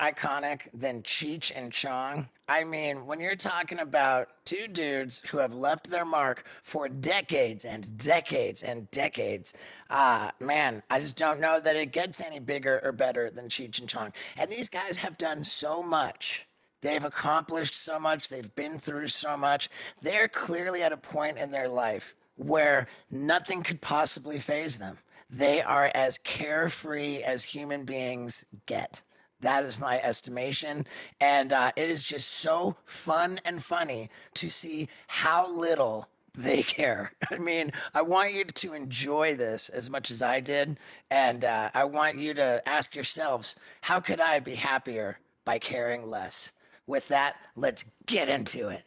iconic than Cheech and Chong. I mean, when you're talking about two dudes who have left their mark for decades and decades and decades, man, I just don't know that it gets any bigger or better than Cheech and Chong. And these guys have done so much. They've accomplished so much. They've been through so much. They're clearly at a point in their life where nothing could possibly faze them. They are as carefree as human beings get. That is my estimation. And it is just so fun and funny to see how little they care. I mean, I want you to enjoy this as much as I did. And I want you to ask yourselves, how could I be happier by caring less? With that, let's get into it.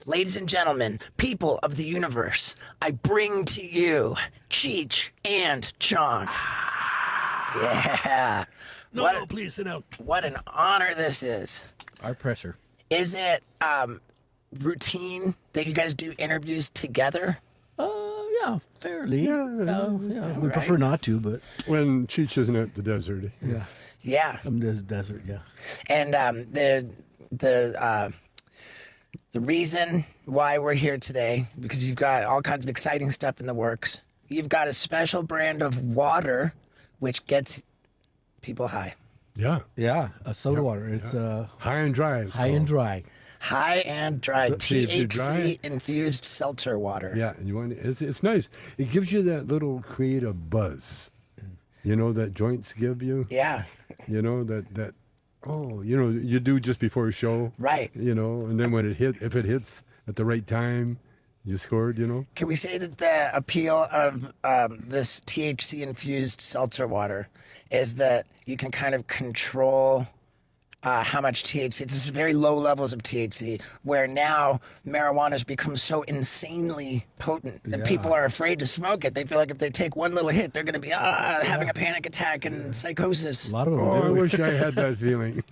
Ladies and gentlemen, people of the universe, I bring to you Cheech and Chong. Yeah. No, please sit down. What an honor this is. Our pressure. Is it routine that you guys do interviews together? Yeah, fairly. Yeah. We prefer not to, but When Cheech isn't at the desert. yeah. Yeah. This desert, yeah. And the reason why we're here today, because you've got all kinds of exciting stuff in the works. You've got a special brand of water which gets people high. Yeah. Yeah, a soda water. It's High and dry. it's high and called. dry. High and dry, See, if you're dry- THC infused seltzer water. Yeah, and you want it's nice. It gives you that little creative buzz. You know that joints give you. Yeah. You know that. Oh, you know you do just before a show. Right. You know, and then when if it hits at the right time, you scored. You know. Can we say that the appeal of this THC infused seltzer water is that you can kind of control how much THC? It's just very low levels of THC, where now marijuana has become so insanely potent that people are afraid to smoke it. They feel like if they take one little hit, they're going to be having a panic attack and psychosis. A lot of them Oh, I do. wish I had that feeling.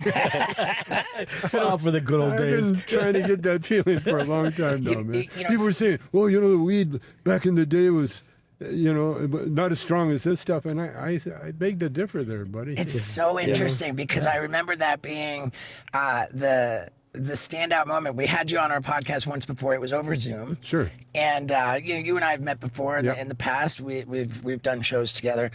Oh, for the good old I've days. been trying to get that feeling for a long time now, man. you know, People were saying, well, you know, the weed back in the day was, you know, not as strong as this stuff. And I beg to differ there, buddy. It's so interesting because I remember that being the standout moment. We had you on our podcast once before. It was over Zoom. Sure. And you and I have met before in the past. We've done shows together.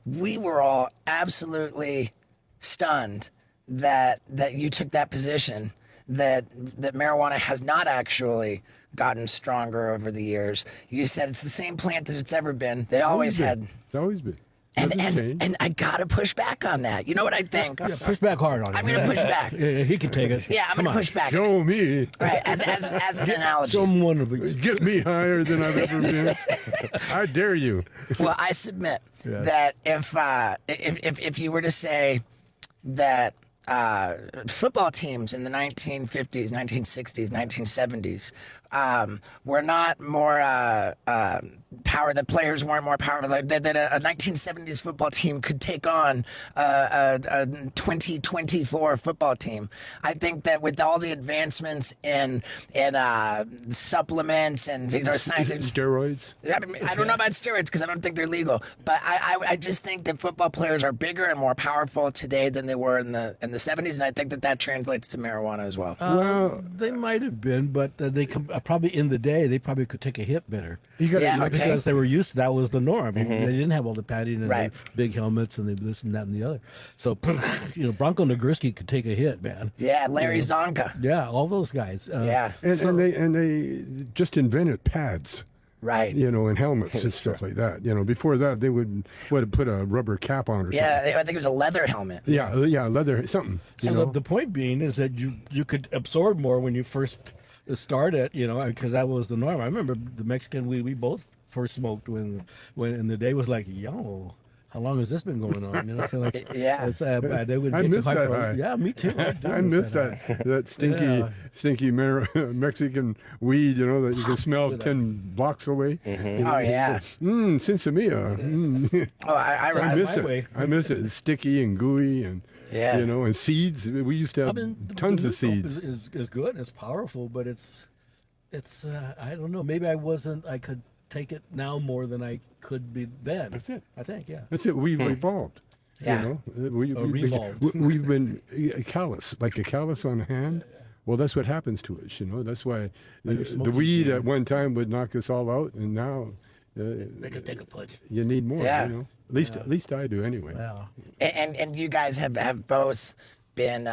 We were all absolutely stunned that you took that position. That marijuana has not actually gotten stronger over the years. You said it's the same plant that it's ever been. They always had. It's always been. And Doesn't change. and I gotta push back on that. You know what I think? Yeah, push back hard on it. I'm gonna push back. Yeah, he can take it. Yeah, I'm gonna push back. Show me. Right, as an analogy. Show him one of these. Get me higher than I've ever been. I dare you. Well, I submit that if you were to say that football teams in the 1950s, 1960s, 1970s were not more power, that players weren't more powerful, that a 1970s football team could take on a 2024 football team. I think that with all the advancements in supplements and scientific Steroids. I don't know about steroids because I don't think they're legal, but I just think that football players are bigger and more powerful today than they were in the 70s, and I think that translates to marijuana as well. Well, They might have been, but they probably in the day they probably could take a hit better. you got Yeah, to okay. Because they were used to that was the norm. They didn't have all the padding and Right. the big helmets and this and that and the other. So, Bronco Nagurski could take a hit, man. Yeah, Larry Zonka. Yeah, all those guys. Yeah, and they just invented pads, right. you know, and helmets and stuff like that. You know, before that they would put a rubber cap on or something. Yeah, I think it was a leather helmet. Yeah, leather something. So You know, the point being is that you could absorb more when you first started, because that was the norm. I remember the Mexican weed we both first smoked when and the day was like, yo, how long has this been going on? Kind of like, Yeah. it's, they would I get you miss high that for- high. Yeah, me too. I miss that stinky Mexican weed, you know, that you can smell 10 blocks away. Oh yeah. Sinsemilla. Oh, I miss my it. way. I miss it. It's sticky and gooey and Yeah. you know, and seeds. We used to have tons the of loop seeds. is good. It's powerful, but it's I don't know. Maybe I could take it now more than I could be then. That's it. I think, yeah. That's it. We've evolved. Yeah. You know, revolves. we've been callous, like a callus on a hand. Well, that's what happens to us, you know. That's why the smoking weed machine. at one time would knock us all out, and now They could take a punch. you need more. Yeah. You know, at least I do anyway. Yeah. And you guys have both been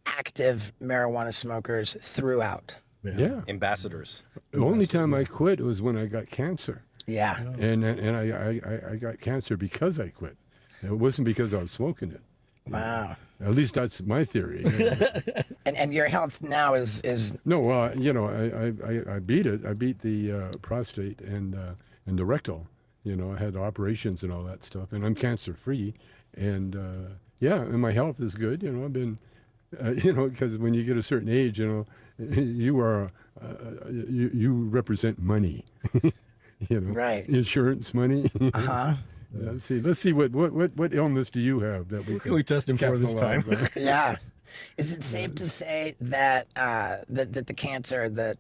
active marijuana smokers throughout. Yeah. Ambassadors. The only time I quit was when I got cancer, Yeah. and I got cancer because I quit. It wasn't because I was smoking it. Wow. At least that's my theory. You know. And your health now is No, you know, I beat it. I beat the prostate and the rectal. You know, I had operations and all that stuff, and I'm cancer free. And yeah, and my health is good. You know, I've been, you know, because when you get a certain age, you know, you are you represent money. You know, Right. Insurance money. uh-huh. Let's see what illness do you have that we Can we test him for this time? capitalize on? Yeah. Is it safe to say that that the cancer that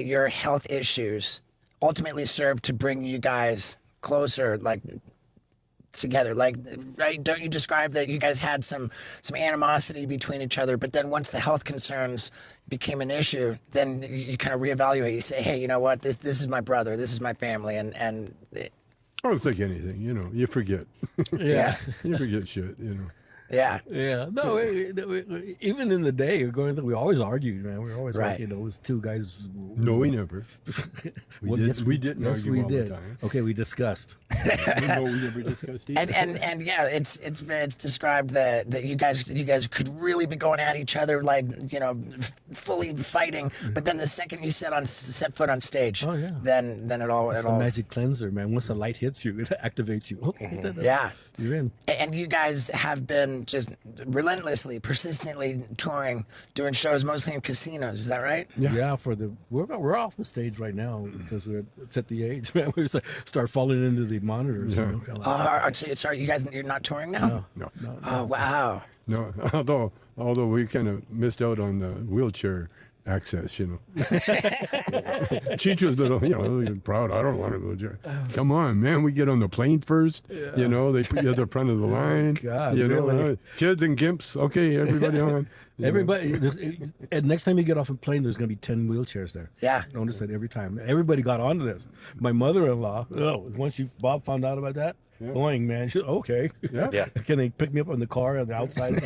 your health issues ultimately served to bring you guys closer, like together? Like, right? Don't you describe that you guys had some animosity between each other, but then once the health concerns became an issue, then you kind of reevaluate. You say, hey, you know what? This is my brother. This is my family, and I don't think anything. You know, you forget. yeah, You forget shit. You know. yeah. Yeah, no, even in the day, we always argued, man. We were always Right. like, you know, it was two guys. No, we never. We didn't yes, argue we all did. the time. Okay, we discussed. No, we never discussed either. And yeah, it's described that you guys could really be going at each other, like, you know, fully fighting, but then the second you set foot on stage, Oh, yeah. then it all It's the magic cleanser, man. Once the light hits you, it activates you. yeah. You're in. And you guys have been just relentlessly, persistently touring, doing shows mostly in casinos. Is that right? Yeah, we're off the stage right now because it's at the age, man. We start falling into the monitors. Yeah. You know, kinda like- Sorry, you guys, you're not touring now? No, Oh, wow. no. Although we kind of missed out on the wheelchair access, you know. Cheech was little, you know, proud. I don't want a wheelchair. Come on, man. We get on the plane first. You know, they put you at the front of the line. God, you know, really? kids and gimps. Okay, everybody on. You know. Everybody, and next time you get off a plane, there's going to be 10 wheelchairs there. Yeah. Notice that every time. Everybody got onto this. My mother-in-law, once Bob found out about that, boing, man. She said, okay. Yeah. Yeah. Can they pick me up on the car on the outside?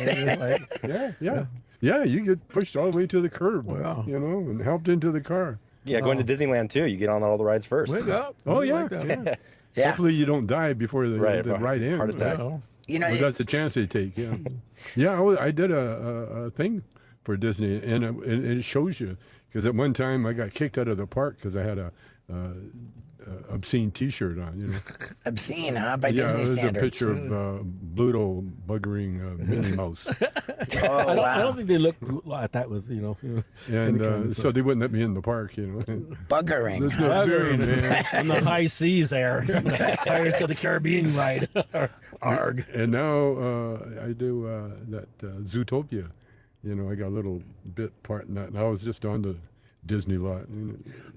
Yeah, you get pushed all the way to the curb, Wow. you know, and helped into the car. Yeah, going to Disneyland too. You get on all the rides first. Wake up. Oh, Something yeah. like that. Yeah. Hopefully you don't die before the Right, ride ends. heart attack. Yeah. You know, But that's a chance they take, yeah. Yeah, I did a thing for Disney, and it shows you, because at one time I got kicked out of the park because I had a obscene T-shirt on, you know. obscene, huh? By Yeah, Disney there's a standards. picture of Bluto buggering Minnie Mouse. Oh, I wow. don't think they look at that with, you know. And any kind of- so they wouldn't let me in the park, you know. Buggering. There's huh? no fear, man. on the high seas there. Pirates of the Caribbean ride. Arg. And now I do that Zootopia. You know, I got a little bit part in that. And I was just on the Disney lot.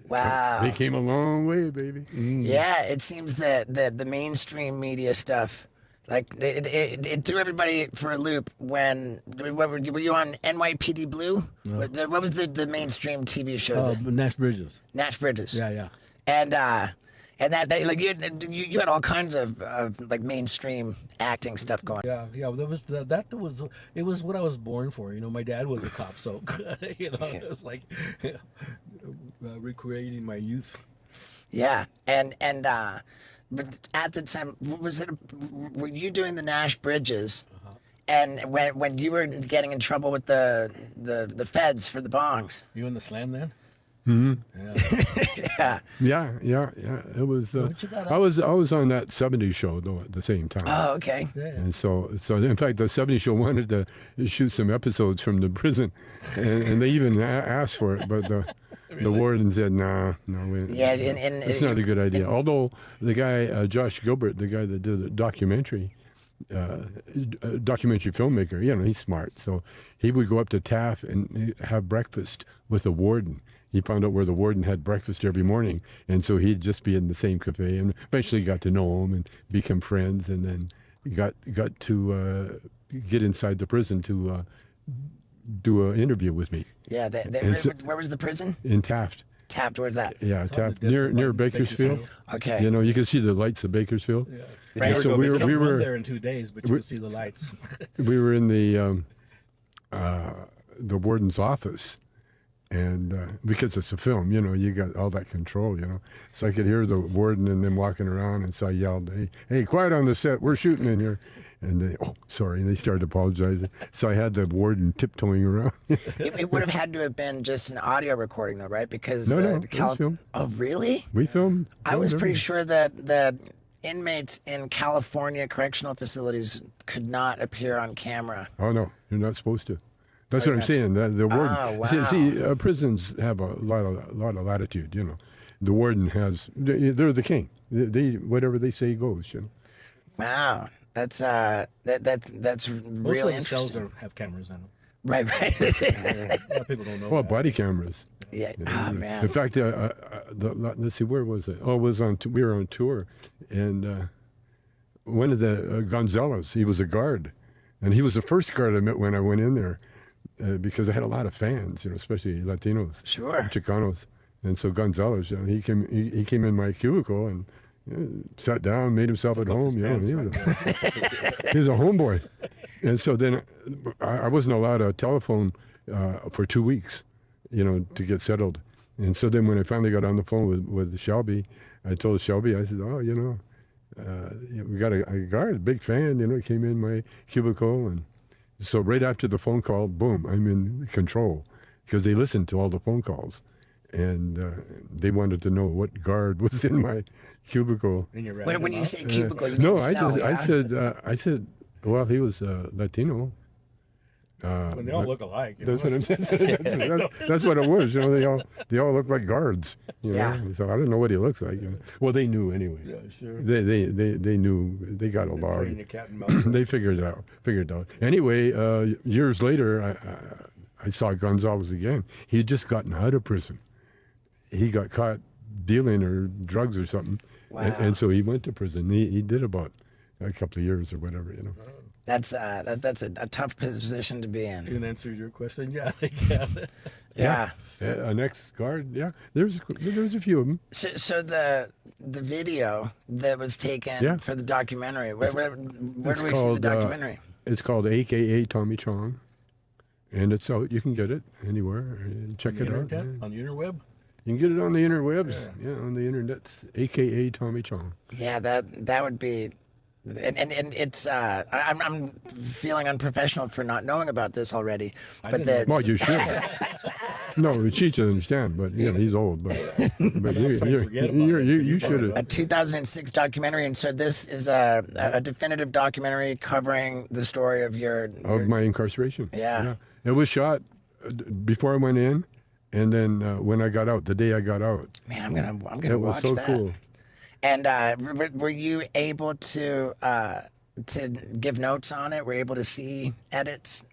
Wow. They came a long way, baby. Yeah, it seems that the mainstream media stuff, like it threw everybody for a loop. When were you on NYPD Blue? No. What was the mainstream TV show? Nash Bridges. Nash Bridges. Yeah. And that like you had all kinds of like mainstream acting stuff going. Yeah. That was it was what I was born for. You know, my dad was a cop, so you know, it was like recreating my youth. Yeah, and but at the time, were you doing the Nash Bridges? And when you were getting in trouble with the feds for the bongs? You in the slam then? Yeah. Yeah. It was. What you got I was on that '70s show though at the same time. Oh, okay. Yeah. And so in fact, the '70s show wanted to shoot some episodes from the prison, and they even asked for it, but the warden said, no, Yeah, and it's not a good idea. Although the guy, Josh Gilbert, the guy that did the documentary filmmaker, you know, he's smart. So he would go up to Taft and have breakfast with the warden. he found out where the warden had breakfast every morning, and so he'd just be in the same cafe, and eventually got to know him and become friends, and then got to get inside the prison to do an interview with me Yeah, And so- where was the prison? in Taft. Taft, where's that? Yeah, on Taft the desert, near like Bakersfield. Okay. You know, you can see the lights of Bakersfield. Yeah. Right. And so Go we visit were, we Can't run were there in 2 days, but you can see the lights. we were in the warden's office, and because it's a film, you know, you got all that control, you know. So I could hear the warden and them walking around, and so I yelled, "Hey, quiet on the set! We're shooting in here." And they, oh, sorry, and they started apologizing. So I had the warden tiptoeing around. It would have had to have been just an audio recording, though, right? Because No, the it was film. Oh, really? We filmed. I was pretty everything. sure that inmates in California correctional facilities could not appear on camera. Oh no, you're not supposed to. That's what I'm saying. The warden. Oh, See, wow. prisons have a lot of latitude. You know, the warden has. They're the king. They whatever they say goes. You know. Wow, that's that's Most really of the cells interesting. have cameras in them. Right, right. A lot of people don't know Well, that. body cameras. Yeah. Oh In man. fact, let's see, where was it? Oh, it was on. We were on tour, and one of the Gonzalez, he was a guard, and he was the first guard I met when I went in there, because I had a lot of fans, you know, especially Latinos, Sure. Chicanos, and so Gonzalez, you know, he came in my cubicle and sat down, made himself at home. You know, he was a homeboy, and so then I wasn't allowed a telephone for 2 weeks, you know, to get settled. And so then when I finally got on the phone with Shelby, I told Shelby, I said, oh, you know, we got a guard, a big fan, you know, he came in my cubicle. And so right after the phone call, boom, I'm in control, because they listened to all the phone calls. And they wanted to know what guard was in my cubicle. In your When you say cubicle, you No, mean cell, yeah? I said, well, he was Latino. When they all look alike. you know. That's what I'm saying. That's what it was. You know, they all look like guards. You know? Yeah. So I don't know what he looks like. You know? Well, they knew anyway. Yeah, sure. They knew. They got Playing along. the cat and mouse. They figured it out. Anyway, years later, I saw Gonzalez again. He had just gotten out of prison. He got caught dealing or drugs or something, Wow. and so he went to prison. He did about a couple of years or whatever. You know. That's a tough position to be in. And answer your question, yeah, they can. Yeah. An ex-guard, yeah. There's a few of them. So the video that was taken Yeah. for the documentary, where It's do we see the documentary? It's called AKA Tommy Chong, and it's out. You can get it anywhere. Check it out. Internet, on the interweb. You can get it on the interwebs. Yeah, on the internet. AKA Tommy Chong. Yeah, that would be, and it's I'm feeling unprofessional for not knowing about this already, but didn't Well, you should. No, Cheech doesn't understand, but you know he's old. But you forget about it. you should a have. 2006 documentary, and so this is a definitive documentary covering the story of your Of my incarceration. Yeah. It was shot before I went in, and then when I got out, the day I got out. man. I'm gonna It was watch so that. cool. And were you able to give notes on it? Were you able to see edits?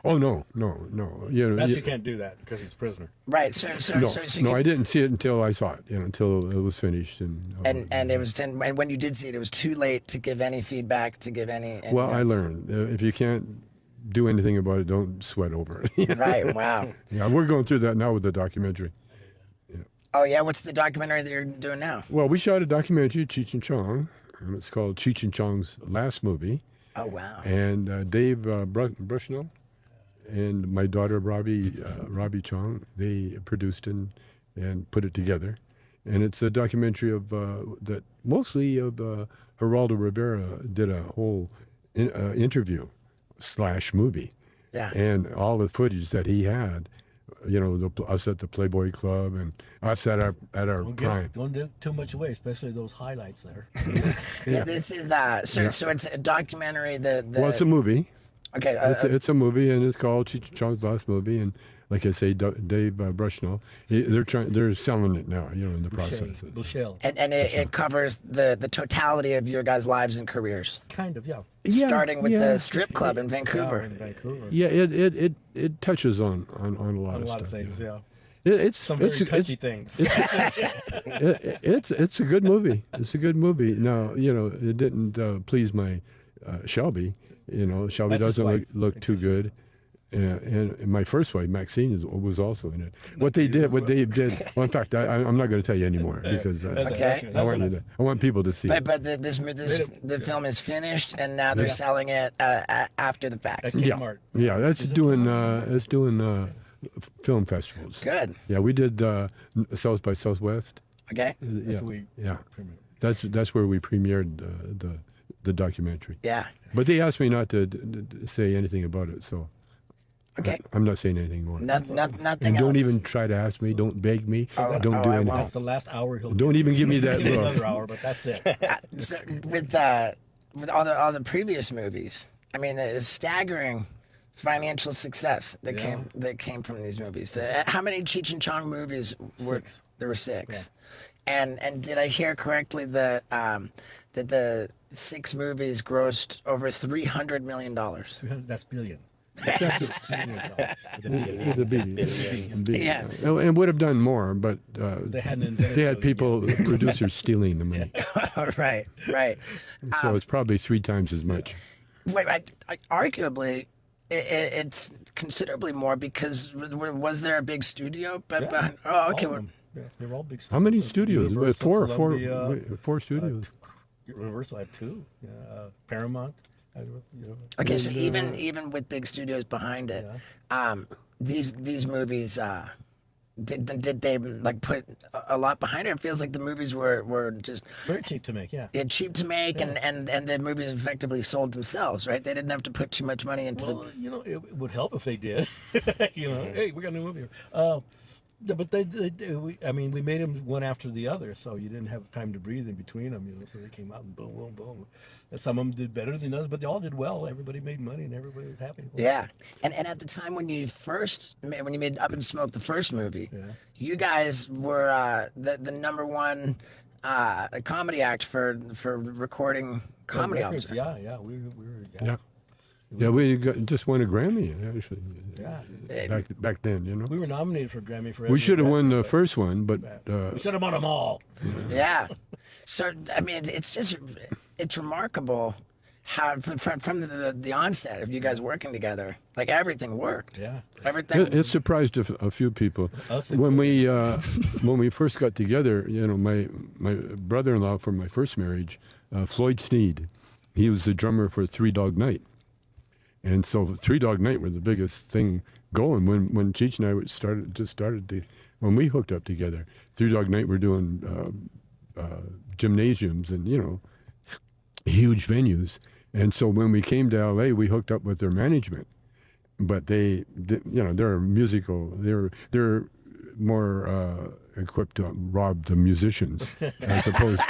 Oh no. You know, That's you can't do that because he's a prisoner. Right. So no, I didn't see it until I saw it. You know, until it was finished. and it was and when you did see it, it was too late to give any feedback, to give any well, I notes. learned if you can't do anything about it, don't sweat over it. Right. Wow. Yeah, we're going through that now with the documentary. Oh yeah. What's the documentary that you're doing now? Well, we shot a documentary, Cheech and Chong, and it's called Cheech and Chong's Last Movie. Oh wow. And Dave Bushnell and my daughter Robbie Chong, they produced and put it together. And it's a documentary of that mostly of Geraldo Rivera did a whole interview / movie. Yeah. And all the footage that he had, you know, us at the Playboy Club and us at our prime. Don't give too much away, especially those highlights there. Yeah. This is so it's a documentary. Well, it's a movie. Okay. It's a movie, and it's called Cheech and Chong's Last Movie. And like I say, Dave Bushnell, they're selling it now. You know, in the process. Bushell. and it covers the totality of your guys' lives and careers, Kind of, yeah. starting with the strip club in Yeah, Vancouver. in Vancouver. Yeah, it touches on a lot A of lot stuff. of things, yeah. It's Some very touchy things. It's a good movie. It's a good movie. Now, it didn't please my Shelby. Shelby That's his doesn't wife. look too good. And my first wife, Maxine, was also in it. What they did. Well, in fact, I'm not going to tell you anymore because Okay. I want people to see it. But the film is finished, and now they're selling it after the fact. At Yeah, Kmart. yeah, that's doing film festivals. Good. Yeah, we did South by Southwest. Okay. Yeah, we yeah. premiered. That's where we premiered the documentary. Yeah. But they asked me not to say anything about it, so Okay. I'm not saying anything more. Nothing And don't else. even try to ask me. Don't beg me. Don't do I anything. won't. That's the last hour he'll Don't even give me that give you look. another hour, but that's it. So with all the previous movies, I mean, the staggering financial success that came from these movies. How many Cheech and Chong movies were 6. there? Were 6. And did I hear correctly that that the 6 movies grossed over $300 million? That's billion. It's a big. Yeah. And would have done more, but They hadn't invented they had those people, producers stealing the money. Right. So it's probably 3 times as much. Wait, arguably, it's considerably more because was there a big studio? Behind, oh, okay. All of them. Yeah, they were all big. How many studios. studios? Universal, Four Columbia, four studios. Universal had 2. Paramount. Okay, so even with big studios behind it, these movies, did they like put a lot behind it? It feels like the movies were just Very cheap to make. Yeah. cheap to make, and the movies effectively sold themselves, right? They didn't have to put too much money into Well, it would help if they did. Hey, we got a new movie here. No, but we made them one after the other, so you didn't have time to breathe in between them. So they came out and boom, boom, boom. And some of them did better than others, but they all did well. Everybody made money, and everybody was happy. Yeah, and at the time when you made Up in Smoke, the first movie, you guys were the number one comedy act for recording comedy albums. Yeah, we were. Yeah. Yeah, we just won a Grammy, actually. Yeah. Back then, We were nominated for Grammy for. We should have won the first one, but We should have won them all. Yeah. So I mean, it's remarkable how from the onset of you guys working together, like everything worked. Yeah. Everything. it surprised a few people. Us When we first got together, my brother-in-law from my first marriage, Floyd Sneed, he was the drummer for Three Dog Night. And so Three Dog Night was the biggest thing going when Cheech and I started when we hooked up together. Three Dog Night, we're doing gymnasiums and huge venues. And so when we came to LA, we hooked up with their management. But they're musical. They're more equipped to rob the musicians as opposed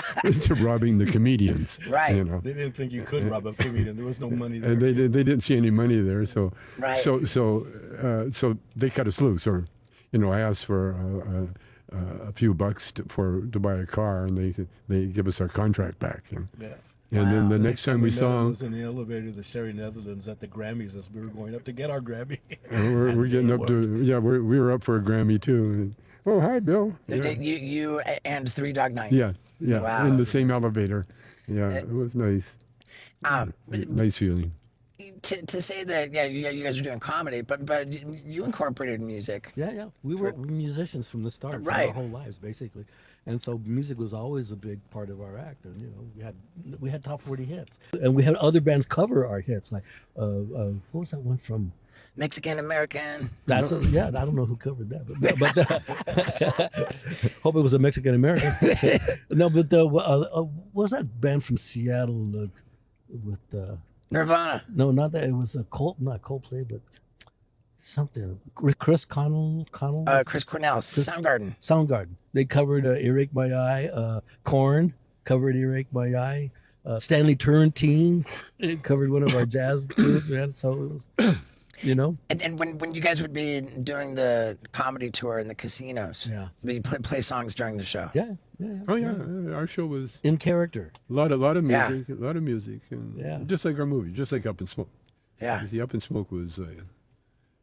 to robbing the comedians. Right. They didn't think you could rob a comedian. There was no money there. And they didn't see any money there, so Right. so they cut us loose. Or, I asked for a few bucks to buy a car, and they give us our contract back. Yeah. And then the next time we met saw him them, was in the elevator, the Sherry Netherlands at the Grammys as we were going up to get our Grammy. we're getting up to we were up for a Grammy too. Oh, hi, Bill. Yeah, You and Three Dog Night. yeah, Wow. in the same elevator. Yeah, it was nice. Nice feeling. To say that you guys are doing comedy, but you incorporated music. Yeah. We were musicians from the start, Right. for our whole lives, basically. And so music was always a big part of our act. And, we had top 40 hits. And we had other bands cover our hits. Like, what was that one from? Mexican American. I don't know who covered that, but hope it was a Mexican American. No, but what was that band from Seattle with? Nirvana. No, not that. It was a not Coldplay, but something. Chris Connell. Chris Cornell. Soundgarden. Soundgarden. They covered "Earache My Eye." Korn covered "Earache My Eye." Stanley Turrentine covered one of our jazz tunes. Man, so it was. And when you guys would be doing the comedy tour in the casinos, we play songs during the show. Yeah. Oh yeah, our show was In character. a lot of Yeah. music, and Yeah. just like our movie, just like Up in Smoke. Yeah. You see, Up in Smoke was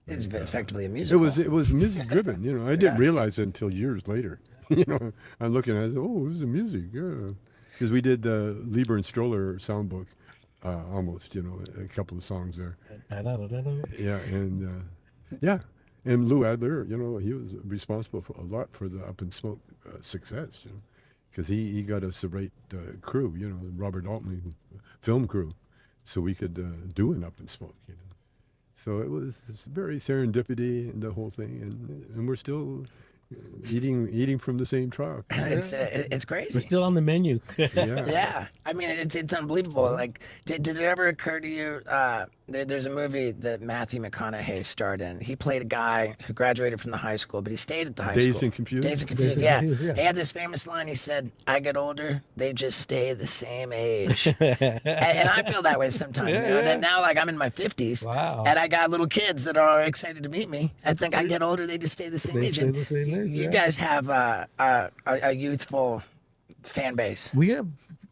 It's effectively a It musical. was music driven. You know, I didn't realize it until years later. You know, I'm looking at it. Oh, this is music. Yeah, because we did the Lieber and Stroller soundbook, almost. You know, a couple of songs there. Yeah, and yeah, and Lou Adler. You know, he was responsible for a lot for the Up in Smoke success. You know, because he got us the right crew. You know, Robert Altman film crew, so we could do an Up in Smoke. You know. So it's very serendipity and the whole thing, and we're still eating from the same trough. It's crazy. We're still on the menu. Yeah. Yeah, I mean it's unbelievable. Like, did it ever occur to you? There's a movie that Matthew McConaughey starred in. He played a guy who graduated from the high school, but he stayed at the high school. Dazed and Confused? Dazed and Confused. Dazed Yeah. and Confused, yeah. He had this famous line. He said, "I get older, they just stay the same age." and I feel that way sometimes. You know? And now, like, I'm in my 50s, Wow. and I got little kids that are excited to meet me. I think I get older, they just stay the same They age. stay And the same age, You yeah. guys have a youthful fan base. We have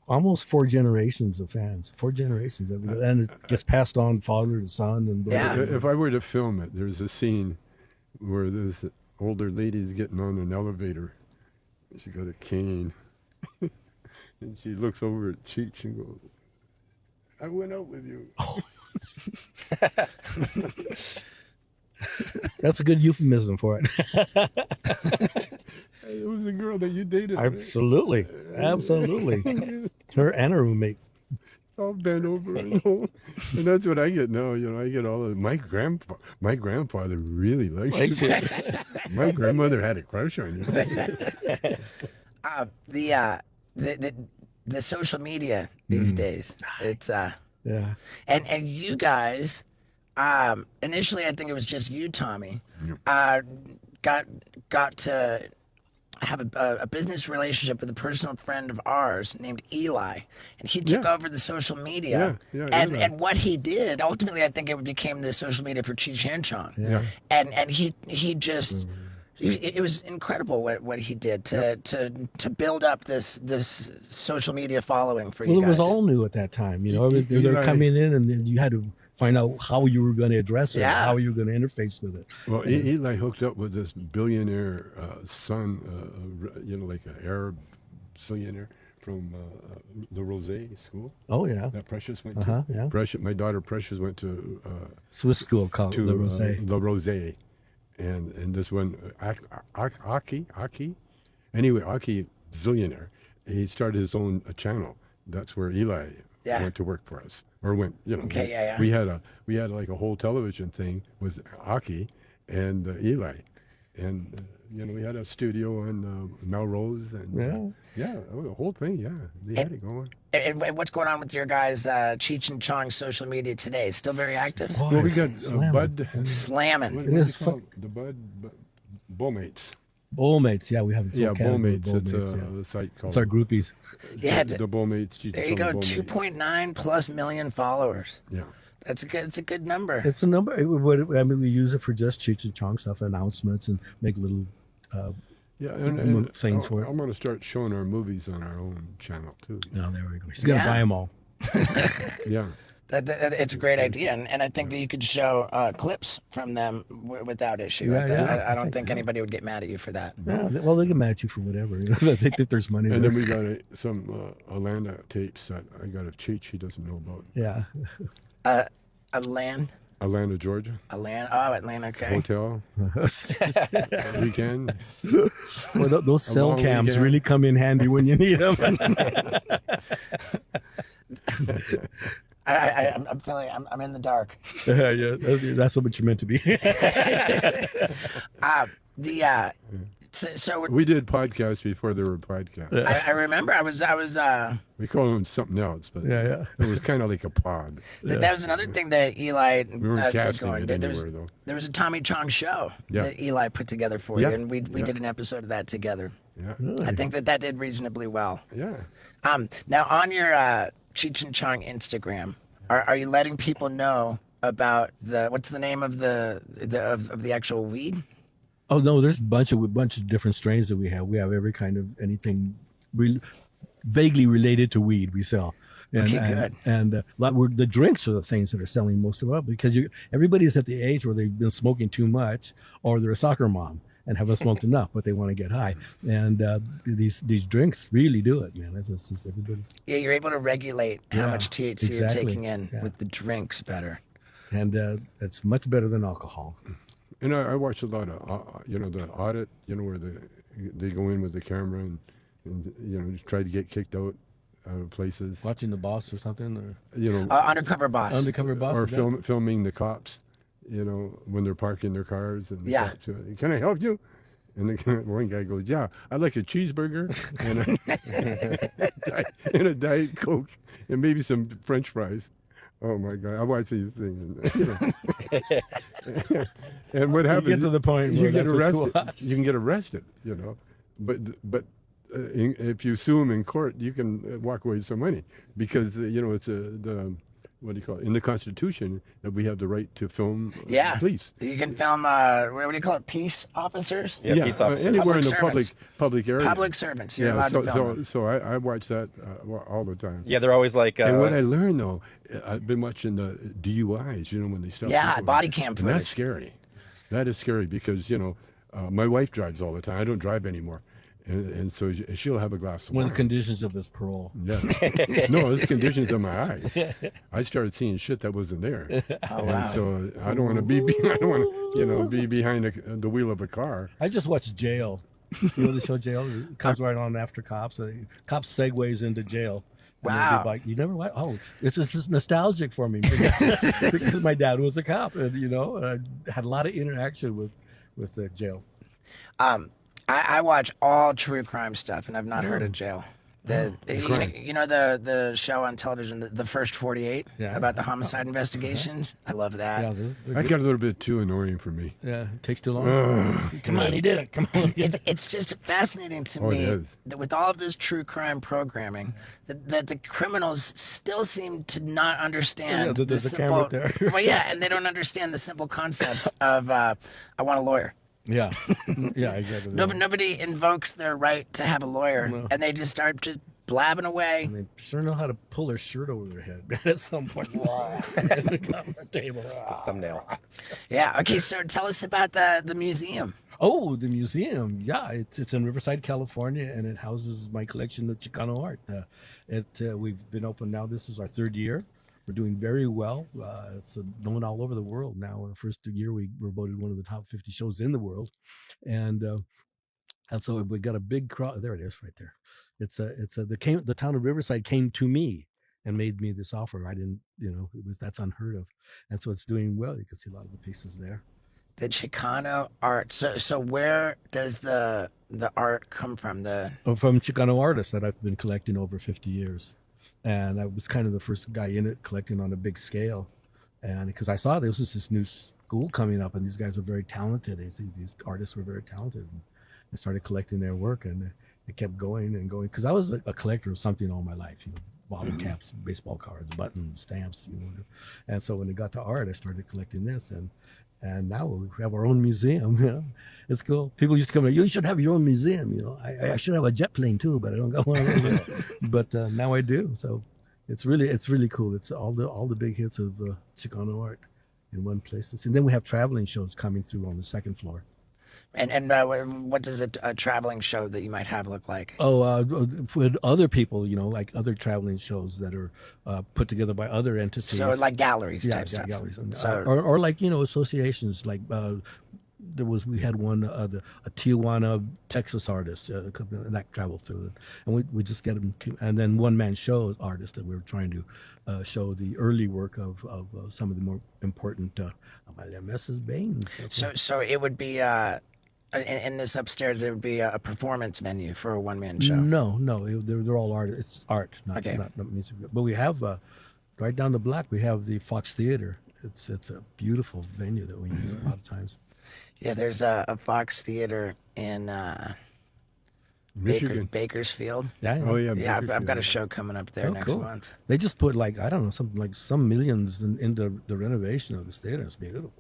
almost 4 generations of fans. 4 generations of it, and it gets passed on father to son. And Yeah. If I were to film it, there's a scene where this older lady's getting on an elevator. She got a cane, and she looks over at Cheech and goes, "I went out with you." That's a good euphemism for it. It was the girl that you dated. right? Absolutely, absolutely. Her and her roommate. All bent over, you know? And that's what I get now. You know, I get all of my grandfather really likes you. My grandmother had a crush on you. The social media these days, it's Yeah. and you guys, initially I think it was just you, Tommy, got to have a business relationship with a personal friend of ours named Eli, and he took Yeah. over the social media. Yeah, and Eli. and what he did ultimately, I think it became the social media for Cheech and Chong. Yeah. And he just. It was incredible what he did to build up this social media following for you Well, guys. it was all new at that time. You know, they were Eli- coming in, and then you had to find out how you were going to address it, Yeah. how you were going to interface with it. Well, Eli hooked up with this billionaire son, you know, like an Arab billionaire from the Rosé school Oh yeah, that Precious went Uh-huh, to. yeah. Precious, my daughter Precious went to Swiss school called to the Rosé. the Rosé, and this one Aki. Anyway, Aki zillionaire. He started his own channel. That's where Eli Yeah. went to work for us, or went. You know, Okay, yeah. we had like a whole television thing with Aki and Eli, and you know, we had a studio on Melrose, and the whole thing. Yeah, they had it going. And what's going on with your guys, Cheech and Chong's social media today? Still very active? Oh, Well, we it's got slamming. Bud. Slamming. What It do is you call it? The Bud Bowmates. Bowmates. Yeah, we have this Yeah, whole category of Bowmates. It's Bowmates, a site called. It's our groupies. Yeah, the Bowmates. Cheech and there you go, Chong Bowmates. 2.9+ million followers. Yeah. That's a good. It's a good number. It's a number. I mean, we use it for just Cheech and Chong stuff, announcements, and make little. Yeah, things for it. I'm going to start showing our movies on our own channel too. Oh, there we go. She's gonna Yeah. buy them all. Yeah. It's a great idea, and I think that you could show clips from them without issue. Yeah, yeah, I I don't think think anybody would get mad at you for that. Yeah, well, they get mad at you for whatever. You know, they think there's money And there. then we got some Atlanta tapes that I got of Cheech he doesn't know about. Yeah. Atlanta, Georgia. Atlanta, okay. Hotel. Weekend. Well, those cell long cams weekend. really come in handy when you need them. I'm feeling I'm in the dark. Yeah, that's what you're meant to be. So We did podcasts before there were podcasts. I remember I was We call them something else, but Yeah. it was kind of like a pod. that was another thing that Eli We weren't did casting going. it There was, anywhere, though. there was a Tommy Chong show Yeah. that Eli put together for Yeah. you, and we Yeah. did an episode of that together. Yeah. I think that did reasonably well. Yeah. Now on your Cheech and Chong Instagram, are you letting people know about what's the name of the actual weed? Oh no, there's a bunch of different strains that we have. We have every kind of anything vaguely related to weed we sell. And, Okay, and, good. And the drinks are the things that are selling most of it because everybody's at the age where they've been smoking too much, or they're a soccer mom and haven't smoked enough, but they want to get high. And these drinks really do it, man. It's just everybody's. Yeah, you're able to regulate how Yeah, much THC you're exactly. taking in Yeah. with the drinks better. And it's much better than alcohol. And I watch a lot of, the audit, where they go in with the camera and just try to get kicked out of places. Watching The Boss or something, or Undercover boss. Undercover Boss. Or is that- filming the cops, when they're parking their cars. And the Yeah. cops, can I help you? And one guy goes, yeah, I'd like a cheeseburger and a Diet Coke and maybe some French fries. Oh, my God. I watch these things. And what happens? get to the point you where get that's what you arrested. watch. You can get arrested, But if you sue them in court, you can walk away with some money because, it's what do you call it? In the Constitution that we have the right to film Yeah. police. You can film, what do you call it, peace officers? Yeah, peace officers. Anywhere Public in the servants. public area. Public servants. You're Yeah, allowed so, to film them. so I watch that all the time. Yeah, they're always like. And what I learned though, I've been watching the DUIs. When they stop. Yeah, people. body cam And footage. that's scary. That is scary because my wife drives all the time. I don't drive anymore, and so she'll have a glass of One wine. of the conditions of his parole. Yeah. No, it's conditions of my eyes. I started seeing shit that wasn't there. Oh, And wow. so I don't want to be. I don't want to, be behind the wheel of a car. I just watched Jail. You know the show Jail? It comes right on after Cops. Cops segues into jail. And they Wow. do you never watch? Oh, it's just nostalgic for me because my dad was a cop, and I had a lot of interaction with the jail. I watch all true crime stuff, and I've not heard of Jail. The show on television, the First 48, Yeah. about the homicide investigations. I love that. Yeah, they're That good. got a little bit too annoying for me. Yeah, it takes too long. Come on, he did it. Come on. It's just fascinating to Oh, it me is. that with all of this true crime programming, that the criminals still seem to not understand Yeah, there's the a camera simple. there. Well, yeah, and they don't understand the simple concept of I want a lawyer. Yeah, yeah, exactly. Nobody invokes their right to have a lawyer, and they just start just blabbing away. They sure know how to pull their shirt over their head at some point. the table. thumbnail. Yeah. Okay. So tell us about the museum. Oh, the museum. Yeah, it's in Riverside, California, and it houses my collection of Chicano art. We've been open now. This is our third year. We're doing very well. It's known all over the world now. The first year we were voted one of the top 50 shows in the world, and so we got a big crowd. There it is, right there. The town of Riverside came to me and made me this offer. I didn't, that's unheard of, and so it's doing well. You can see a lot of the pieces there. The Chicano art. So where does the art come from? From Chicano artists that I've been collecting over 50 years. And I was kind of the first guy in it collecting on a big scale. And because I saw there was this new school coming up and these guys are very talented. These artists were very talented. And I started collecting their work and it kept going and going. Because I was a collector of something all my life, bottle caps, baseball cards, buttons, stamps, And so when it got to art, I started collecting this. And now we have our own museum. It's cool. People used to come, you should have your own museum. I should have a jet plane too, but I don't got one. But now I do. So it's really cool. It's all the big hits of Chicano art in one place. And then we have traveling shows coming through on the second floor. And what does a traveling show that you might have look like? With other people, like other traveling shows that are put together by other entities. So like galleries type stuff. Galleries. So Or like associations like we had one a Tijuana, Texas artist that traveled through it, and we just get them. And then one man show artists that we were trying to show the early work of some of the more important Mrs. Baines. So it would be in this upstairs. It would be a performance venue for a one-man show. No, they're all art. It's art, not music. But we have right down the block. We have the Fox Theater. It's a beautiful venue that we use a lot of times. Yeah, there's a Fox Theater in Michigan. Bakersfield. Yeah. Oh yeah. Yeah, I've Bakersfield. got a show coming up there next cool. month. They just put something like some millions into the renovation of this theater. It's beautiful.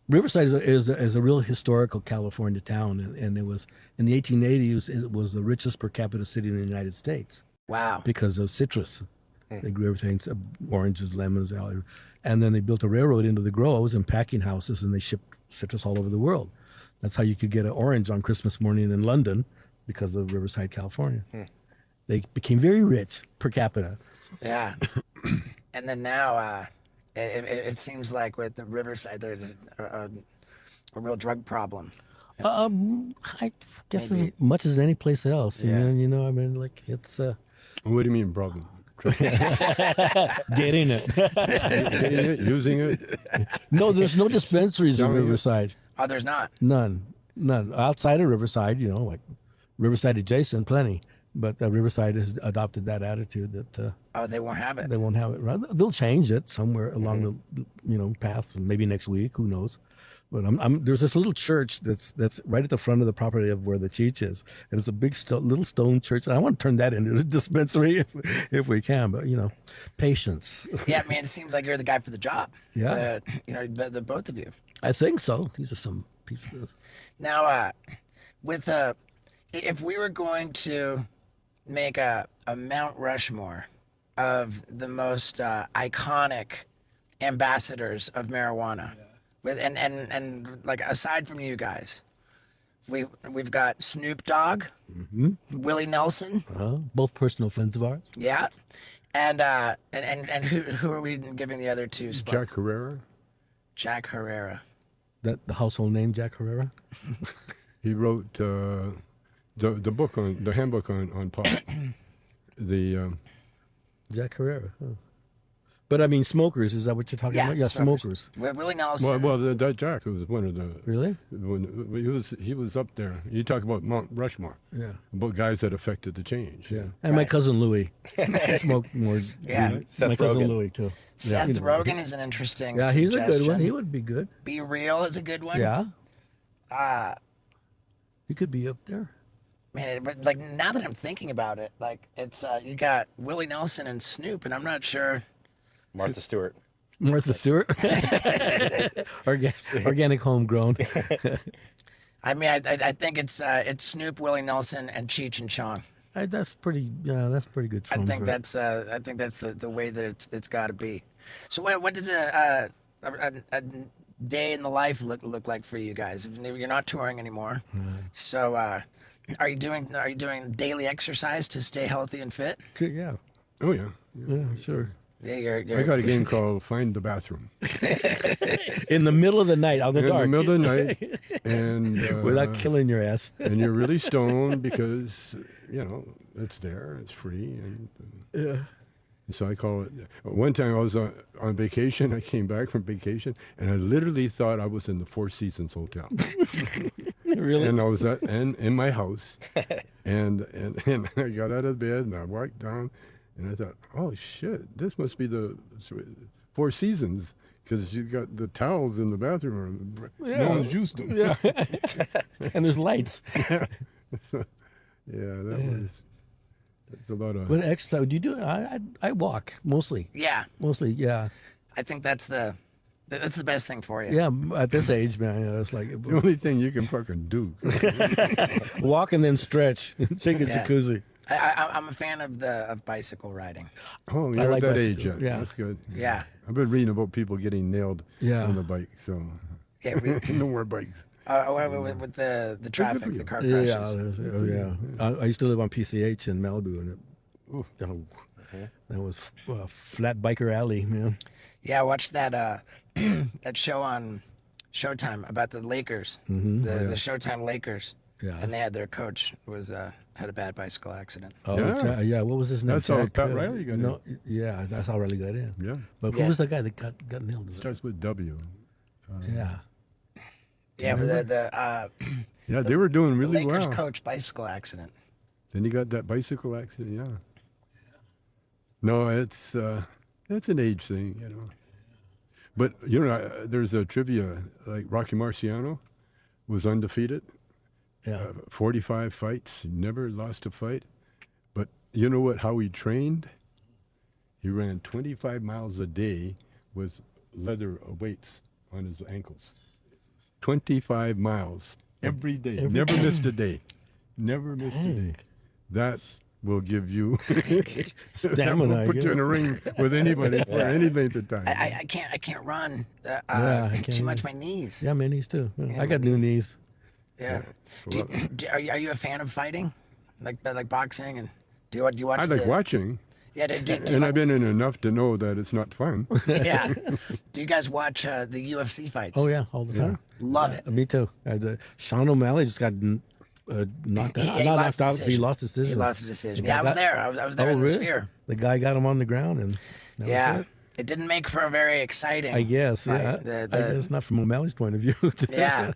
Riverside is a real historical California town, and it was in the 1880s. It was the richest per capita city in the United States. Wow. because of citrus. They grew everything, oranges, lemons, and then they built a railroad into the groves and packing houses, and they shipped citrus all over the world. That's how you could get an orange on Christmas morning in London because of Riverside, California. They became very rich per capita. Yeah. And then now, it seems like with the Riverside, there's a real drug problem. I guess Maybe. as much as any place else. Yeah. You know, I mean, like it's What do you mean problem? getting it. Getting it, using it? No, there's no dispensaries in Selling it? Riverside. Oh, there's not. None. Outside of Riverside, you know, like Riverside adjacent, plenty. But Riverside has adopted that attitude that Oh, they won't have it. they won't have it. Right? They'll change it somewhere along the path, maybe next week. Who knows? But there's this little church that's right at the front of the property of where the Cheech is, and it's a big little stone church. And I want to turn that into a dispensary if we can. But you know, patience. Yeah, I mean, it seems like you're the guy for the job. Yeah. The both of you. I think so. These are some people. Now, with if we were going to make a Mount Rushmore of the most iconic ambassadors of marijuana, with and like aside from you guys, we've got Snoop Dogg, Willie Nelson, Both personal friends of ours. yeah, and who are we giving the other two spots? Jack Herrera? Jack Herrera. The household name, Jack Herrera. He wrote the book on the handbook on pot. The Jack Herrera. Huh. But I mean, smokers. Is that what you're talking about? Yeah, smokers. Willie Nelson. well, that Jack was one of the. Really? He was up there. You talk about Mount Rushmore. Yeah. About guys that affected the change. Yeah. And my cousin Louis smoked more. Yeah. Seth my cousin Rogen. Lee too. Seth Rogen is an interesting. Yeah, he's a good one. suggestion. He would be good. Be Real is a good one. Yeah. He could be up there. Man, but like now that I'm thinking about it, like it's you got Willie Nelson and Snoop, and I'm not sure. Martha Stewart. Martha Stewart. Organic homegrown. I mean, I think it's Snoop, Willie Nelson, and Cheech and Chong. That's pretty. Yeah, that's pretty good. I think right? that's the way that it's got to be. So what does a day in the life look like for you guys? You're not touring anymore, so are you doing daily exercise to stay healthy and fit? Yeah. Oh yeah. Yeah, sure. Yeah, I got a game called Find the Bathroom. In the middle of the night, out of the In dark, the middle of the night, and without killing your ass. and you're really stoned because it's there, it's free, and so I call it. One time I was on vacation. I came back from vacation, and I literally thought I was in the Four Seasons Hotel. Really? And I was in my house, and I got out of bed and I walked down, and I thought, oh shit, this must be the Four Seasons, because you got the towels in the bathroom. No one's used them. Yeah. And there's lights. So, that's a lot of. But exercise, do you do it? I walk mostly. Yeah, Mostly, yeah. I think that's the best thing for you. Yeah, at this age, man, it's like the only thing you can fucking do. walk and then stretch, shake a Yeah. jacuzzi. I'm a fan of bicycle riding. Oh, you're like at that bicycle, age yet. yeah. That's good. Yeah. I've been reading about people getting nailed Yeah. on the bike, so Yeah, no more bikes. with the traffic, the car Yeah, crashes. I used to live on PCH in Malibu, and that was Flat Biker Alley, man. Yeah, I watched that that show on Showtime about the Lakers, the Showtime Lakers. Yeah. And they had their coach had a bad bicycle accident. Oh, Yeah. yeah. What was his name? That's how Jack, Pat Riley got in. No, yeah, that's how Riley got in. Yeah. But who Yeah. was the guy that got nailed? Starts with W. Yeah. Yeah, but the Yeah, they were doing really Lakers well. coach bicycle accident. Then you got that bicycle accident, yeah. No, it's an age thing, But there's a trivia like Rocky Marciano was undefeated, Yeah. 45 fights, never lost a fight. But you know what? How he trained? He ran 25 miles a day with leather weights on his ankles. 25 miles every day. Never missed a day. Never missed a day. That will give you Stamina, I Put you in a guess. ring with anybody for any length of time. I can't run. I can't too much either. my knees. Yeah, my knees too. Yeah, Yeah, I got my new knees. Yeah. Are you a fan of fighting, like boxing, and do you watch? I like watching, Yeah, and I've been in enough to know that it's not fun. yeah. Do you guys watch the UFC fights? Oh yeah, all the time. Love it. Me too. Sean O'Malley just got knocked out. Not knocked out. He lost his decision. He lost a decision. The Yeah, guy I was got- there. I was there in the really? sphere. The guy got him on the ground, and that Yeah. was it. It didn't make for a very exciting. I guess. fight. Yeah. I guess not from O'Malley's point of view. Yeah.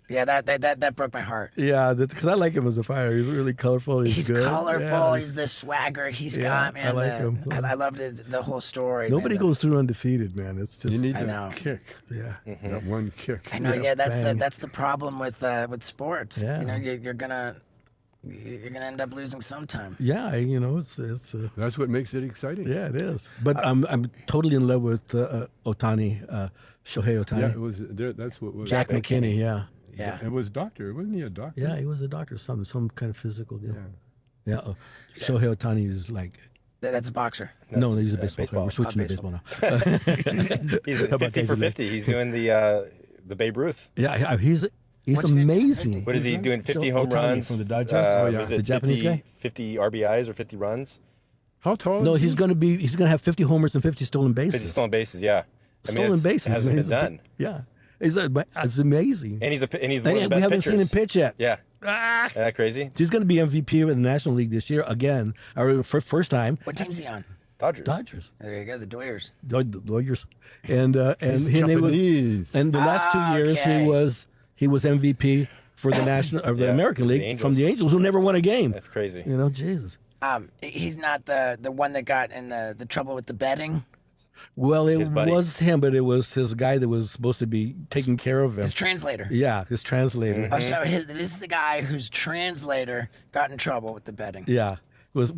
Yeah, that broke my heart. Yeah, because I like him as a fighter. He's really colorful. He's good. colorful. Yeah, He's the swagger he's Yeah, got, man. I like him. I loved the whole story. nobody man. goes through undefeated, man. It's just You need I know. that kick, yeah. that one kick. I know. Yeah, bang. that's the problem with sports. Yeah. You know, you're gonna end up losing sometime. Yeah, it's That's what makes it exciting. yeah, it is. But I'm totally in love with Otani, Shohei Otani. Yeah, it was. That's what was. Jack McKinney. Yeah, Yeah. It was doctor, wasn't he? A doctor? yeah, he was a doctor, some kind of physical deal. Yeah, Shohei Otani is like That's a boxer. no, he's a baseball player. baseball. We're switching to baseball. baseball now. He's about 50 for Casey? 50. He's doing the Babe Ruth. Yeah, he's What's 50 for amazing. 50? What is he doing? 50 home Ohtani runs from the Dodgers? Was it The Japanese 50, guy? 50 RBIs or 50 runs? How tall? No, is he's he? gonna have 50 homers and 50 stolen 50 bases. stolen bases. Yeah. Stolen it's- bases. It hasn't man. been He's a- done. Yeah, it's amazing. And he's one of the And best we haven't pitchers. seen him pitch yet. Yeah. Ah! Isn't that crazy? He's going to be MVP of the National League this year again. Or for first time. What team's he on? Dodgers. Dodgers, There you go, the Doyers. Dodgers, and He's he was. Japanese. And the last 2 years Okay. he was MVP for the national of the Yeah, American the League from Angels. the Angels, who never won a game. That's crazy. You know, Jesus. He's not the one that got in the trouble with the betting. Well, it His buddy. was him, but it was his guy that was supposed to be taking care of him. His translator. Yeah, his translator. Oh, so this is the guy whose translator got in trouble with the betting. Yeah, was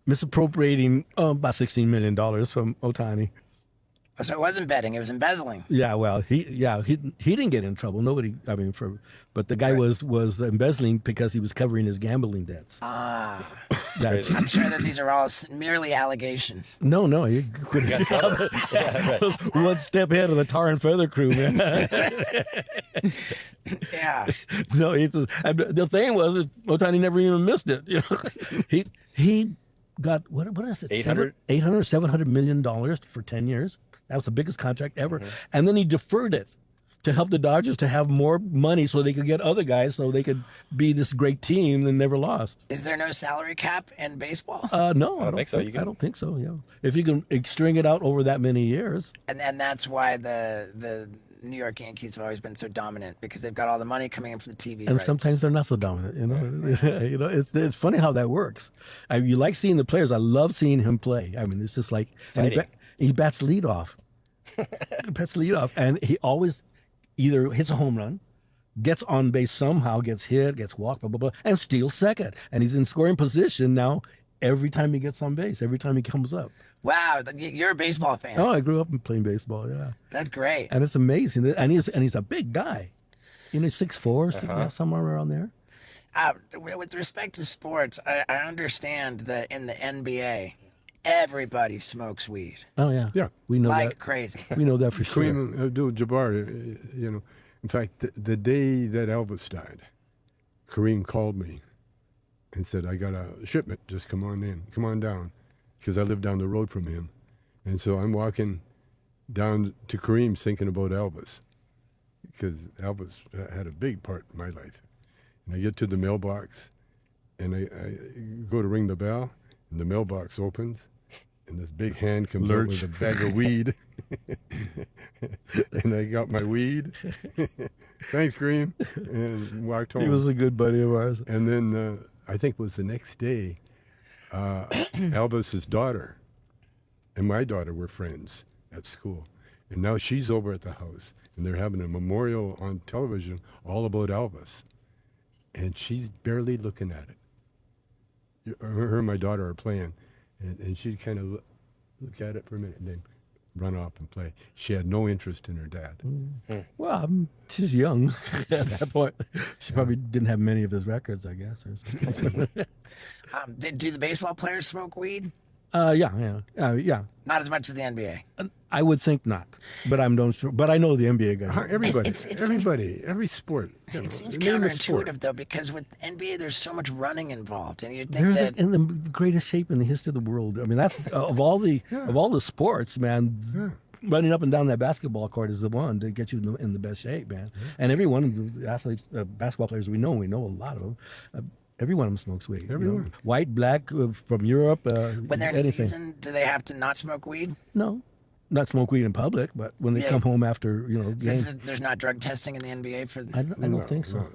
misappropriating about $16 million from Otani. Oh, so it wasn't betting; it was embezzling. Yeah, well, he didn't get in trouble. Nobody, I mean, but the guy was embezzling because he was covering his gambling debts. Ah, Yeah, Crazy. I'm sure that these are all merely allegations. no, he was one step ahead of the tar and feather crew, man. Yeah. No, and the thing was, Otani never even missed it. You know, he got what is it? 800? $700 million for 10 years. That was the biggest contract ever. And then he deferred it to help the Dodgers to have more money so they could get other guys, so they could be this great team and never lost. Is there no salary cap in baseball? No, I don't think so. You I can- don't think so. Yeah, if you can string it out over that many years. And that's why the New York Yankees have always been so dominant, because they've got all the money coming in from the TV And rights. sometimes they're not so dominant, you know. You know, it's funny how that works. You like seeing the players. I love seeing him play. I mean, it's just like and exciting. he bats leadoff. He bats leadoff, and he always either hits a home run, gets on base somehow, gets hit, gets walked, blah blah blah, and steals second. And he's in scoring position now every time he gets on base, every time he comes up. Wow, you're a baseball fan. Oh, I grew up playing baseball. Yeah. That's great. And it's amazing. And he's a big guy. You know, 6'4", yeah, somewhere around there. With respect to sports, I understand that in the NBA, everybody smokes weed Oh yeah. Yeah. We know like that. crazy. We know that for sure. Kareem Abdul-Jabbar, you know. In fact, the day that Elvis died, Kareem called me and said, "I got a shipment. Just come on down," because I live down the road from him. And so I'm walking down to Kareem thinking about Elvis, because Elvis had a big part in my life. And I get to the mailbox, and I go to ring the bell, and the mailbox opens, and this big hand comes out with a bag of weed. And I got my weed. Thanks, Kareem. And walked home. He was a good buddy of ours. And then I think it was the next day, Elvis's daughter and my daughter were friends at school. And now she's over at the house, and they're having a memorial on television all about Elvis. And she's barely looking at it. Her and my daughter are playing, and she'd kind of look at it for a minute and then run off and play. She had no interest in her dad. Well, she's young at that point. She probably didn't have many of his records, I guess, or something. Do the baseball players smoke weed? Yeah. Not as much as the NBA. I would think not, but I'm not sure. But I know the NBA guys. Everybody, It's- every sport. You know, It seems name a sport. counterintuitive though, because with NBA there's so much running involved, and you'd They're think that in the greatest shape in the history of the world. I mean, that's of all the sports, man. Running up and down that basketball court is the one to get you in the best shape, man. And every one of the athletes, basketball players we know a lot of them. Every one of them smokes weed. Everyone. White, black, from Europe. when they're in anything. season, do they have to not smoke weed? No, not smoke weed in public, but when they Yeah. come home after games, Because there's not drug testing in the NBA for. I don't think so.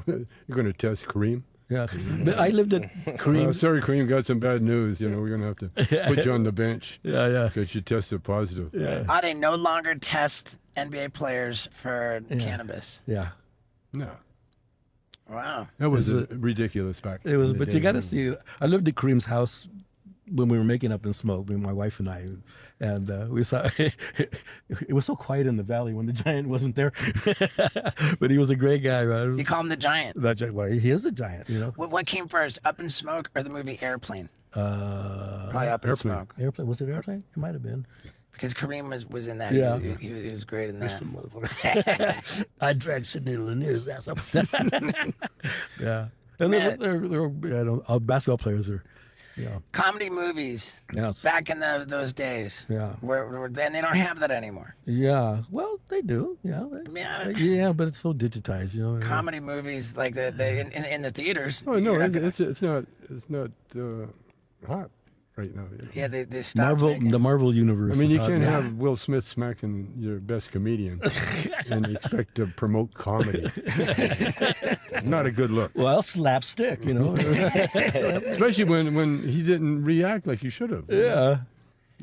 You're going to test Kareem? Yeah, but I lived at Kareem. Sorry, Kareem, got some bad news. You know, we're going to have to put you on the bench Yeah. because you tested positive. Yeah. They no longer test NBA players for cannabis? Yeah. No. Wow. That was Is ridiculous back It was, in the but you day. got to see. I lived at Kareem's house when we were making Up in Smoke, my wife and I, and we saw. It was so quiet in the valley when the giant wasn't there, but he was a great guy, man. You call him the Giant. That giant, well, he is a giant, What came first, Up in Smoke or the movie Airplane? Probably Up in Airplane. Smoke, Airplane, was it Airplane? It might have been. because Kareem was in that. Yeah. He was great in that. Some motherfucker. I dragged Sidney Lanier's ass up. Yeah, and Man. they're basketball players are. Yeah. Comedy movies. Yes. Back in those days. Yeah. Where then they don't have that anymore. Yeah. Well, they do. Yeah. Yeah, but it's so digitized, Comedy movies like in the theaters. Oh no, you're not it's gonna- it's not hot right now. Yeah, they stopped Marvel, making the Marvel universe. I mean, is you hot can't now. have Will Smith smacking your best comedian and expect to promote comedy. Not a good look, Well, slapstick, especially when he didn't react like he should have. Yeah.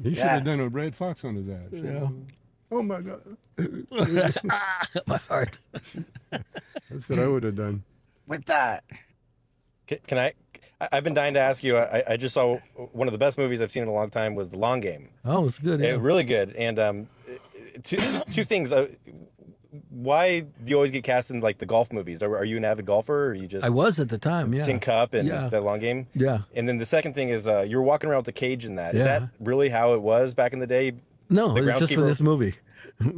He should Yeah. have done a red fox on his ass. Yeah. Oh my God, My heart. that's what I would have done. with that. Can I? I've been dying to ask you. I just saw one of the best movies I've seen in a long time was The Long Game. Oh, it's good. Yeah. Really good. And two things. Why do you always get cast in like the golf movies? Are you an avid golfer, or are you just I was at the time, yeah. Tin Cup and Yeah. The Long Game? Yeah. And then the second thing is you're walking around with the cage in that. Is Yeah. that really how it was back in the day? No, The it's just for groundskeeper- this movie.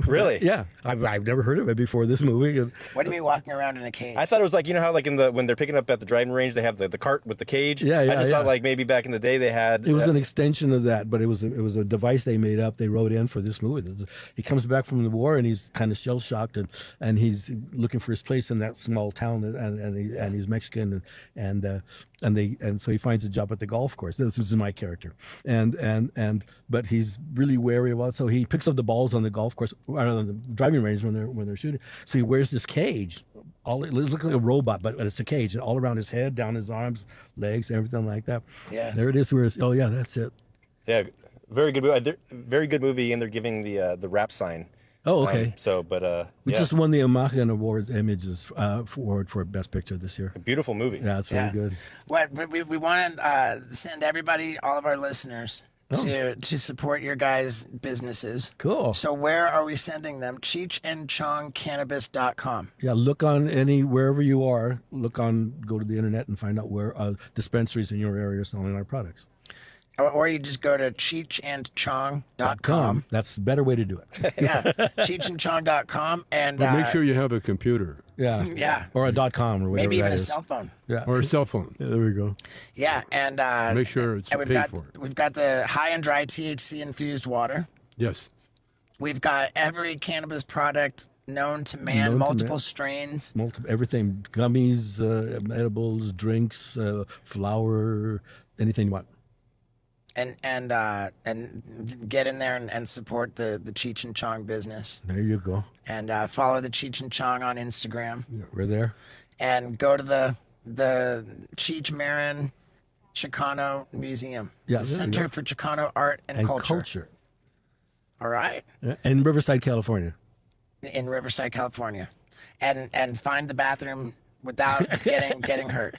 Really? Yeah. I've never heard of it before this movie. And What do you mean walking around in a cage? I thought it was like, you know how like when they're picking up at the driving range, they have the cart with the cage. Yeah, I yeah, just yeah. thought like maybe back in the day they had. It was an extension of that, but it was a device they made up. They wrote in for this movie. He comes back from the war and he's kind of shell shocked and he's looking for his place in that small town and he's Mexican and so he finds a job at the golf course. This is my character, but he's really wary about it. So he picks up the balls on the golf course, on the driving range when they're shooting. So he wears this cage. It looks like a robot, but it's a cage, and all around his head, down his arms, legs, everything like that. Yeah. There it is. Oh yeah, that's it. Yeah, very good movie. Very good movie, and they're giving the rap sign. Oh, okay. We Just won the American Awards Images for Best Picture this year. beautiful movie. Yeah, it's very good. What we want to send everybody, all of our listeners, to support your guys' businesses. Cool. So where are we sending them? CheechandChongCannabis.com. Yeah, look on wherever you are. Go to the internet and find out where dispensaries in your area are selling our products. Or you just go to CheechandChong.com. That's a better way to do it. Yeah, CheechandChong.com. And But make sure you have a computer Yeah. Yeah. Or a .com or whatever maybe even that a is. cell phone. Yeah. or a cell phone. Yeah, there we go. Yeah, and Make sure it's and we've paid got for. we've got the high and dry THC infused water. Yes. We've got every cannabis product known to man, Known to multiple man. strains. Everything, gummies, edibles, drinks, flour, anything you want. And get in there and support the Cheech and Chong business. There you go. And follow the Cheech and Chong on Instagram. We're there. And go to the Cheech Marin Chicano Museum. Yeah, the there you Center go. for Chicano Art and Culture. All right. Yeah, in Riverside, California. In Riverside, California. And find the bathroom without getting hurt.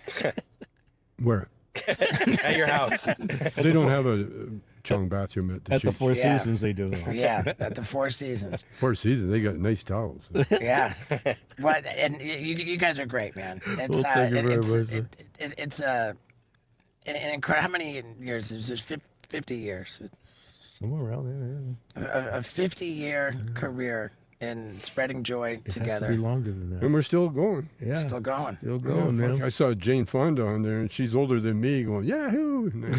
Where? At your house. They don't have a Chong bathroom at the At the Cheech. Four Yeah. Seasons, they do. Yeah, at the Four Seasons. Four Seasons. They got nice towels. Yeah, and you guys are great, man. It's Well, thank you very much, sir. it's how many years? It was 50 years. Somewhere around there. A 50-year career in spreading joy It has to together. be longer than that. And we're still going. Yeah, Still going. Still Yeah, going, fuck, man. I saw Jane Fonda on there, and she's older than me, going Yahoo! And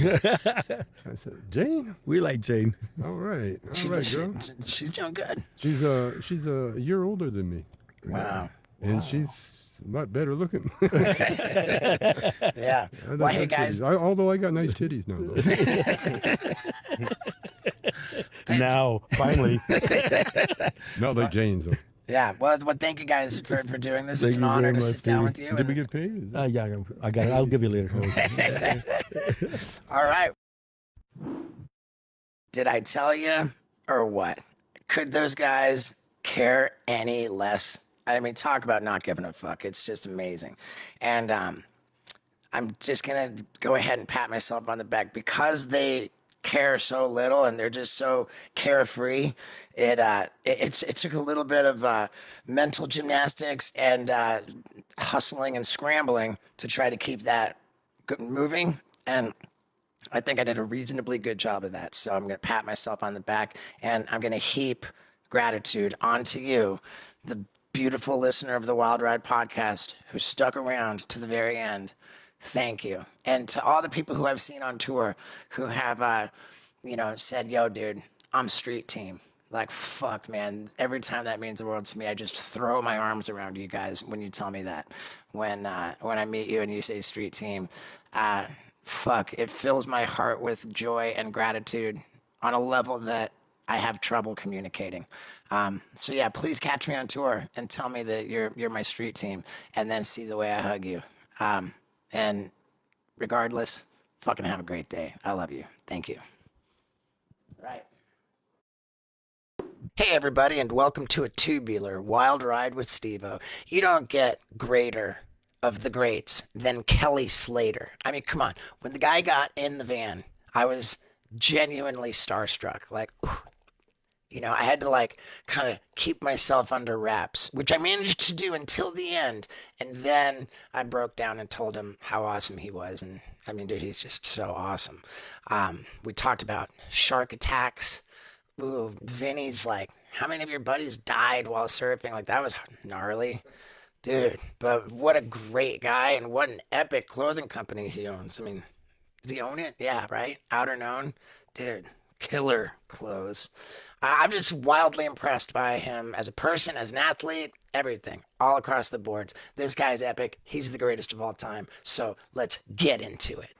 I said, Jane, We like Jane. all right, She's girl. doing good. She's a year older than me, Wow. and she's a lot better looking. Yeah. I don't Well, hey have guys. titties. Although I got nice titties now, though. Now, finally. Not like Jane's. Though. Yeah. Well, thank you guys for doing this. Thank It's an you honor very to much, sit down Stevie. with you. Did we and- get paid? Yeah, I got it. I'll give you later. All right. Did I tell you or what? Could those guys care any less? I mean, talk about not giving a fuck. It's just amazing. And I'm just going to go ahead and pat myself on the back because they care so little and they're just so carefree. It took a little bit of mental gymnastics and hustling and scrambling to try to keep that moving. And I think I did a reasonably good job of that. So I'm going to pat myself on the back and I'm going to heap gratitude onto you, the beautiful listener of the Wild Ride podcast who stuck around to the very end. Thank you. And to all the people who I've seen on tour who have, said, yo, dude, I'm street team. Like, fuck, man. Every time that means the world to me, I just throw my arms around you guys when you tell me that. When I meet you and you say street team, fuck, it fills my heart with joy and gratitude on a level that I have trouble communicating. So yeah, please catch me on tour and tell me that you're my street team, and then see the way I hug you. And regardless, fucking have a great day. I love you. Thank you. Right. Hey everybody, and welcome to a tubular wild ride with Steve-O. You don't get greater of the greats than Kelly Slater. I mean, come on. When the guy got in the van, I was genuinely starstruck. Like, ooh. I had to kind of keep myself under wraps, which I managed to do until the end. And then I broke down and told him how awesome he was. And I mean, dude, he's just so awesome. We talked about shark attacks. Ooh, Vinny's like, how many of your buddies died while surfing? Like, that was gnarly. Dude, but what a great guy and what an epic clothing company he owns. I mean, does he own it? Yeah, right? Outer Known? Dude, killer clothes. I'm just wildly impressed by him as a person, as an athlete, everything, all across the boards. This guy's epic. He's the greatest of all time. So let's get into it.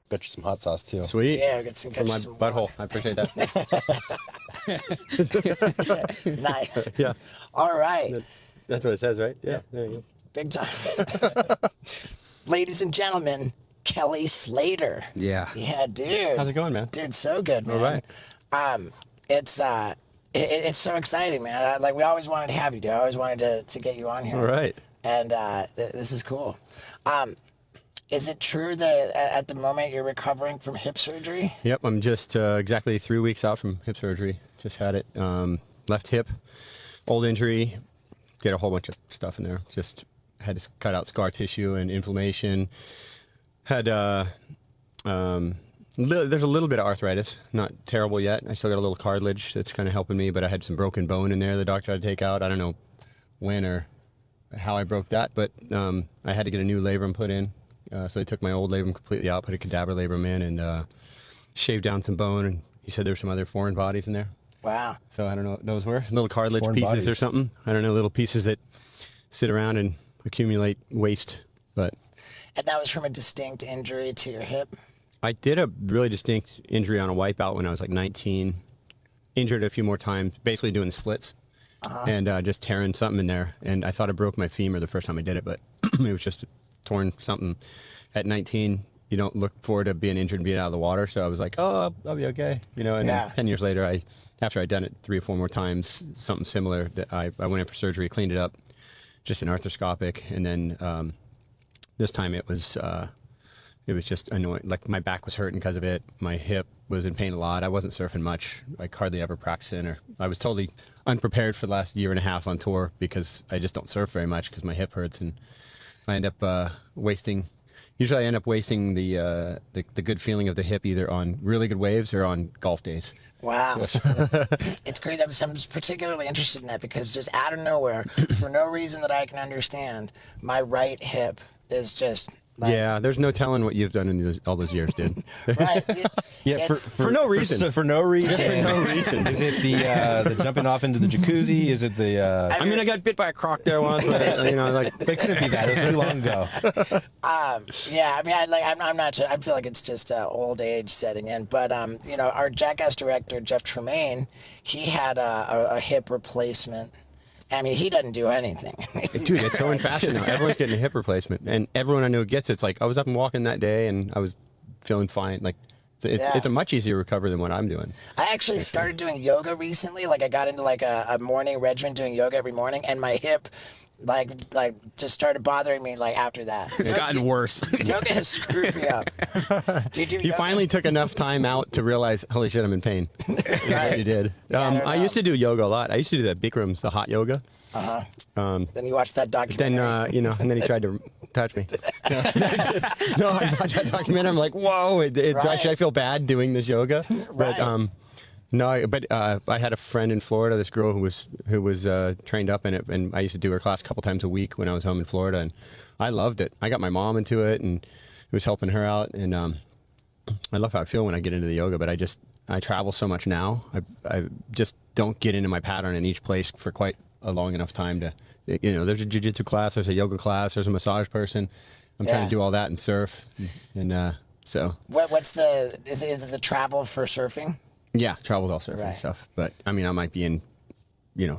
Got you some hot sauce too. Sweet. Yeah, get some For my butthole. I appreciate that. Nice. Yeah. All right. That's what it says, right? Yeah. There you go. Big time. Ladies and gentlemen, Kelly Slater. Yeah. Yeah, dude. How's it going, man? Dude, so good, man. All right. It's so exciting, man. We always wanted to have you, dude. I always wanted to get you on here. All right. And this is cool. Is it true that at the moment you're recovering from hip surgery? Yep. I'm just exactly 3 weeks out from hip surgery. Just had it. Left hip, old injury. Get a whole bunch of stuff in there. Just had to cut out scar tissue and inflammation. Had there's a little bit of arthritis, not terrible yet. I still got a little cartilage that's kind of helping me, but I had some broken bone in there the doctor had to take out. I don't know when or how I broke that, but I had to get a new labrum put in. So they took my old labrum completely out, put a cadaver labrum in, and shaved down some bone. And he said there were some other foreign bodies in there. Wow. So I don't know what those were. Little cartilage Foreign pieces or bodies. something. I don't know, little pieces that sit around and accumulate waste. But And that was from a distinct injury to your hip? I did a really distinct injury on a wipeout when I was like 19. Injured a few more times, basically doing splits. And just tearing something in there. And I thought I broke my femur the first time I did it, but it was just torn something. At 19, you don't look forward to being injured and being out of the water. So I was like, oh, I'll be okay. And Yeah. then 10 years later, after I'd done it 3 or 4 more times, something similar, that I went in for surgery, cleaned it up, just an arthroscopic. And then this time it was just annoying. Like my back was hurting because of it. My hip was in pain a lot. I wasn't surfing much, like hardly ever practicing, or I was totally unprepared for the last year and a half on tour because I just don't surf very much because my hip hurts, and I end up wasting usually I end up wasting the good feeling of the hip either on really good waves or on golf days. Wow. It's great. I'm just particularly interested in that because just out of nowhere, for no reason that I can understand, my right hip is just like, Yeah, there's no telling what you've done in all those years, dude. right. Yeah, For no reason. For no reason. For no reason. Is it the jumping off into the jacuzzi? Is it the? I mean, I got bit by a croc there once, but It couldn't be that. It was too long ago. Yeah, I mean, I'm not sure. I feel like it's just old age setting in. But our Jackass director Jeff Tremaine, he had a hip replacement. I mean, he doesn't do anything. dude, it's so in fashion now. Everyone's getting a hip replacement, and everyone I know gets it. It's like I was up and walking that day, and I was feeling fine. Like it's a much easier recovery than what I'm doing. I actually started doing yoga recently. Like I got into like a morning regimen doing yoga every morning, and my hip like just started bothering me like after that. It's gotten worse. Yoga has screwed me up. Do you do You yoga? finally took enough time out to realize, holy shit, I'm in pain. That's what you did. I don't I know. used to do yoga a lot. I used to do that Bikrams, the hot yoga. Then you watch that documentary. Then, and then he tried to touch me. No, I watched that documentary. I'm like, whoa, actually, I feel bad doing this yoga. But, Right. no, but I had a friend in Florida, this girl who was trained up in it, and I used to do her class a couple times a week when I was home in Florida, and I loved it. I got my mom into it, and it was helping her out, and I love how I feel when I get into the yoga, but I travel so much now. I just don't get into my pattern in each place for quite a long enough time to, there's a jiu-jitsu class, there's a yoga class, there's a massage person. I'm trying Yeah. to do all that and surf, and so. Is it the travel for surfing? Yeah, traveled all surfing Right. stuff. But I mean, I might be in,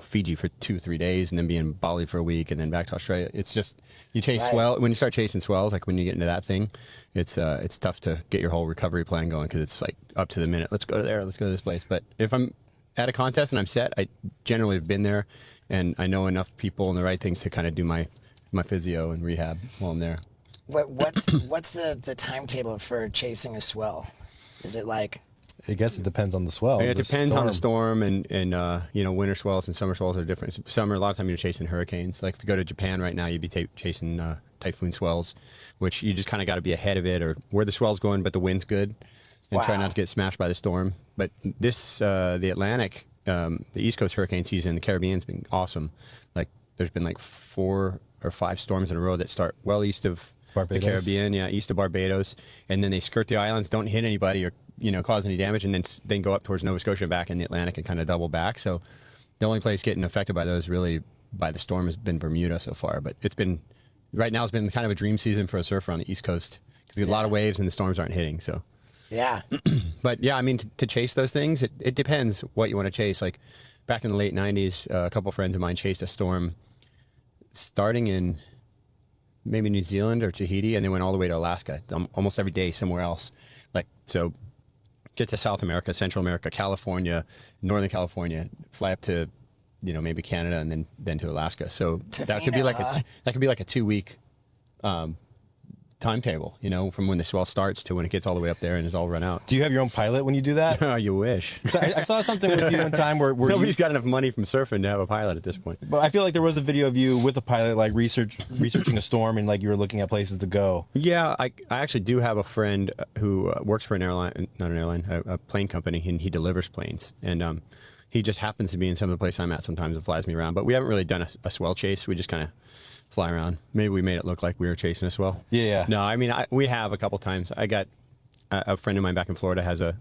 Fiji for 2-3 days, and then be in Bali for a week, and then back to Australia. It's just you chase Right. swell. When you start chasing swells, like when you get into that thing, it's tough to get your whole recovery plan going because it's like up to the minute. Let's go to there. Let's go to this place. But if I'm at a contest and I'm set, I generally have been there, and I know enough people and the right things to kind of do my physio and rehab while I'm there. What's the timetable for chasing a swell? Is it like I guess it depends on the swell. It the depends on the storm. storm, and winter swells and summer swells are different. Summer, a lot of time you're chasing hurricanes. Like if you go to Japan right now, you'd be chasing typhoon swells, which you just kind of got to be ahead of it or where the swell's going, but the wind's good, and try Wow. not to get smashed by the storm. But the Atlantic, the East Coast hurricane season, the Caribbean's been awesome. Like there's been like 4 or 5 storms in a row that start well east of Barbados? the Caribbean, east of Barbados, and then they skirt the islands, don't hit anybody or cause any damage, and then go up towards Nova Scotia, back in the Atlantic, and kind of double back. So the only place getting affected by those really by the storm has been Bermuda so far. But right now it's been kind of a dream season for a surfer on the East Coast because there's a lot of waves and the storms aren't hitting. So, yeah? but yeah, I mean to chase those things, it depends what you want to chase. Like back in the late '90s, a couple of friends of mine chased a storm starting in maybe New Zealand or Tahiti, and they went all the way to Alaska, almost every day somewhere else. Like, so get to South America, Central America, California, Northern California, fly up to, maybe Canada, and then to Alaska. So that could be like a 2-week timetable, from when the swell starts to when it gets all the way up there and is all run out. Do you have your own pilot when you do that? Oh, you wish. So I saw something with you one time where Nobody's got enough money from surfing to have a pilot at this point. But I feel like there was a video of you with a pilot, like researching a storm, and like you were looking at places to go. Yeah, I actually do have a friend who works for a plane company, and he delivers planes. And he just happens to be in some of the places I'm at sometimes and flies me around. But we haven't really done a swell chase. We just kind of fly around. Maybe we made it look like we were chasing a swell. Yeah. No, I mean, we have a couple times. I got a friend of mine back in Florida has a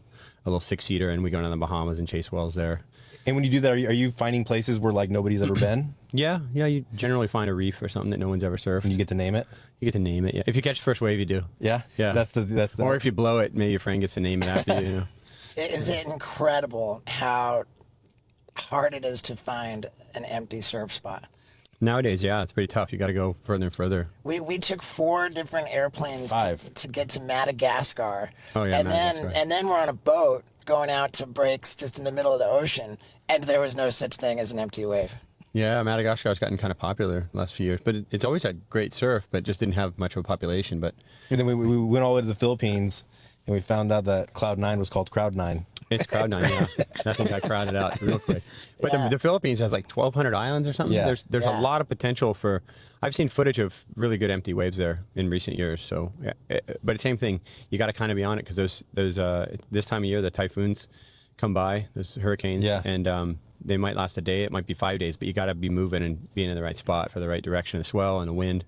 little 6-seater, and we go down to the Bahamas and chase swells there. And when you do that, are you finding places where like nobody's ever been? Yeah. You generally find a reef or something that no one's ever surfed. And you get to name it? You get to name it. Yeah. If you catch the first wave, you do. Yeah? Yeah. That's the Or if you blow it, maybe your friend gets to name it after you. Is it incredible how hard it is to find an empty surf spot? Nowadays, yeah, it's pretty tough. You got to go further and further. We took 4 different airplanes 5 to get to Madagascar. Oh, yeah, and Madagascar. then we're on a boat going out to breaks just in the middle of the ocean, and there was no such thing as an empty wave. Yeah, Madagascar's gotten kind of popular the last few years, but it's always had great surf, but just didn't have much of a population. But And then we went all the way to the Philippines, and we found out that Cloud 9 was called Crowd 9. It's crowd nine, yeah. Nothing got crowded out real quick. But Yeah. the Philippines has like 1,200 islands or something. Yeah. There's Yeah. a lot of potential for. I've seen footage of really good empty waves there in recent years. So, yeah. But same thing, you got to kind of be on it because those this time of year the typhoons come by, those hurricanes, Yeah. and they might last a day. It might be 5 days, but you got to be moving and being in the right spot for the right direction of swell and the wind.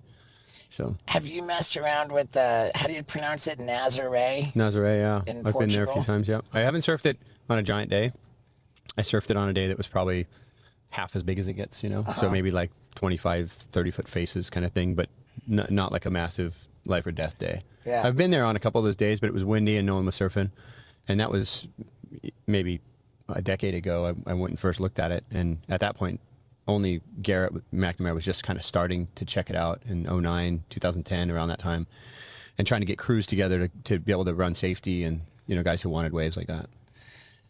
So Have you messed around with the, how do you pronounce it, Nazare? Nazare, yeah, In I've been there a few Portugal? times. Yeah, I haven't surfed it on a giant day. I surfed it on a day that was probably half as big as it gets, you know, so maybe like 25, 30 foot faces kind of thing, but not like a massive life or death day. Yeah. I've been there on a couple of those days, but it was windy and no one was surfing, and that was maybe a decade ago. I went and first looked at it, and at that point, only Garrett McNamara was just kind of starting to check it out in 09, 2010, around that time, and trying to get crews together to be able to run safety and, you know, guys who wanted waves like that.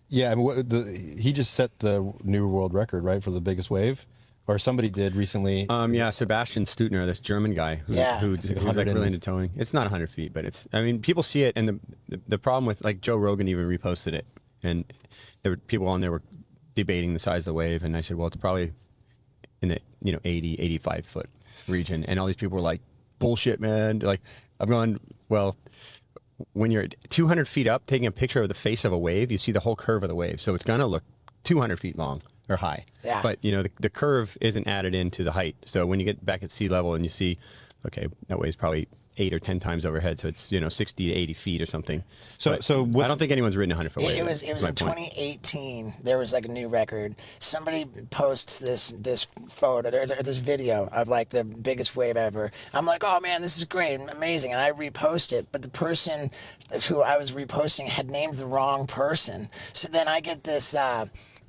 Yeah, I mean, he just set the new world record, right, for the biggest wave, or somebody did recently. Yeah, Sebastian Stutner, this German guy Yeah. who's like 100 really and- into towing. It's not 100 feet, but it's, I mean, people see it, and the problem with, like, Joe Rogan even reposted it, and there were people on there were debating the size of the wave, and I said, well, it's probably in the 80, 85 foot region, and all these people were like, bullshit, man. Like, I'm going, well, when you're 200 feet up taking a picture of the face of a wave, you see the whole curve of the wave, so it's gonna look 200 feet long or high. Yeah. But you know, the curve isn't added into the height, so when you get back at sea level and you see, okay, that wave's probably 8 or 10 times overhead, so it's 60 to 80 feet or something. So- But so I don't think anyone's ridden a 100-foot wave. It was That's in my point. 2018. There was like a new record. Somebody posts this photo or this video of like the biggest wave ever. I'm like, oh man, this is great, amazing, and I repost it. But the person who I was reposting had named the wrong person. So then I get this.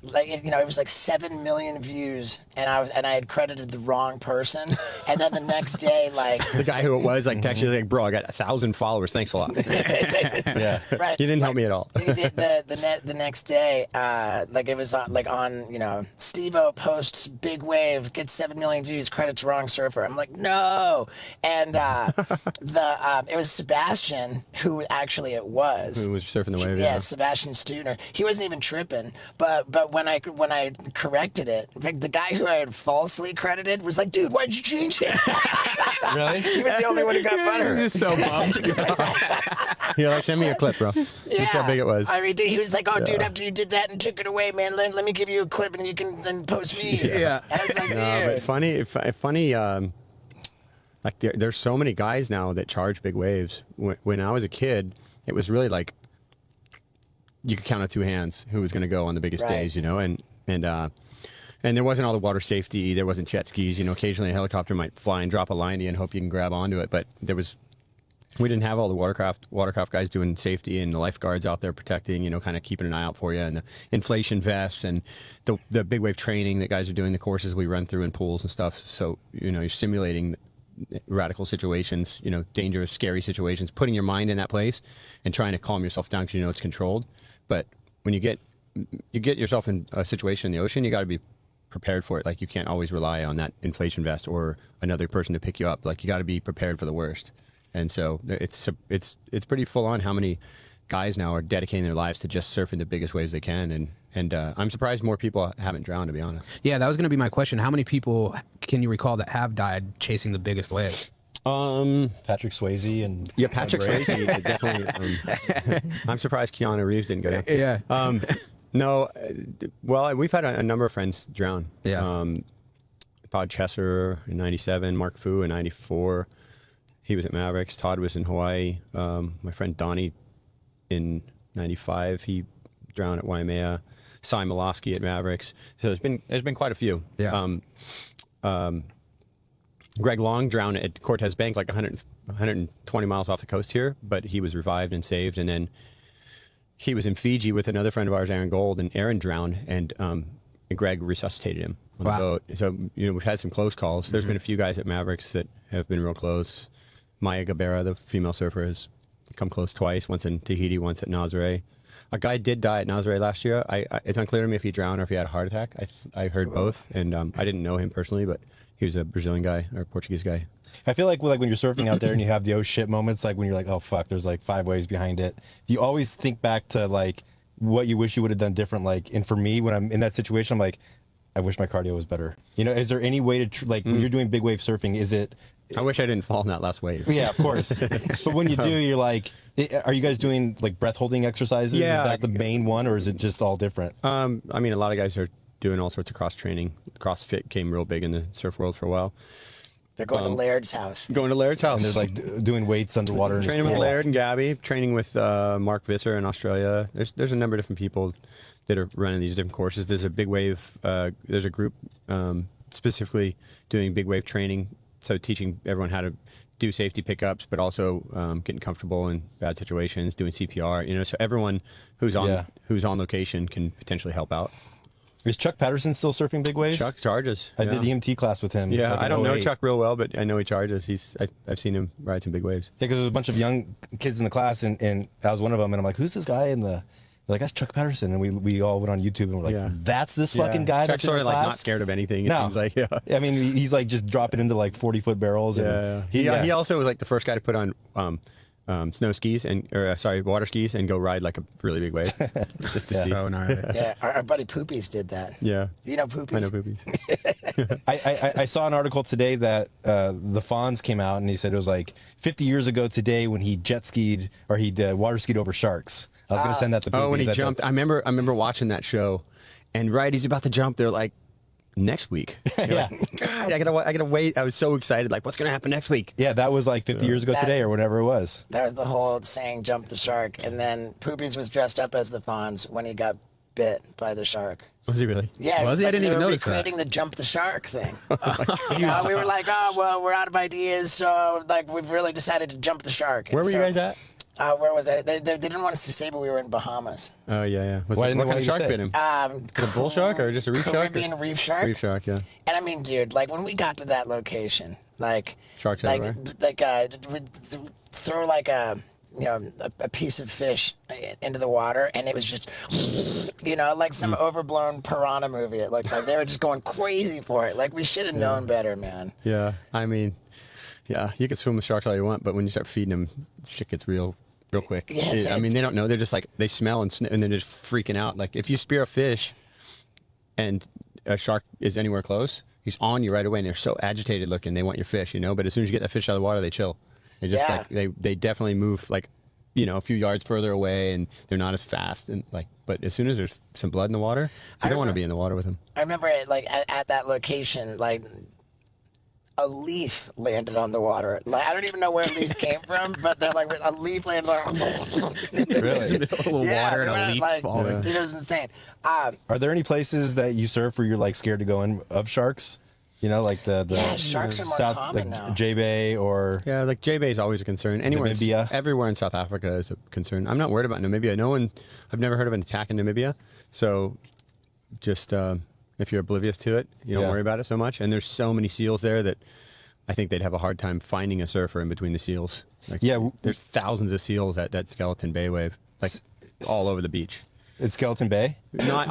It was like 7 million views, and I had credited the wrong person, and then the next day, like, The guy who it was like texted like, bro, I got 1,000 followers. Thanks a lot. You Yeah. right, didn't help me at all. the next day, it was on steveo posts big wave, gets 7 million views, credits wrong surfer. I'm like, no, and it was Sebastian who actually it was. Who was surfing the wave? Yeah, Sebastian Stutner. He wasn't even tripping, but when I corrected it, the guy who I had falsely credited was like, dude, why'd you change it? Really? He was the only one who got butter. He was so bummed. You're like, send me a clip, bro. Just how big it was. I mean, dude, he was like, "Oh, dude, after you did that and took it away, man, let me give you a clip and you can then post me." Yeah. And I was like, No, but dude. funny. Like there's so many guys now that charge big waves. When I was a kid, it was really like you could count on two hands who was going to go on the biggest Right. days, you know, and there wasn't all the water safety. There wasn't jet skis. You know, occasionally a helicopter might fly and drop a line to you and hope you can grab onto it. But we didn't have all the watercraft guys doing safety and the lifeguards out there protecting, you know, kind of keeping an eye out for you, and the inflation vests and the big wave training that guys are doing, the courses we run through in pools and stuff. So, you know, you're simulating radical situations, you know, dangerous, scary situations, putting your mind in that place and trying to calm yourself down because you know it's controlled. But when you get yourself in a situation in the ocean, you got to be prepared for it. Like, you can't always rely on that inflation vest or another person to pick you up. Like, you got to be prepared for the worst. And so it's pretty full on how many guys now are dedicating their lives to just surfing the biggest waves they can. And I'm surprised more people haven't drowned, to be honest. Yeah, that was going to be my question. How many people can you recall that have died chasing the biggest wave? Patrick Swayze and Yeah, Patrick Swayze definitely. I'm surprised Keanu Reeves didn't go down. Yeah. No, well, we've had a number of friends drown. Yeah. Todd Chesser in '97, Mark Fu in '94. He was at Mavericks. Todd was in Hawaii. My friend Donnie in '95, he drowned at Waimea. Cy Milosky at Mavericks. So there's been quite a few. Yeah. Greg Long drowned at Cortez Bank, like 120 miles off the coast here, but he was revived and saved. And then he was in Fiji with another friend of ours, Aaron Gold, and Aaron drowned, and Greg resuscitated him on the boat. So, you know, we've had some close calls. There's been a few guys at Mavericks that have been real close. Maya Gabera, the female surfer, has come close twice, once in Tahiti, once at Nazare. A guy did die at Nazare last year. It's unclear to me if he drowned or if he had a heart attack. I heard both, and I didn't know him personally, but he was a Brazilian guy or a Portuguese guy. I feel like when you're surfing out there and you have the oh shit moments, like when you're like, oh fuck, there's like 5 waves behind it. You always think back to like what you wish you would have done different. Like, and for me, when I'm in that situation, I'm like, I wish my cardio was better. You know, is there any way to like when you're doing big wave surfing? Is it? I wish I didn't fall in that last wave. Yeah, of course. But when you do, you're like, are you guys doing like breath holding exercises? Yeah. Is that the main one, or is it just all different? I mean, a lot of guys are doing all sorts of cross training. CrossFit came real big in the surf world for a while. They're going to Laird's house. Going to Laird's house. And there's like doing weights underwater. And training with Laird and Gabby, training with Mark Visser in Australia. There's a number of different people that are running these different courses. There's a big wave. There's a group specifically doing big wave training, so teaching everyone how to do safety pickups, but also getting comfortable in bad situations, doing CPR. You know, so everyone who's on location can potentially help out. Is Chuck Patterson still surfing big waves? Chuck charges. I did EMT class with him. Yeah, like I don't know 08. Chuck real well, but I know he charges. I've seen him ride some big waves. Yeah, because there was a bunch of young kids in the class, and I was one of them, and I'm like, who's this guy in the? They're like, that's Chuck Patterson, and we all went on YouTube and we're like, that's this fucking guy. Chuck's that's in sort the of like class? not scared of anything. It No. seems like I mean, he's like just dropping into like 40-foot barrels. And He also was like the first guy to put on snow skis water skis and go ride like a really big wave just to see. So gnarly. Yeah, our buddy Poopies did that. Yeah, You know Poopies? I know poopies. I saw an article today that the Fonz came out and he said it was like 50 years ago today when he jet skied or he water skied over sharks. I was going to send that to Poopies. Oh, when he I thought- jumped, I remember watching that show, and right, he's about to jump. They're like, next week. Yeah. God, I gotta wait. I was so excited. Like, what's gonna happen next week? Yeah, that was like 50 years ago today or whatever it was. That was the whole saying, jump the shark. And then Poopies was dressed up as the Fonz when he got bit by the shark. Was he really? Yeah, it Was he? I like didn't they even were notice that. recreating the jump the shark thing. We were like, oh, well, we're out of ideas, so like we've really decided to jump the shark. And Where were you so- guys at? Where was I? They didn't want us to say, but we were in Bahamas. Oh yeah. Why didn't they What kind want of you to shark say? bit him? A bull shark or just a reef shark? Caribbean reef shark. Reef shark, yeah. And I mean, dude, like when we got to that location, like Sharks like everywhere? we'd throw like a piece of fish into the water, and it was just like some overblown piranha movie. It looked like they were just going crazy for it. Like we should have known better, man. Yeah, I mean, yeah, you can swim with sharks all you want, but when you start feeding them, shit gets real quick. Yeah, it's- I mean, they don't know. They're just like, they smell and they're just freaking out. Like, if you spear a fish and a shark is anywhere close, he's on you right away, and they're so agitated looking. They want your fish, But as soon as you get that fish out of the water, they chill. They just Yeah. they definitely move like, a few yards further away, and they're not as fast. And like, but as soon as there's some blood in the water, you don't want to be in the water with them. I remember like at that location, like a leaf landed on the water. Like, I don't even know where a leaf came from, but they're like a leaf landed on. Really? A little water and a leaf falling. It was insane. Are there any places that you surf where you're like scared to go in of sharks? Like the Yeah, sharks are more South, common like now. J-Bay or Yeah, like J-Bay is always a concern. Namibia? Everywhere in South Africa is a concern. I'm not worried about Namibia. I've never heard of an attack in Namibia. So just if you're oblivious to it, you don't Yeah. worry about it so much. And there's so many seals there that I think they'd have a hard time finding a surfer in between the seals. Like, Yeah. there's thousands of seals at that Skeleton Bay wave, like all over the beach. it's Skeleton Bay. Not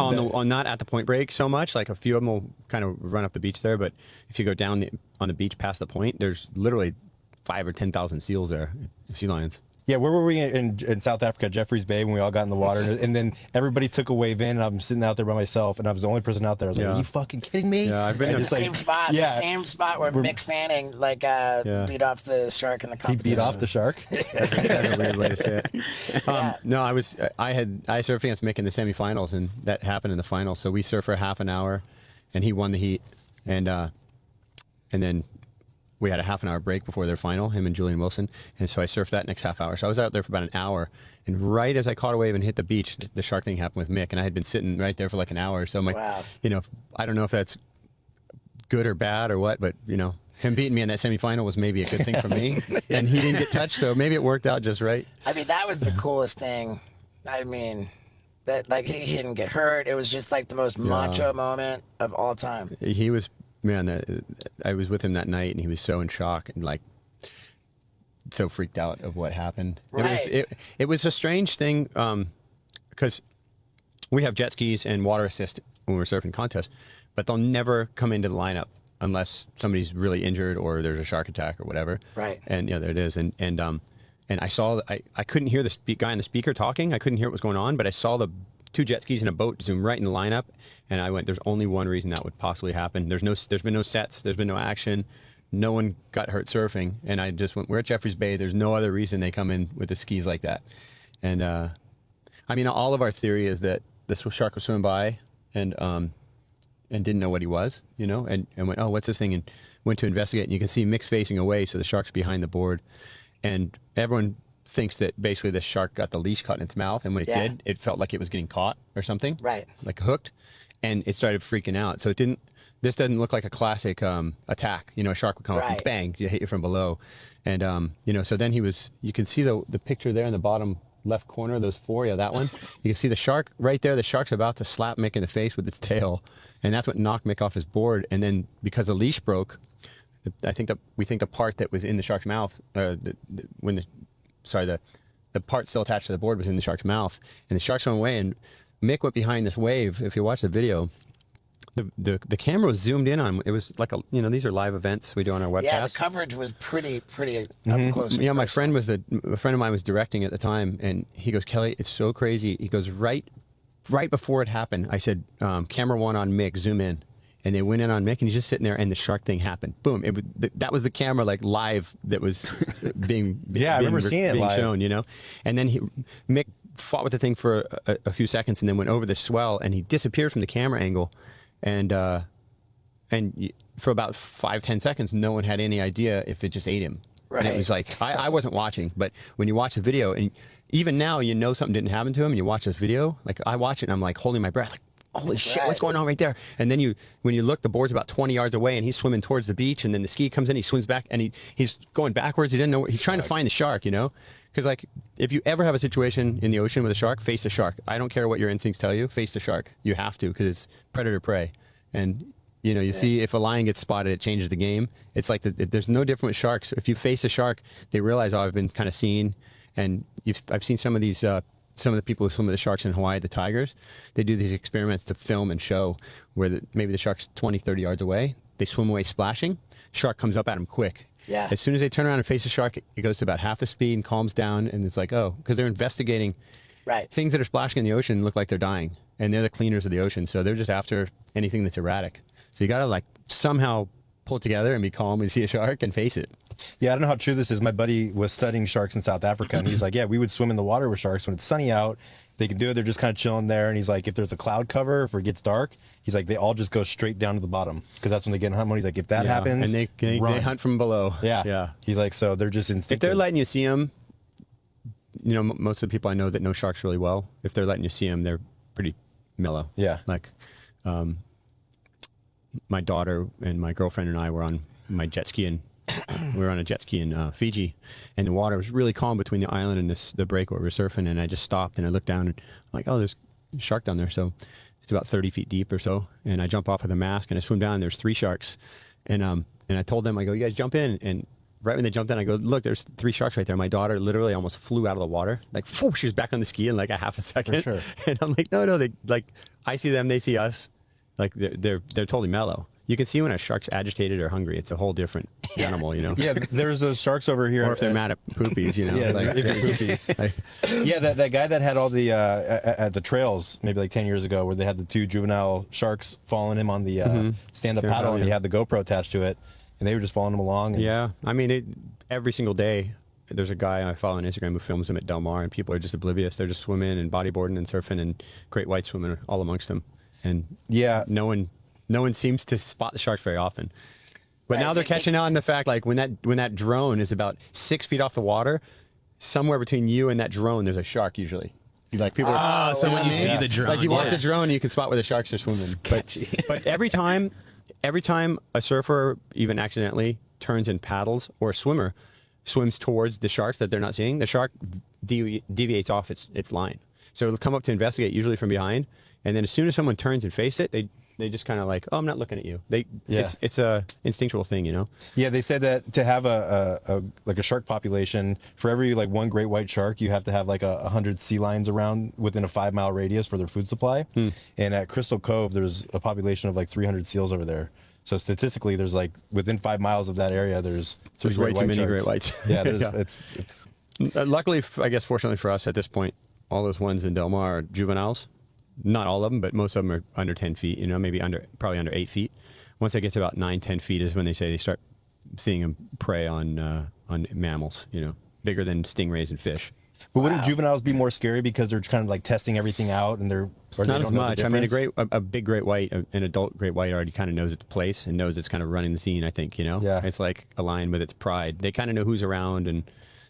not at the Point Break so much. Like a few of them will kind of run up the beach there, but if you go down on the beach past the point, there's literally 5,000 or 10,000 seals there, sea lions. Yeah, where were we in South Africa, Jeffreys Bay, when we all got in the water, and then everybody took a wave in, and I'm sitting out there by myself, and I was the only person out there. I was like, Yeah. "Are you fucking kidding me?" Yeah, I've been It's to the same spot. yeah. The same spot where Mick Fanning beat off the shark in the He competition. beat off the shark. That's a weird way to say it. No, I surfed against Mick in the semifinals, and that happened in the finals. So we surfed for half an hour, and he won the heat, and then we had a half an hour break before their final, him and Julian Wilson, and so I surfed that next half hour. So I was out there for about an hour, and right as I caught a wave and hit the beach, the shark thing happened with Mick, and I had been sitting right there for like an hour. So I'm like, Wow. I don't know if that's good or bad or what, but him beating me in that semifinal was maybe a good thing for me, and he didn't get touched, so maybe it worked out just right. I mean, that was the coolest thing. I mean, that like he didn't get hurt. It was just like the most macho moment of all time. He was, man, I was with him that night, and he was so in shock and like so freaked out of what happened. Right. It was a strange thing because we have jet skis and water assist when we're surfing contests, but they'll never come into the lineup unless somebody's really injured or there's a shark attack or whatever. Right. And there it is. And I saw I couldn't hear the guy on the speaker talking. I couldn't hear what was going on, but I saw the 2 jet skis and a boat zoom right in the lineup, and I went, there's only one reason that would possibly happen. There's been no sets, there's been no action, no one got hurt surfing, and I just went, we're at Jeffreys Bay, there's no other reason they come in with the skis like that. And I mean, all of our theory is that this shark was swimming by and didn't know what he was, you know, and went, oh, what's this thing, and went to investigate, and you can see Mick's facing away, so the shark's behind the board, and everyone thinks that basically the shark got the leash caught in its mouth, and when it did, it felt like it was getting caught or something, Right. like hooked, and it started freaking out. So this doesn't look like a classic attack. You know, a shark would come up and bang, you hit you from below, and you know, so then you can see the picture there in the bottom left corner, those 4, that one. You can see the shark right there. The shark's about to slap Mick in the face with its tail, and that's what knocked Mick off his board. And then because the leash broke, I think we think the part that was in the shark's mouth, the part still attached to the board was in the shark's mouth, and the shark swam away, and Mick went behind this wave. If you watch the video, the camera was zoomed in on. It was like these are live events we do on our webcast. Yeah, the coverage was pretty up close. Yeah, a friend of mine was directing at the time, and he goes, Kelly, it's so crazy. He goes, right before it happened, I said, camera 1 on Mick, zoom in. And they went in on Mick, and he's just sitting there, and the shark thing happened. Boom! That was the camera, like live, that was being I remember seeing it live, shown, you know. And then Mick fought with the thing for a few seconds, and then went over the swell, and he disappeared from the camera angle, and for about 5-10 seconds, no one had any idea if it just ate him. Right. And it was like I wasn't watching, but when you watch the video, and even now you know something didn't happen to him, and you watch this video, like I watch it, and I'm like holding my breath, like, holy shit, what's going on right there? And then when you look, the board's about 20 yards away, and he's swimming towards the beach, and then the ski comes in, he swims back, and he's going backwards. He didn't know, he's trying to find the shark, you know? Because like, if you ever have a situation in the ocean with a shark, face the shark. I don't care what your instincts tell you, face the shark. You have to, because it's predator-prey. And you know, you see if a lion gets spotted, it changes the game. It's like, there's no different with sharks. If you face a shark, they realize, oh, I've been kind of seen. And I've seen some of these, some of the people who swim with the sharks in Hawaii, the tigers, they do these experiments to film and show where maybe the shark's 20, 30 yards away. They swim away splashing. Shark comes up at them quick. Yeah. As soon as they turn around and face the shark, it goes to about half the speed and calms down. And it's like, oh, because they're investigating things that are splashing in the ocean look like they're dying. And they're the cleaners of the ocean. So they're just after anything that's erratic. So you got to like somehow pull it together and be calm when you see a shark and face it. Yeah, I don't know how true this is. My buddy was studying sharks in South Africa, and he's like, yeah, we would swim in the water with sharks when it's sunny out. They can do it. They're just kind of chilling there. And he's like, if there's a cloud cover, if it gets dark, he's like, they all just go straight down to the bottom, because that's when they get hunt mode. He's like, if that happens, and they hunt from below. Yeah. He's like, so they're just instinctive. If they're letting you see them, you know, most of the people I know that know sharks really well, if they're letting you see them, they're pretty mellow. Yeah. Like, my daughter and my girlfriend and I were on my jet ski, and we were on a jet ski in Fiji, and the water was really calm between the island and the break where we were surfing. And I just stopped and I looked down, and I'm like, oh, there's a shark down there. So it's about 30 feet deep or so. And I jump off with a mask and I swim down, and there's 3 sharks. And I told them, I go, you guys jump in. And right when they jumped in, I go, look, there's 3 sharks right there. My daughter literally almost flew out of the water. Like, whoo, she was back on the ski in like a half a second. For sure. And I'm like, no, they like, I see them, they see us. Like they're totally mellow. You can see when a shark's agitated or hungry. It's a whole different animal, you know? Yeah, there's those sharks over here. Or if they're mad at poopies, you know? Yeah, like, if they're poopies. Yeah, that guy that had all the, at the trails, maybe like 10 years ago, where they had the 2 juvenile sharks following him on the stand-up paddle, and he had the GoPro attached to it, and they were just following him along. And yeah, I mean, every single day, there's a guy I follow on Instagram who films them at Del Mar, and people are just oblivious. They're just swimming and bodyboarding and surfing and great white swimming all amongst them. And yeah, no one seems to spot the sharks very often. But now they're catching on the fact, like when that drone is about 6 feet off the water, somewhere between you and that drone, there's a shark usually. Like people are, so when you see the drone, like you watch the drone, you can spot where the sharks are swimming. Sketchy. But every time a surfer even accidentally turns and paddles, or a swimmer swims towards the sharks that they're not seeing, the shark deviates off its line. So it'll come up to investigate, usually from behind, and then as soon as someone turns and face it, they just kind of like, oh, I'm not looking at you. It's a instinctual thing, you know? Yeah, they said that to have a shark population, for every like 1 great white shark, you have to have like 100 sea lions around within a 5-mile radius for their food supply. And at Crystal Cove, there's a population of like 300 seals over there. So statistically, there's like within 5 miles of that area, there's way too many sharks. great whites. Yeah, Yeah. it's Luckily, I guess fortunately for us at this point, all those ones in Del Mar are juveniles. not all of them, but most of them are under 10 feet, maybe probably under 8 feet. Once they get to about 9, 10 feet is when they say they start seeing them prey on mammals, bigger than stingrays and fish. But wouldn't juveniles be more scary because they're kind of like testing everything out and not as much. I mean, a big great white, an adult great white already kind of knows its place and knows it's kind of running the scene. I think Yeah. It's like a lion with its pride. They kind of know who's around and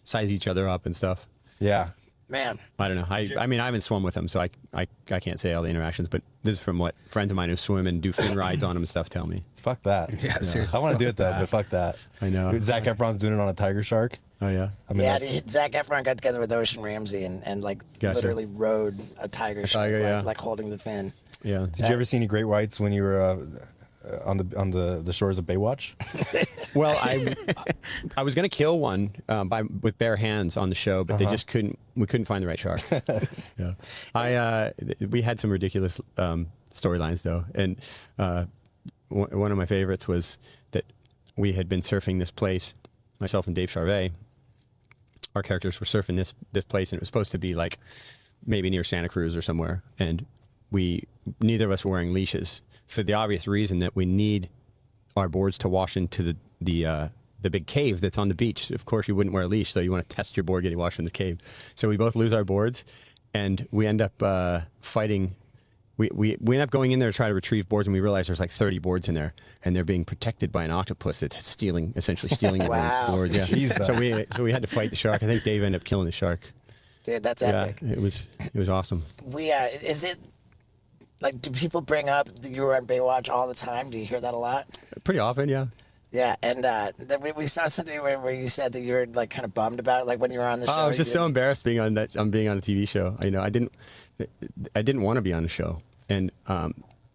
size each other up and stuff. Yeah. Man, I don't know. I mean, I haven't swum with them, so I can't say all the interactions. But this is from what friends of mine who swim and do fin rides on them and stuff tell me. Fuck that. Yeah, seriously. I want to do it though, but fuck that. I know. Zac Efron's doing it on a tiger shark. Oh yeah. I mean, Zac Efron got together with Ocean Ramsey and like Gotcha. literally rode a tiger shark, yeah. like holding the fin. Yeah. Did you ever see any great whites when you were on the shores of Baywatch? Well, I was going to kill one with bare hands on the show, but they just couldn't. We couldn't find the right shark. Yeah, we had some ridiculous storylines though, and one of my favorites was that we had been surfing this place. Myself and Dave Charvet, our characters were surfing this place, and it was supposed to be like maybe near Santa Cruz or somewhere, and neither of us were wearing leashes for the obvious reason that we need our boards to wash into the big cave that's on the beach. Of course, you wouldn't wear a leash, so you want to test your board getting washed in the cave. So we both lose our boards, and we end up fighting. We end up going in there to try to retrieve boards, and we realize there's like 30 boards in there, and they're being protected by an octopus that's essentially stealing Wow. boards. Yeah. Jesus. So we had to fight the shark. I think Dave ended up killing the shark. Dude, that's Yeah, epic. it was awesome. Is it like, do people bring up that you were on Baywatch all the time? Do you hear that a lot? Pretty often, yeah. Yeah, and then we saw something where you said that you were like kind of bummed about it, like when you were on the show. Oh, I was just you so didn't- embarrassed being on a TV show. I didn't want to be on the show, and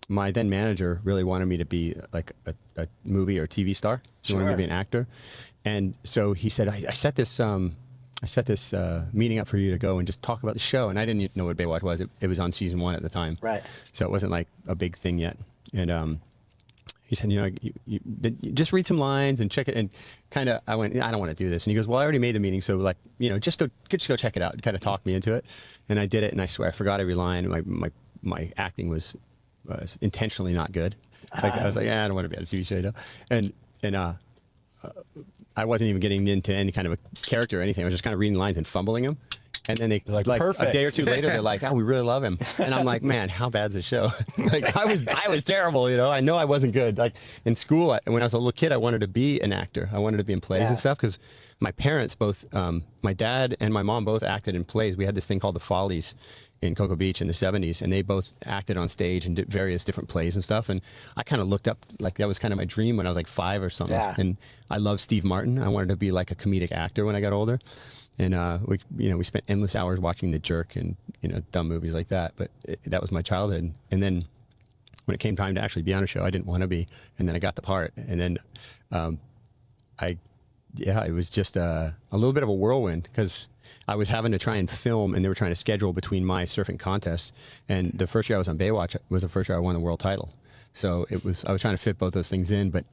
my then manager really wanted me to be like a movie or TV star. He wanted me to be an actor, and so he said, I set this meeting up for you to go and just talk about the show, and I didn't even know what Baywatch was. It was on season 1 at the time, Right. So it wasn't like a big thing yet, and he said, you just read some lines and check it. And kind of, I went, I don't want to do this. And he goes, well, I already made the meeting. So like, just go check it out. And kind of talk me into it. And I did it. And I swear, I forgot every line. My acting was intentionally not good. Like I was like, I don't want to be on a TV show. And I wasn't even getting into any kind of a character or anything. I was just kind of reading lines and fumbling them. And then they like, a perfect. day or two later, they're like, "Oh, we really love him." And I'm like, "Man, how bad's the show?" Like I was terrible, I know I wasn't good. Like in school, when I was a little kid, I wanted to be an actor. I wanted to be in plays and stuff because my parents both, my dad and my mom both acted in plays. We had this thing called the Follies in Cocoa Beach in the 70s, and they both acted on stage and did various different plays and stuff. And I kind of looked up, like that was kind of my dream when I was like 5 or something. Yeah. And I loved Steve Martin. I wanted to be like a comedic actor when I got older. And we spent endless hours watching The Jerk and dumb movies like that. But that was my childhood. And then when it came time to actually be on a show, I didn't want to be. And then I got the part. And then it was just a little bit of a whirlwind because I was having to try and film, and they were trying to schedule between my surfing contests. And the first year I was on Baywatch was the first year I won the world title. So I was trying to fit both those things in, but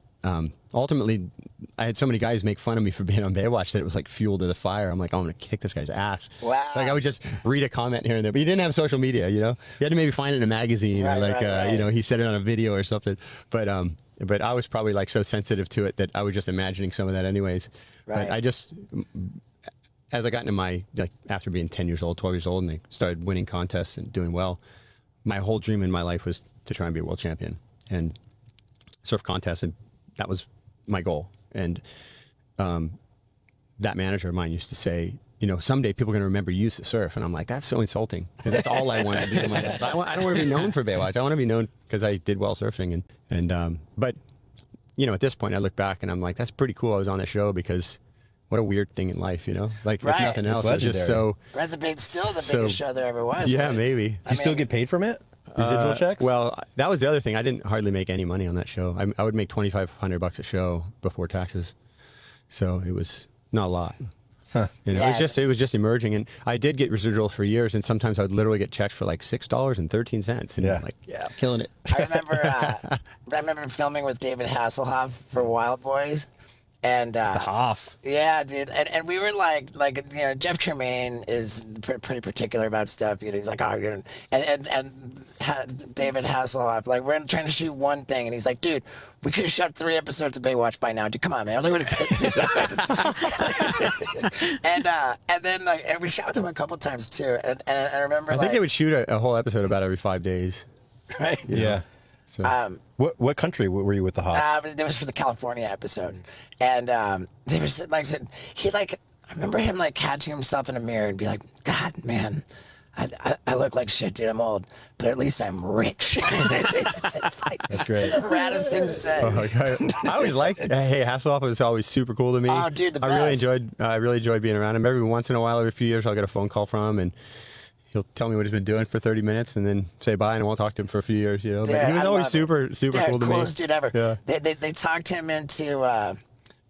ultimately, I had so many guys make fun of me for being on Baywatch that it was like fuel to the fire. I'm like, I'm going to kick this guy's ass. Wow. Like I would just read a comment here and there, but you didn't have social media, You had to maybe find it in a magazine or like, right. He said it on a video or something. But I was probably like so sensitive to it that I was just imagining some of that anyways. Right. But I just, as I got into my, like after being 10 years old, 12 years old, and I started winning contests and doing well, my whole dream in my life was to try and be a world champion and surf contests, and that was my goal. And that manager of mine used to say, someday people are going to remember you to surf. And I'm like, that's so insulting. 'Cause that's all I want to do in my life. I don't want to be known for Baywatch. I want to be known because I did well surfing. But at this point I look back and I'm like, that's pretty cool. I was on the show because what a weird thing in life, Like Right. if nothing It's else, it's just legendary. so, Still the biggest show there ever was. yeah, right? maybe. Do you still get paid from it? Residual checks? Well, that was the other thing. I didn't hardly make any money on that show. I would make $2,500 a show before taxes, so it was not a lot. It was just emerging, and I did get residuals for years, and sometimes I would literally get checks for like $6.13, and I'm like, killing it. I remember filming with David Hasselhoff for Wildboyz, And The Hoff. yeah, dude, and we were like Jeff Tremaine is pretty particular about stuff. He's like, oh, David Hasselhoff, like, we're trying to shoot one thing, and he's like, dude, we could have shot 3 episodes of Baywatch by now. Dude, come on, man, look what it's and then and we shot with him a couple times too, and I remember I think they would shoot a whole episode about every 5 days. right. Yeah. So What country were you with the Hoff? But it was for the California episode, and they were like I said, I remember him like catching himself in a mirror and be like, God, man, I look like shit, dude. I'm old, but at least I'm rich. It's just like, That's great. It's the raddest thing to say. Oh my God. I always liked. Hey, Hasselhoff was always super cool to me. Oh, dude, the I really best. enjoyed being around him. Every once in a while, every few years, I'll get a phone call from him, and he'll tell me what he's been doing for 30 minutes, and then say bye, and I won't talk to him for a few years. But Dude, he was I always love it. super Dude, cool to me. coolest dude ever. Yeah. They talked him into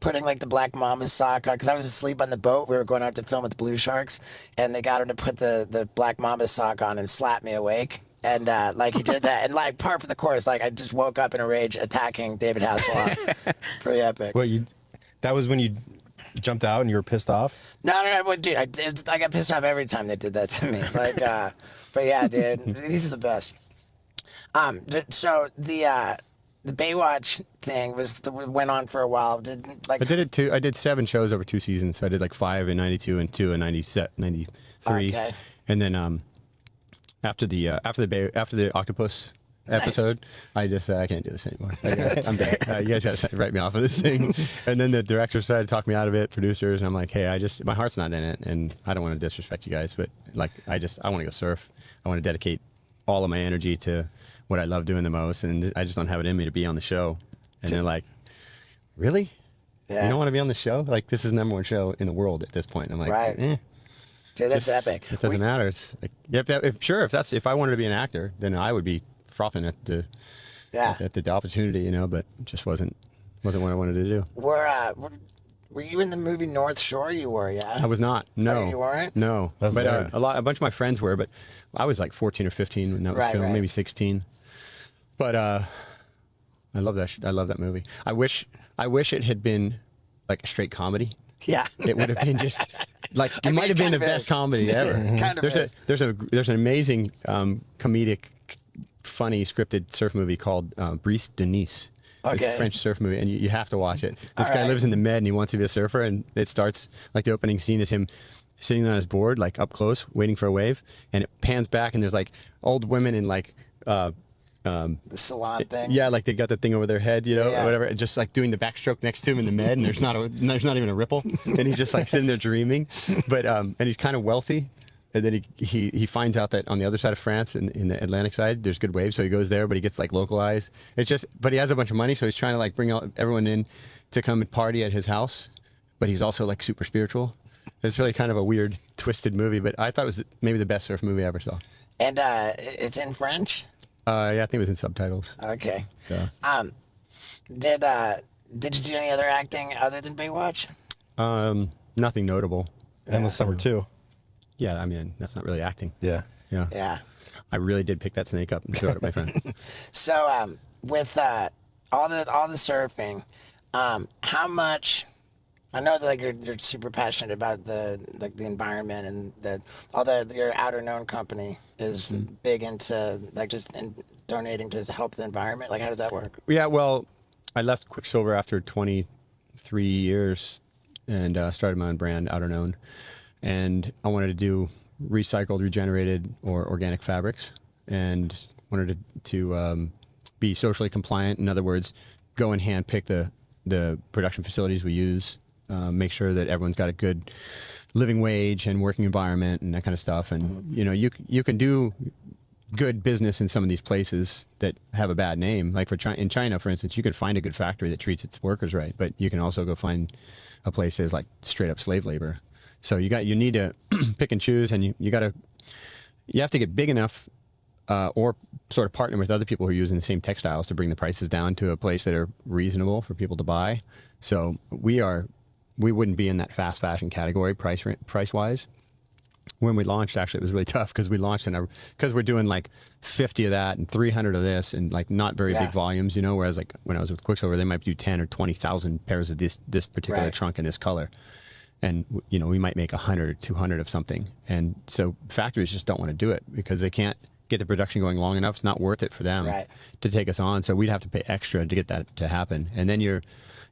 putting like the Black Mamba sock on, because I was asleep on the boat. We were going out to film with the Blue Sharks, and they got him to put the Black Mamba sock on and slap me awake. And like he did that, and like part for the course, like I just woke up in a rage attacking David Hasselhoff. Pretty epic. That was when you jumped out and you were pissed off? No, well, dude, I got pissed off every time they did that to me. Like, but yeah, dude, these are the best. So the Baywatch thing went on for a while. I did it too. I did 7 shows over 2 seasons. So I did like 5 in '92 and 2 in '93, Okay. and then after the octopus episode, I just I can't do this anymore. I'm done. You guys got to write me off of this thing. And then the director started to talk me out of it, producers, and I'm like, hey, my heart's not in it, and I don't want to disrespect you guys, but like I want to go surf. I want to dedicate all of my energy to what I love doing the most, and I just don't have it in me to be on the show. And they're like, really? Yeah. You don't want to be on the show? Like, this is the #1 show in the world at this point. I'm like, Right. Dude, that's epic. It doesn't matter. It's like, if I wanted to be an actor, then I would be frothing at the opportunity, but it just wasn't what I wanted to do. Were you in the movie North Shore? You were, yeah. I was not. No, Oh, you weren't? No, That's but weird. a bunch of my friends were, but I was like 14 or 15 when that was Right, filmed, right. maybe 16. But I love that. I love that movie. I wish it had been like a straight comedy. Yeah. It would have been just like it might have been kind the of best is. comedy ever. Kind of is. There's an amazing comedic, funny scripted surf movie called Brisske. It's Okay. a French surf movie, and you have to watch it. This All guy right. lives in the Med, and he wants to be a surfer, and it starts like the opening scene is him sitting on his board, like up close, waiting for a wave, and it pans back, and there's like old women in like. The salon thing. Yeah, like they got the thing over their head, Yeah. or whatever, and just like doing the backstroke next to him in the Med, and there's not even a ripple, and he's just like sitting there dreaming, but and he's kind of wealthy, and then he finds out that on the other side of France, in the Atlantic side, there's good waves, so he goes there, but he gets like localized. But he has a bunch of money, so he's trying to like bring everyone in to come and party at his house, but he's also like super spiritual. It's really kind of a weird, twisted movie, but I thought it was maybe the best surf movie I ever saw. And it's in French? Yeah, I think it was in subtitles. Okay. Yeah. Did you do any other acting other than Baywatch? Nothing notable. Endless Summer 2. Yeah, I mean, that's not really acting. Yeah. Yeah. Yeah. I really did pick that snake up and throw it at my friend. So with all the surfing, how much? I know that like you're super passionate about the environment, and your outer known company is big into like just donating to help the environment. Like, how does that work? Yeah, well, I left Quicksilver after 23 years and started my own brand, Outer Known. And I wanted to do recycled, regenerated, or organic fabrics, and wanted to be socially compliant. In other words, go and hand pick the production facilities we use, make sure that everyone's got a good living wage and working environment and that kind of stuff. And you can do good business in some of these places that have a bad name. Like in China, for instance, you can find a good factory that treats its workers right, but you can also go find a place that's like straight up slave labor. So you need to pick and choose, and you have to get big enough or sort of partner with other people who are using the same textiles to bring the prices down to a place that are reasonable for people to buy. So we wouldn't be in that fast fashion category price wise. when we launched, actually, it was really tough because we launched because we're doing like 50 of that and 300 of this and like not very big volumes, you know, whereas like when I was with Quicksilver, they might do 10 or 20,000 pairs of this particular trunk in this color. And, you know, we might make 100 or 200 of something. And so factories just don't want to do it because they can't get the production going long enough. It's not worth it for them to take us on. So we'd have to pay extra to get that to happen. And then your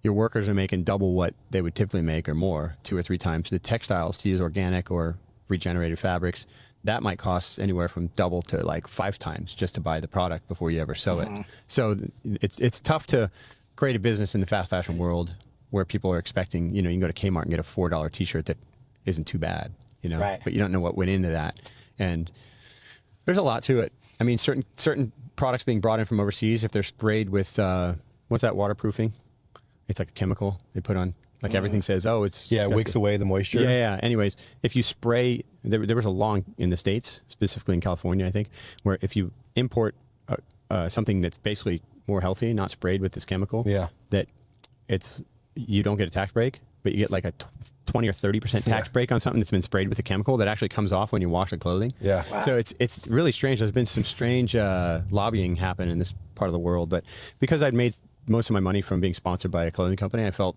workers are making double what they would typically make or more, 2 or 3 times. The textiles, to use organic or regenerated fabrics, that might cost anywhere from double to like 5 times just to buy the product before you ever sew it. So it's tough to create a business in the fast fashion world where people are expecting, you know, you can go to Kmart and get a $4 t-shirt that isn't too bad, you know, but you don't know what went into that. And there's a lot to it. I mean, certain products being brought in from overseas, if they're sprayed with, what's that waterproofing? It's like a chemical they put on, like everything says, oh, it's... Yeah, it wicks away the moisture. Yeah. Anyways, if you spray, there was a law in the States, specifically in California, I think, where if you import something that's basically more healthy, not sprayed with this chemical, that you don't get a tax break, but you get like a 20 or 30% tax break on something that's been sprayed with a chemical that actually comes off when you wash the clothing. Yeah. Wow. So it's really strange. There's been some strange lobbying happen in this part of the world, but because I'd made most of my money from being sponsored by a clothing company, I felt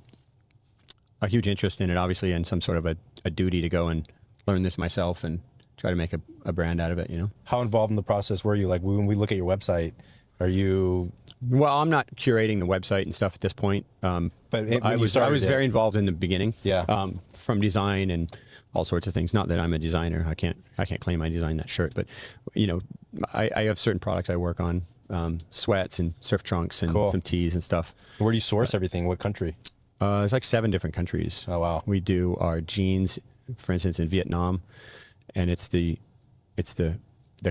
a huge interest in it, obviously, and some sort of a duty to go and learn this myself and try to make a brand out of it, you know? How involved in the process were you? Like when we look at your website, are you... Well, I'm not curating the website and stuff at this point. But I was very involved in the beginning. From design and all sorts of things. Not that I'm a designer. I can't claim I designed that shirt. But you know, I have certain products I work on, sweats and surf trunks and some tees and stuff. Where do you source everything? What country? It's like 7 different countries. Oh wow. We do our jeans, for instance, in Vietnam, and it's the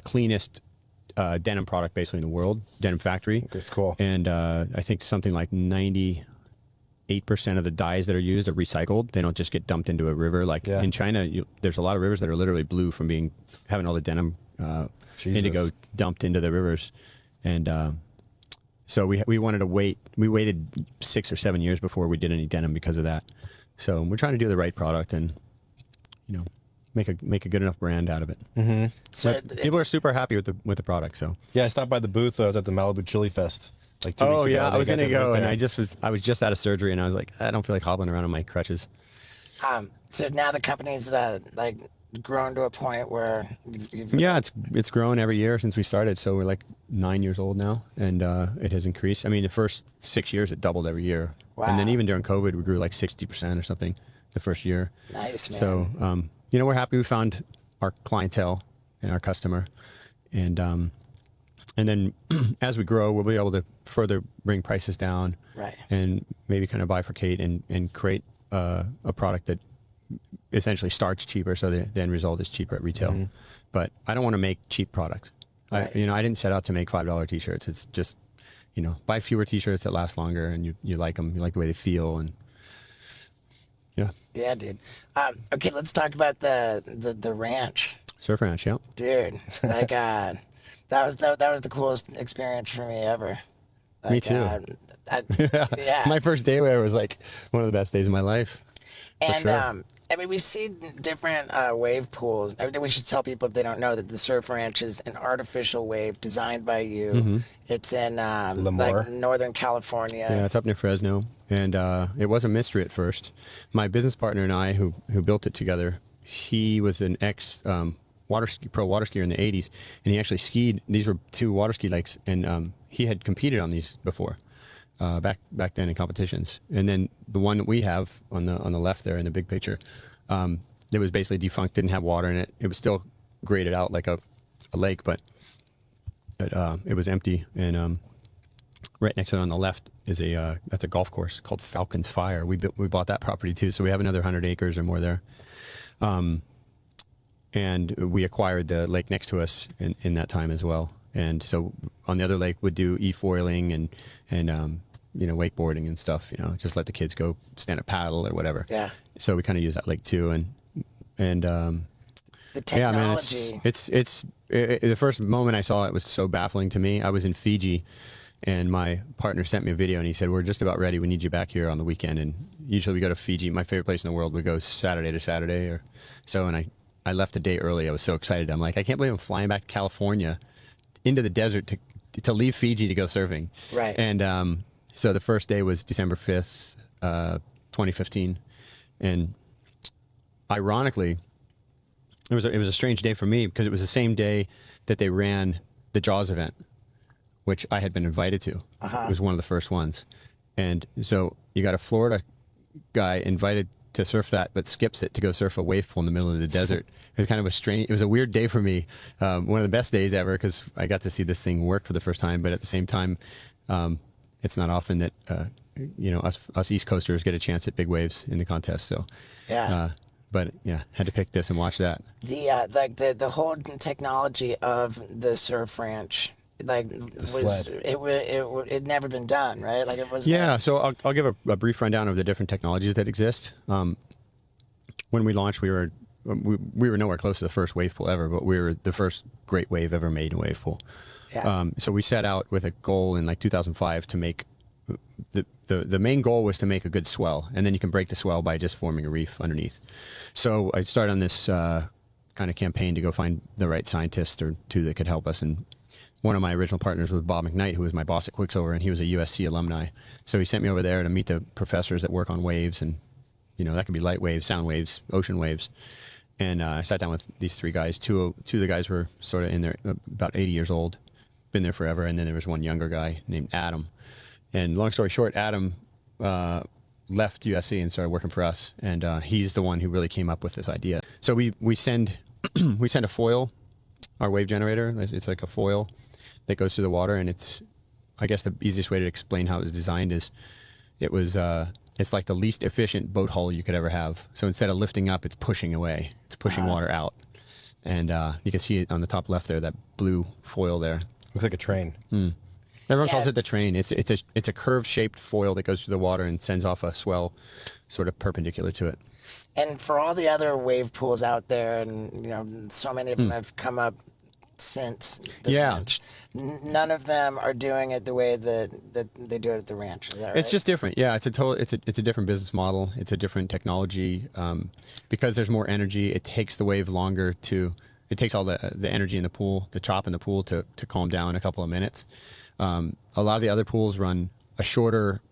cleanest denim product basically in the world, denim factory. That's cool. And I think something like 98% of the dyes that are used are recycled. They don't just get dumped into a river. Like in China, there's a lot of rivers that are literally blue from having all the denim indigo dumped into the rivers. And so we wanted to wait. We waited 6 or 7 years before we did any denim because of that. So we're trying to do the right product and, you know, make a good enough brand out of it. So people are super happy with the product. So yeah, I stopped by the booth. I was at the Malibu Chili Fest like 2 weeks ago. I was gonna go, and there. I was just out of surgery, and I was like, I don't feel like hobbling around on my crutches. So now the company's like grown to a point where it's grown every year since we started. So we're like 9 years old now, and it has increased. I mean, the first 6 years it doubled every year, and then even during COVID we grew like 60% or something the first year. Nice, man. So you know, we're happy we found our clientele and our customer, and then as we grow, we'll be able to further bring prices down, and maybe kind of bifurcate and create a product that essentially starts cheaper, so the end result is cheaper at retail. But I don't want to make cheap products. I didn't set out to make $5 t-shirts. It's just, you know, buy fewer t-shirts that last longer, and you like them, you like the way they feel, and yeah, dude. Okay, let's talk about the ranch. Surf ranch, yeah. Dude, like that was the coolest experience for me ever. Like, me too. Yeah. My first day there was like one of the best days of my life. And sure. I mean, we see different wave pools. We should tell people, if they don't know, that the Surf Ranch is an artificial wave designed by you. It's in like Northern California. Yeah, it's up near Fresno, and it was a mystery at first. My business partner and I, who built it together, he was an ex pro water skier in the '80s, and he actually skied. These were 2 water ski lakes, and he had competed on these before. Back then in competitions, and then the one that we have on the left there in the big picture, it was basically defunct, didn't have water in it. It was still graded out like a lake, but it was empty. And right next to it on the left is that's a golf course called Falcon's Fire. We bought that property too, so we have another 100 acres or more there. And we acquired the lake next to us in that time as well. And so on the other lake would do e-foiling and you know, wakeboarding and stuff, you know, just let the kids go stand up paddle or whatever. Yeah. So we kind of use that lake too. And the technology. Yeah, man, the first moment I saw it was so baffling to me. I was in Fiji, and my partner sent me a video, and he said, we're just about ready. We need you back here on the weekend. And usually we go to Fiji. My favorite place in the world. We go Saturday to Saturday or so. And I left a day early. I was so excited. I'm like, I can't believe I'm flying back to California into the desert to leave Fiji to go surfing. Right. And so the first day was December 5th, 2015. And ironically, it was a strange day for me because it was the same day that they ran the Jaws event, which I had been invited to. It was one of the first ones. And so you got a Florida guy invited to surf that, but skips it to go surf a wave pool in the middle of the desert. It was kind of it was a weird day for me. One of the best days ever because I got to see this thing work for the first time. But at the same time, it's not often that, us East Coasters get a chance at big waves in the contest. So, but yeah, had to pick this and watch that. The whole technology of the surf ranch, it never been done, right? Like it was. Yeah, so I'll give a brief rundown of the different technologies that exist. When we launched, we were nowhere close to the first wave pool ever, but we were the first great wave ever made in a wave pool. Yeah. So we set out with a goal in like 2005 to make the main goal was to make a good swell, and then you can break the swell by just forming a reef underneath. So I started on this kind of campaign to go find the right scientist or two that could help us, and one of my original partners was Bob McKnight, who was my boss at Quicksilver, and he was a USC alumni. So he sent me over there to meet the professors that work on waves, and that could be light waves, sound waves, ocean waves. And I sat down with these three guys. Two of the guys were sort of in their about 80 years old, been there forever, and then there was one younger guy named Adam. And long story short, Adam left USC and started working for us, and he's the one who really came up with this idea. So we send a foil, our wave generator. It's like a foil that goes through the water, and I guess the easiest way to explain how it was designed is it's like the least efficient boat hull you could ever have. So instead of lifting up, it's pushing away. It's pushing water out. And you can see it on the top left there, that blue foil there. Looks like a train. Everyone calls it the train. It's a curve-shaped foil that goes through the water and sends off a swell sort of perpendicular to it. And for all the other wave pools out there, and so many of them have come up since the ranch, none of them are doing it the way that they do it at the ranch. Is that right? It's just different. Yeah, it's a different business model. It's a different technology. Because there's more energy, it takes the wave longer it takes all the energy in the pool, the chop in the pool to calm down a couple of minutes. A lot of the other pools run a shorter,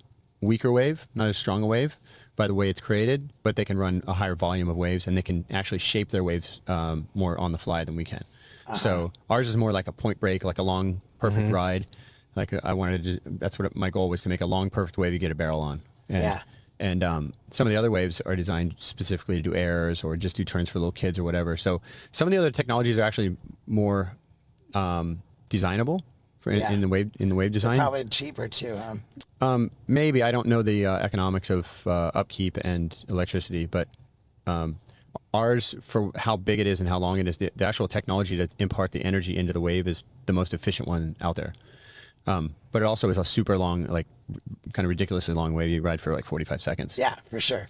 weaker wave, not as strong a wave by the way it's created, but they can run a higher volume of waves, and they can actually shape their waves more on the fly than we can. So ours is more like a point break, like a long, perfect ride. Like that's what my goal was, to make a long, perfect wave you get a barrel on. And some of the other waves are designed specifically to do airs or just do turns for little kids or whatever. So some of the other technologies are actually more designable in the wave design. They're probably cheaper too, huh? Maybe. I don't know the economics of upkeep and electricity, but ours, for how big it is and how long it is, the actual technology to impart the energy into the wave is the most efficient one out there. But it also is a super long, like kind of ridiculously long wave you ride for like 45 seconds. Yeah, for sure.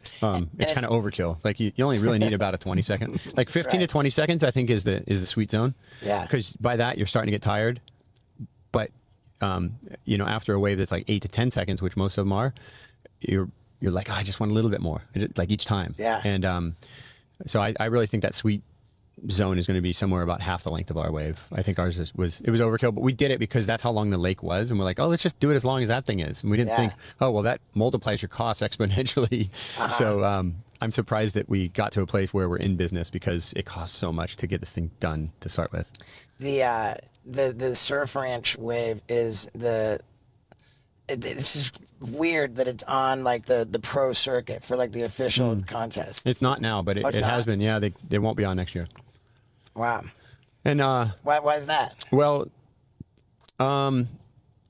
It's kind of overkill. Like you only really need about a 20 second, like 15 to 20 seconds, I think is the sweet zone. Yeah. Because by that you're starting to get tired. But, after a wave that's like 8 to 10 seconds, which most of them are, you're like, I just want a little bit more, like each time. Yeah. And so I really think that sweet zone is going to be somewhere about half the length of our wave. I think ours was overkill, but we did it because that's how long the lake was, and we're like, oh, let's just do it as long as that thing is. And we didn't think, oh, well, that multiplies your costs exponentially. So I'm surprised that we got to a place where we're in business because it costs so much to get this thing done to start with. The surf ranch wave is it's just weird that it's on like the pro circuit for like the official contest. It's not now, but it has been. Yeah, they won't be on next year. Wow. And why is that? Well, I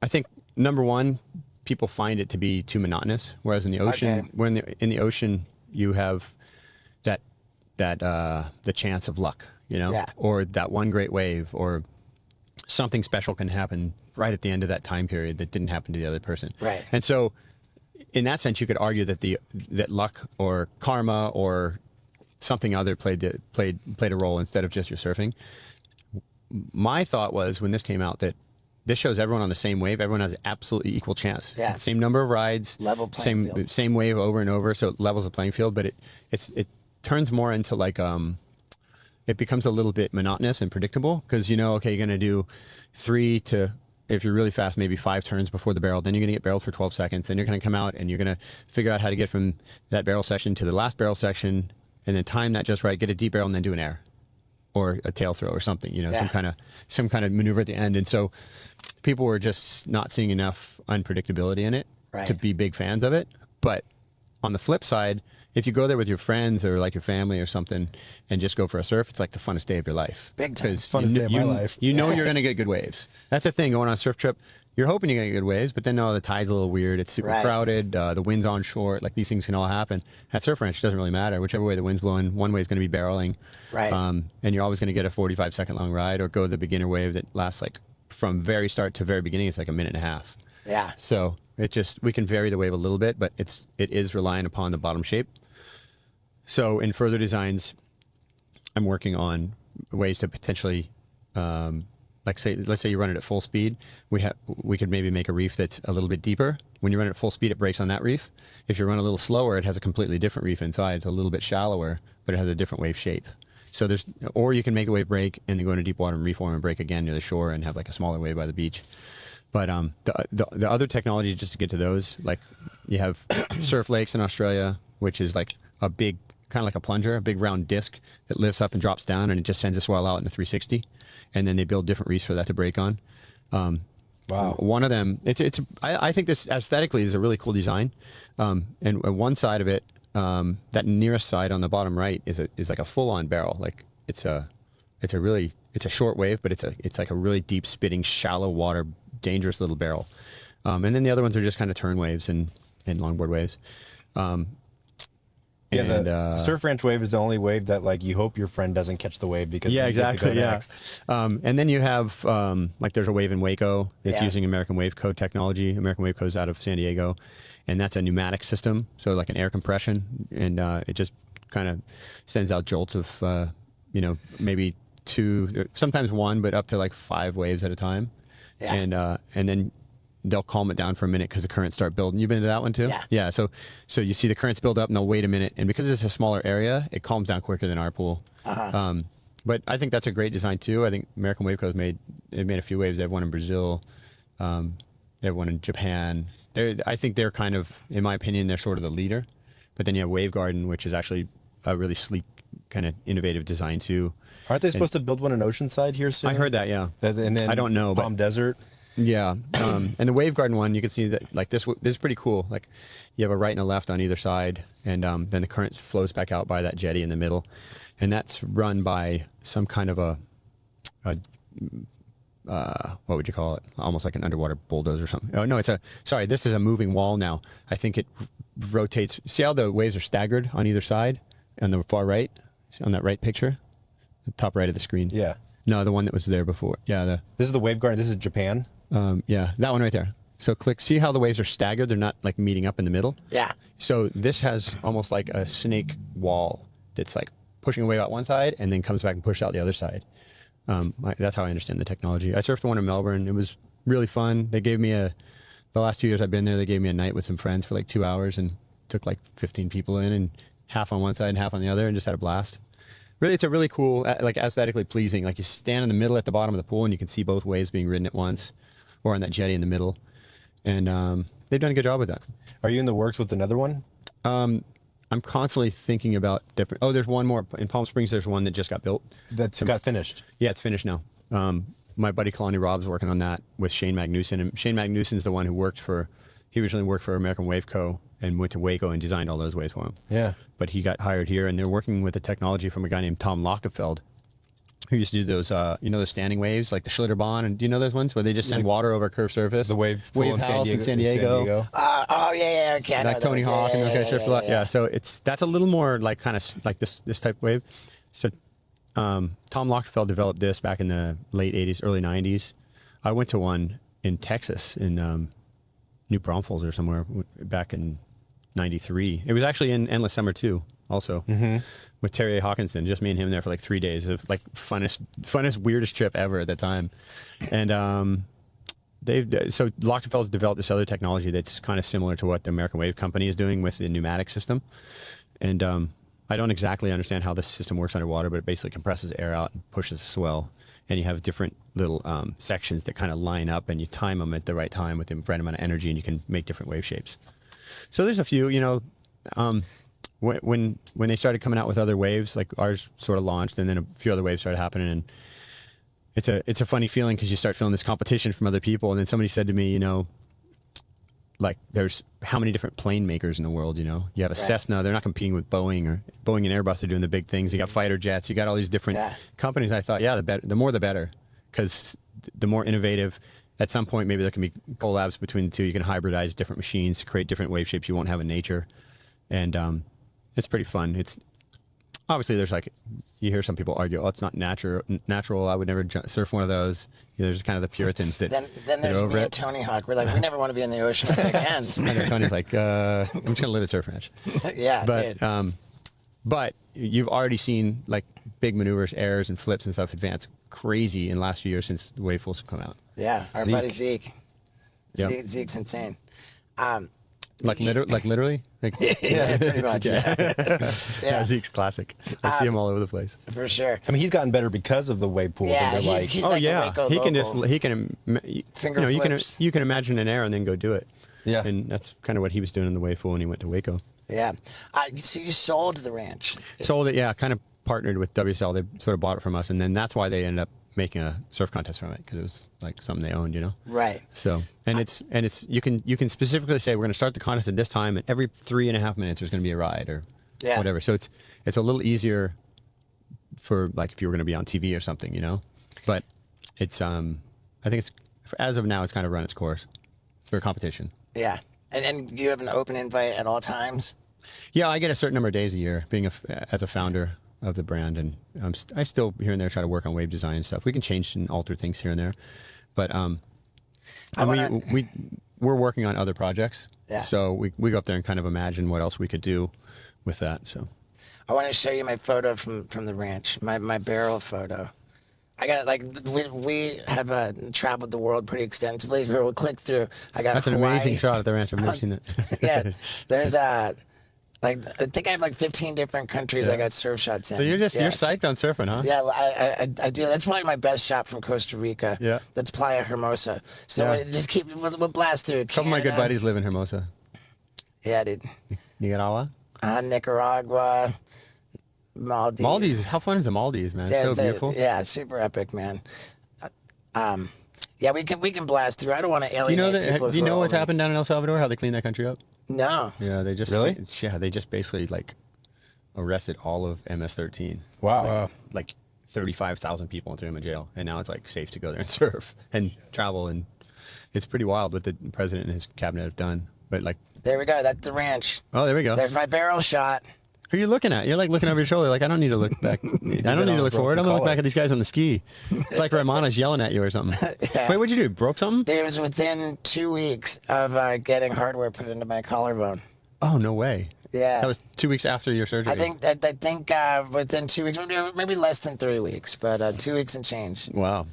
think number one, people find it to be too monotonous. Whereas in the ocean, in the ocean you have that the chance of luck, or that one great wave, or something special can happen right at the end of that time period that didn't happen to the other person. Right. And so, in that sense, you could argue that that luck or karma or something other played a role instead of just your surfing. My thought was, when this came out, that this shows everyone on the same wave. Everyone has an absolutely equal chance. Yeah. Same number of rides. Level playing field. Same wave over and over, so it levels the playing field. But it turns more into like it becomes a little bit monotonous and predictable because okay, you're going to do 3 to, if you're really fast, maybe 5 turns before the barrel. Then you're going to get barreled for 12 seconds. Then you're going to come out and you're going to figure out how to get from that barrel section to the last barrel section, and then time that just right, get a deep barrel, and then do an air or a tail throw or something. Some kind of maneuver at the end. And so people were just not seeing enough unpredictability in it to be big fans of it. But on the flip side, if you go there with your friends or like your family or something and just go for a surf, it's like the funnest day of your life. Big time. Funnest day of my life. You know you're going to get good waves. That's the thing, going on a surf trip, you're hoping you're going to get good waves, but then no, the tide's a little weird. It's super crowded. The wind's on short. Like these things can all happen. At Surf Ranch, it doesn't really matter. Whichever way the wind's blowing, one way is going to be barreling. Right. And you're always going to get a 45-second long ride or go the beginner wave that lasts like from very start to very beginning. It's like a minute and a half. Yeah. So we can vary the wave a little bit, but it is relying upon the bottom shape. So in further designs, I'm working on ways to potentially, let's say you run it at full speed. We could maybe make a reef that's a little bit deeper. When you run it at full speed, it breaks on that reef. If you run a little slower, it has a completely different reef inside. It's a little bit shallower, but it has a different wave shape. So or you can make a wave break and then go into deep water and reform and break again near the shore and have like a smaller wave by the beach. But the other technology, just to get to those, like you have surf lakes in Australia, which is like a big, kind of like a plunger, a big round disc that lifts up and drops down, and it just sends a swell out in a 360. And then they build different reefs for that to break on. Wow. One of them, I think this aesthetically is a really cool design. And one side of it, that nearest side on the bottom right is like a full-on barrel. Like it's a short wave, but it's like a really deep spitting, shallow water, dangerous little barrel. And then the other ones are just kind of turn waves and longboard waves. The surf ranch wave is the only wave that like you hope your friend doesn't catch the wave because you get to go next. And then you have like there's a wave in Waco that's using American Wave Co technology. American Wave Co is out of San Diego, and that's a pneumatic system, so like an air compression, and it just kind of sends out jolts of maybe 2, sometimes 1, but up to like 5 waves at a time. Yeah. And then they'll calm it down for a minute because the currents start building. You've been to that one too? Yeah. So you see the currents build up and they'll wait a minute. And because it's a smaller area, it calms down quicker than our pool. But I think that's a great design too. I think American Wave Co. made a few waves. They have one in Brazil. They have one in Japan. I think they're kind of, in my opinion, they're sort of the leader. But then you have Wave Garden, which is actually a really sleek, kind of innovative design too. Aren't they supposed to build one in Oceanside here soon? I heard that, yeah. And then I don't know, Palm Desert. Yeah, and the Wave Garden one, you can see that like this is pretty cool. Like you have a right and a left on either side, and then the current flows back out by that jetty in the middle, and that's run by some kind of a what would you call it? Almost like an underwater bulldozer or something. Oh no, this is a moving wall now. I think it rotates. See how the waves are staggered on either side on the far right, on that right picture, the top right of the screen. Yeah. No, the one that was there before. Yeah. This is the Wave Garden. This is Japan. Yeah, that one right there. So see how the waves are staggered? They're not like meeting up in the middle. Yeah. So this has almost like a snake wall that's like pushing a wave out one side and then comes back and pushes out the other side. That's how I understand the technology. I surfed the one in Melbourne. It was really fun. They gave me the last 2 years I've been there, they gave me a night with some friends for like 2 hours and took like 15 people in, and half on one side and half on the other, and just had a blast. Really, it's a really cool, like aesthetically pleasing. Like you stand in the middle at the bottom of the pool and you can see both waves being ridden at once, or on that jetty in the middle. And they've done a good job with that. Are you in the works with another one? I'm constantly thinking about different. Oh, there's one more in Palm Springs. There's one that just got built. That's got finished. Yeah, it's finished now. My buddy Kalani Rob's working on that with Shane Magnuson. And Shane Magnuson's the one who he originally worked for American Wave Co. and went to Waco and designed all those waves for him. Yeah. But he got hired here, and they're working with the technology from a guy named Tom Lockefeld, who used to do those, those standing waves, like the Schlitterbahn, and do you know those ones where they just send water over a curved surface? The wave house in San Diego. Okay. Like Tony Hawk and those guys surfed a lot. Yeah. So that's a little more like kind of like this type of wave. So Tom Lockefeld developed this back in the late 80s, early 90s. I went to one in Texas in New Braunfels or somewhere back in 93. It was actually in Endless Summer 2 also, with Terry Hawkinson, just me and him there for like 3 days of like funnest, weirdest trip ever at the time. And so Lockefield's developed this other technology that's kind of similar to what the American Wave Company is doing with the pneumatic system. And I don't exactly understand how this system works underwater, but it basically compresses air out and pushes the swell. And you have different little sections that kind of line up, and you time them at the right time with the right amount of energy, and you can make different wave shapes. So there's a few, when they started coming out with other waves, like ours sort of launched, and then a few other waves started happening, and it's a funny feeling because you start feeling this competition from other people. And then somebody said to me, like there's how many different plane makers in the world, you have a Cessna, they're not competing with Boeing and Airbus are doing the big things. You got fighter jets, you got all these different companies. I thought, the more the better, because the more innovative. At some point, maybe there can be collabs between the two. You can hybridize different machines to create different wave shapes you won't have in nature. And it's pretty fun. It's obviously there's like, you hear some people argue, it's not natural. I would never surf one of those. There's kind of the Puritans that Then that there's are over me it. and Tony Hawk. We're like, we never want to be in the ocean again. And then Tony's like, I'm just going to live at Surf Ranch. Yeah, But, dude. but you've already seen like big maneuvers, airs, and flips and stuff advance crazy in the last few years since the wave pools have come out. Yeah, our Zeke. buddy Zeke. Yep. Zeke's insane. Like literally? Like, Yeah, pretty much. Yeah, yeah, Zeke's classic. I see him all over the place. for sure. I mean, he's gotten better because of the wave pools. Yeah, and they're he's- like, he's Oh like the yeah, Waco he can local. Finger you flips. can imagine an air and then go do it. Yeah. And that's kind of what he was doing in the wave pool when he went to Waco. Yeah. So you sold the ranch. Sold it, yeah. Kind of partnered with WSL. They sort of bought it from us, and then that's why they ended up making a surf contest from it, because it was like something they owned, Right. So and it's you can specifically say we're going to start the contest at this time, and every 3.5 minutes there's going to be a ride or whatever. So it's a little easier for like if you were going to be on TV or something, But it's I think it's as of now it's kind of run its course for a competition. Yeah. And you have an open invite at all times? Yeah, I get a certain number of days a year being as a founder of the brand, and I still here and there try to work on wave design and stuff. We can change and alter things here and there, but we're working on other projects. Yeah. So we go up there and kind of imagine what else we could do with that. So I want to show you my photo from the ranch, my barrel photo. I got we have traveled the world pretty extensively. We'll click through. I got that's an Hawaii. amazing shot at the ranch. I've never seen that. Yeah, there's I think I have 15 different countries I got surf shots in. So you're yeah. psyched on surfing, huh? Yeah, I do. That's probably my best shot from Costa Rica. Yeah. That's Playa Hermosa. So Yeah. just we'll blast through. A couple of my good Canada. buddies live in Hermosa. Yeah, dude. Nicaragua. Nicaragua, Maldives. Maldives. How fun is the Maldives, man? It's so beautiful. Yeah, super epic, man. Yeah, we can blast through. I don't want to alienate Do you know that? people Do you who know are what's only- happened down in El Salvador? How they clean that country up? No. Yeah, they just Really? Yeah, they just basically like arrested all of MS-13. wow. Like 35,000 people and threw them in jail, and now it's like safe to go there and surf and travel, and it's pretty wild what the president and his cabinet have done. But like, There we go. That's the ranch. oh, there we go. There's my barrel shot. Who are you looking at? You're like looking over your shoulder. Like, I don't need to look back. I don't need to look forward. I'm gonna look back at these guys on the ski. It's like Ramana's yelling at you or something. Yeah. Wait, what'd you do? Broke something? It was within 2 weeks of getting hardware put into my collarbone. Oh, no way. Yeah. That was 2 weeks after your surgery. I think within 2 weeks, maybe less than 3 weeks, but 2 weeks and change. Wow.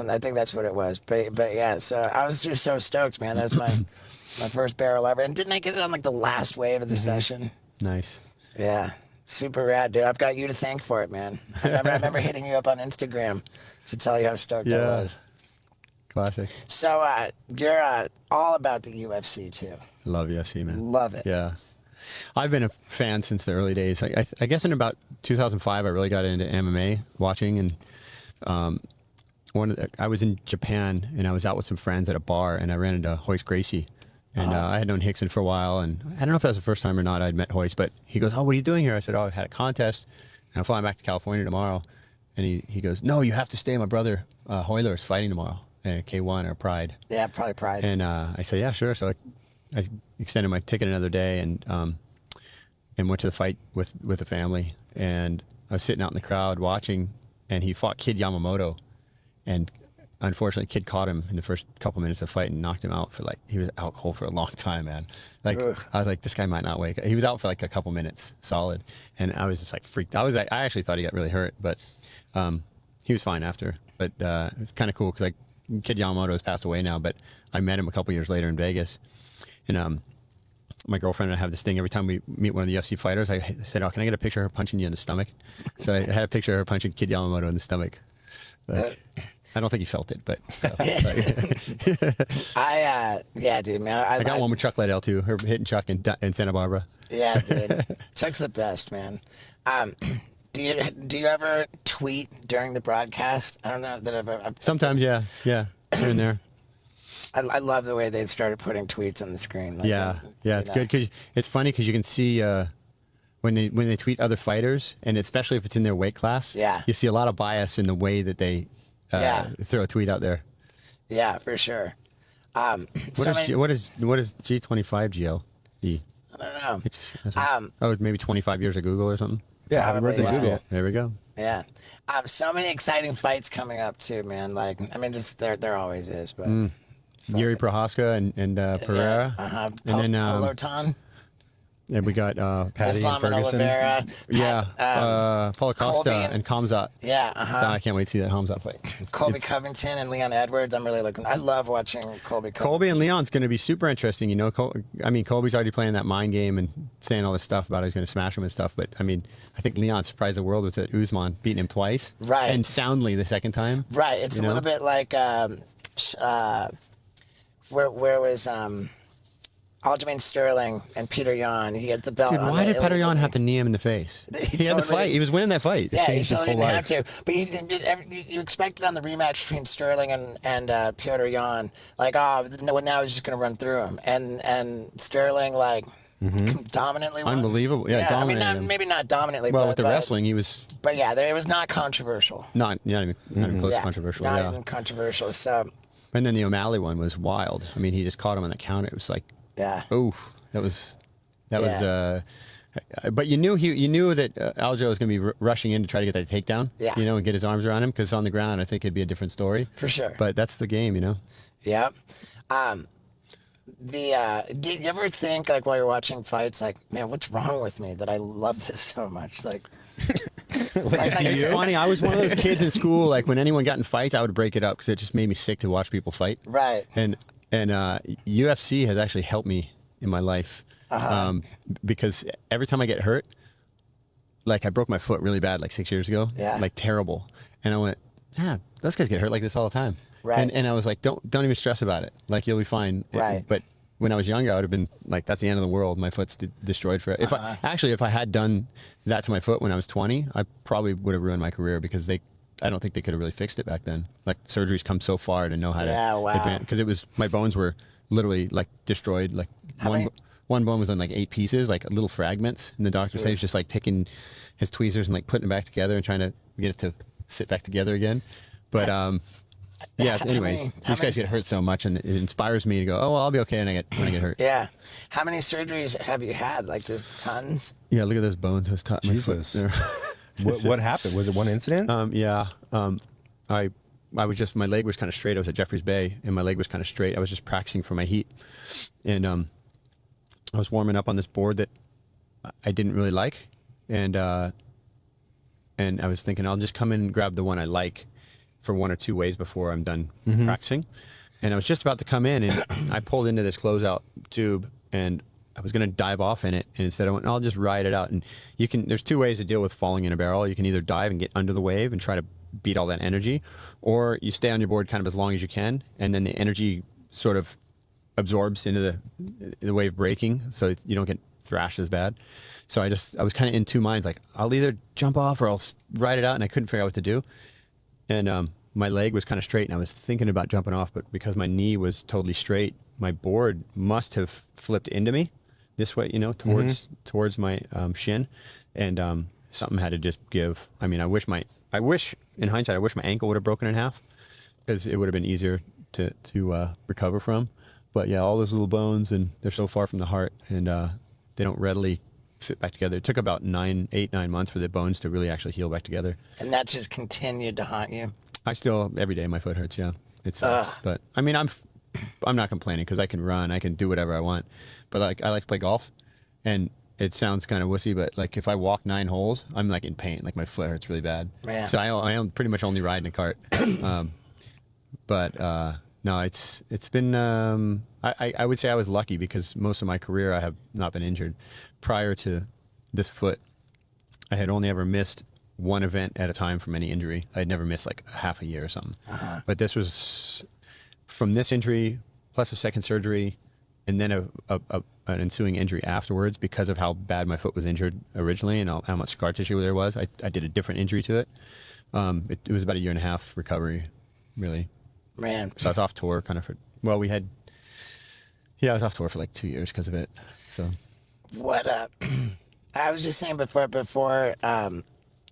I think that's what it was. But yeah, so I was just so stoked, man. That was my first barrel ever. And didn't I get it on like the last wave of the session? Nice. Yeah. Super rad, dude. I've got you to thank for it, man. I remember hitting you up on Instagram to tell you how stoked I was. Classic. So you're all about the UFC too. Love UFC, man. Love it. Yeah. I've been a fan since the early days. I guess in about 2005, I really got into MMA watching, and I was in Japan, and I was out with some friends at a bar, and I ran into Hoist Gracie, and I had known Hickson for a while, and I don't know if that was the first time or not I'd met Hoist, but he goes, "Oh, what are you doing here?" I said, "Oh, I had a contest, and I'm flying back to California tomorrow," and he goes, "No, you have to stay. My brother Hoyler is fighting tomorrow, K1 or Pride." Yeah, probably Pride. And I said, "Yeah, sure." So I extended my ticket another day and went to the fight with the family. And I was sitting out in the crowd watching, and he fought Kid Yamamoto, and unfortunately, Kid caught him in the first couple minutes of the fight and knocked him out for he was out cold for a long time, man. Like, Ugh. I was like, this guy might not wake up. He was out for like a couple minutes solid, and I was just like freaked. I actually thought he got really hurt, but he was fine after. But it was kind of cool because Kid Yamamoto has passed away now, but I met him a couple years later in Vegas, and my girlfriend and I have this thing every time we meet one of the UFC fighters. I said, "Oh, can I get a picture of her punching you in the stomach?" So I had a picture of her punching Kid Yamamoto in the stomach. But I don't think he felt it, but yeah, dude, man. I got one with Chuck Liddell too. Her hitting Chuck in Santa Barbara. Yeah, dude. Chuck's the best, man. Do you ever tweet during the broadcast? I don't know that I've Sometimes, yeah, here and there. I love the way they started putting tweets on the screen. Like, Yeah, it's good because it's funny because you can see when they tweet other fighters, and especially if it's in their weight class. Yeah. You see a lot of bias in the way that they throw a tweet out there. Yeah, for sure. What is G25 GLE? I don't know. Maybe 25 years of Google or something. Yeah, happy Probably, birthday, yeah. Google. There we go. Yeah. So many exciting fights coming up too, man. Like, I mean, just there always is, but Yuri Prohaska and Pereira. And then Peloton, and we got Patty and Islam and Ferguson. Oliveira. Paulo Costa Colby and Kamzat. Yeah, I can't wait to see that Hamzat fight. Colby Covington and Leon Edwards. I'm really looking. I love watching Colby. Colby and Leon's going to be super interesting. You know, Colby's already playing that mind game and saying all this stuff about he's going to smash him and stuff. But I mean, I think Leon surprised the world with it. Usman beating him twice, Right. and soundly the second time. Right. It's a little bit like where was Aljamain Sterling and Peter Yan. He had the belt. Dude, on why the did Petr Yan illegal- have to knee him in the face? He had the totally- fight. He was winning that fight. Yeah, changed he his totally whole didn't have to. But you expected on the rematch between Sterling and Petr Yan, like, now he's just going to run through him. And Sterling, like, dominantly won. Unbelievable. Yeah, I mean, dominated him. maybe not dominantly. Well, but, with the wrestling, he was But yeah, it was not controversial. not even close to Yeah, controversial. Not Yeah. even controversial. So, And then the O'Malley one was wild. I mean, he just caught him on the counter. It was like, yeah. oh, that was. But you knew that Aljo was going to be rushing in to try to get that takedown. Yeah. You know, and get his arms around him because on the ground, I think it'd be a different story. For sure. But that's the game, you know. Yeah. Did you ever think, like, while you're watching fights, like, man, what's wrong with me that I love this so much? Like, It's funny. I was one of those kids in school. Like when anyone got in fights, I would break it up because it just made me sick to watch people fight. right. And UFC has actually helped me in my life because every time I get hurt, like I broke my foot really bad like 6 years ago, Yeah. like terrible, and I went, those guys get hurt like this all the time, Right. And I was like, don't even stress about it, like you'll be fine. Right. But when I was younger, I would have been like, that's the end of the world. My foot's destroyed for it. If I had done that to my foot when I was 20, I probably would have ruined my career because I don't think they could have really fixed it back then. Like surgery's come so far to know how to advance, because my bones were literally like destroyed. Like one bone was on like 8 pieces, like little fragments. And the doctor said he was just like taking his tweezers and like putting it back together and trying to get it to sit back together again. But anyways, these guys get hurt so much, and it inspires me to go, oh, well, I'll be okay when I get hurt. Yeah. How many surgeries have you had? Like, just tons? Yeah, look at those bones. Those my foot Jesus. there. What happened? Was it one incident? I was just, my leg was kind of straight. I was at Jeffreys Bay and my leg was kind of straight. I was just practicing for my heat. And I was warming up on this board that I didn't really like. And I was thinking I'll just come in and grab the one I like for 1 or 2 ways before I'm done practicing. And I was just about to come in and I pulled into this closeout tube and I was going to dive off in it. And instead I went, I'll just ride it out. And there's 2 ways to deal with falling in a barrel. You can either dive and get under the wave and try to beat all that energy, or you stay on your board kind of as long as you can. And then the energy sort of absorbs into the wave breaking. So you don't get thrashed as bad. So I was kind of in 2 minds, like I'll either jump off or I'll ride it out. And I couldn't figure out what to do. And my leg was kind of straight and I was thinking about jumping off, but because my knee was totally straight, my board must have flipped into me this way, towards my shin, and something had to just give. I mean, I wish in hindsight, I wish my ankle would have broken in half because it would have been easier to recover from. But yeah, all those little bones, and they're so far from the heart, and they don't readily fit back together. It took about 9 months for the bones to really actually heal back together. And that just continued to haunt you? I still, every day my foot hurts, yeah. It sucks. But I mean, I'm not complaining because I can run, I can do whatever I want. But like, I like to play golf, and it sounds kind of wussy, but like if I walk 9 holes, I'm like in pain. Like my foot hurts really bad. Man. So I am pretty much only ride in a cart. But No, it's been. I would say I was lucky because most of my career I have not been injured. Prior to this foot, I had only ever missed one event at a time from any injury. I'd never missed like half a year or something. But this was from this injury plus a second surgery, and then an ensuing injury afterwards because of how bad my foot was injured originally and how much scar tissue there was. I did a different injury to it. It was about a 1.5 year recovery, really. Man. So I was off tour kind of for, well, I was off tour for like 2 years because of it. So What I was just saying before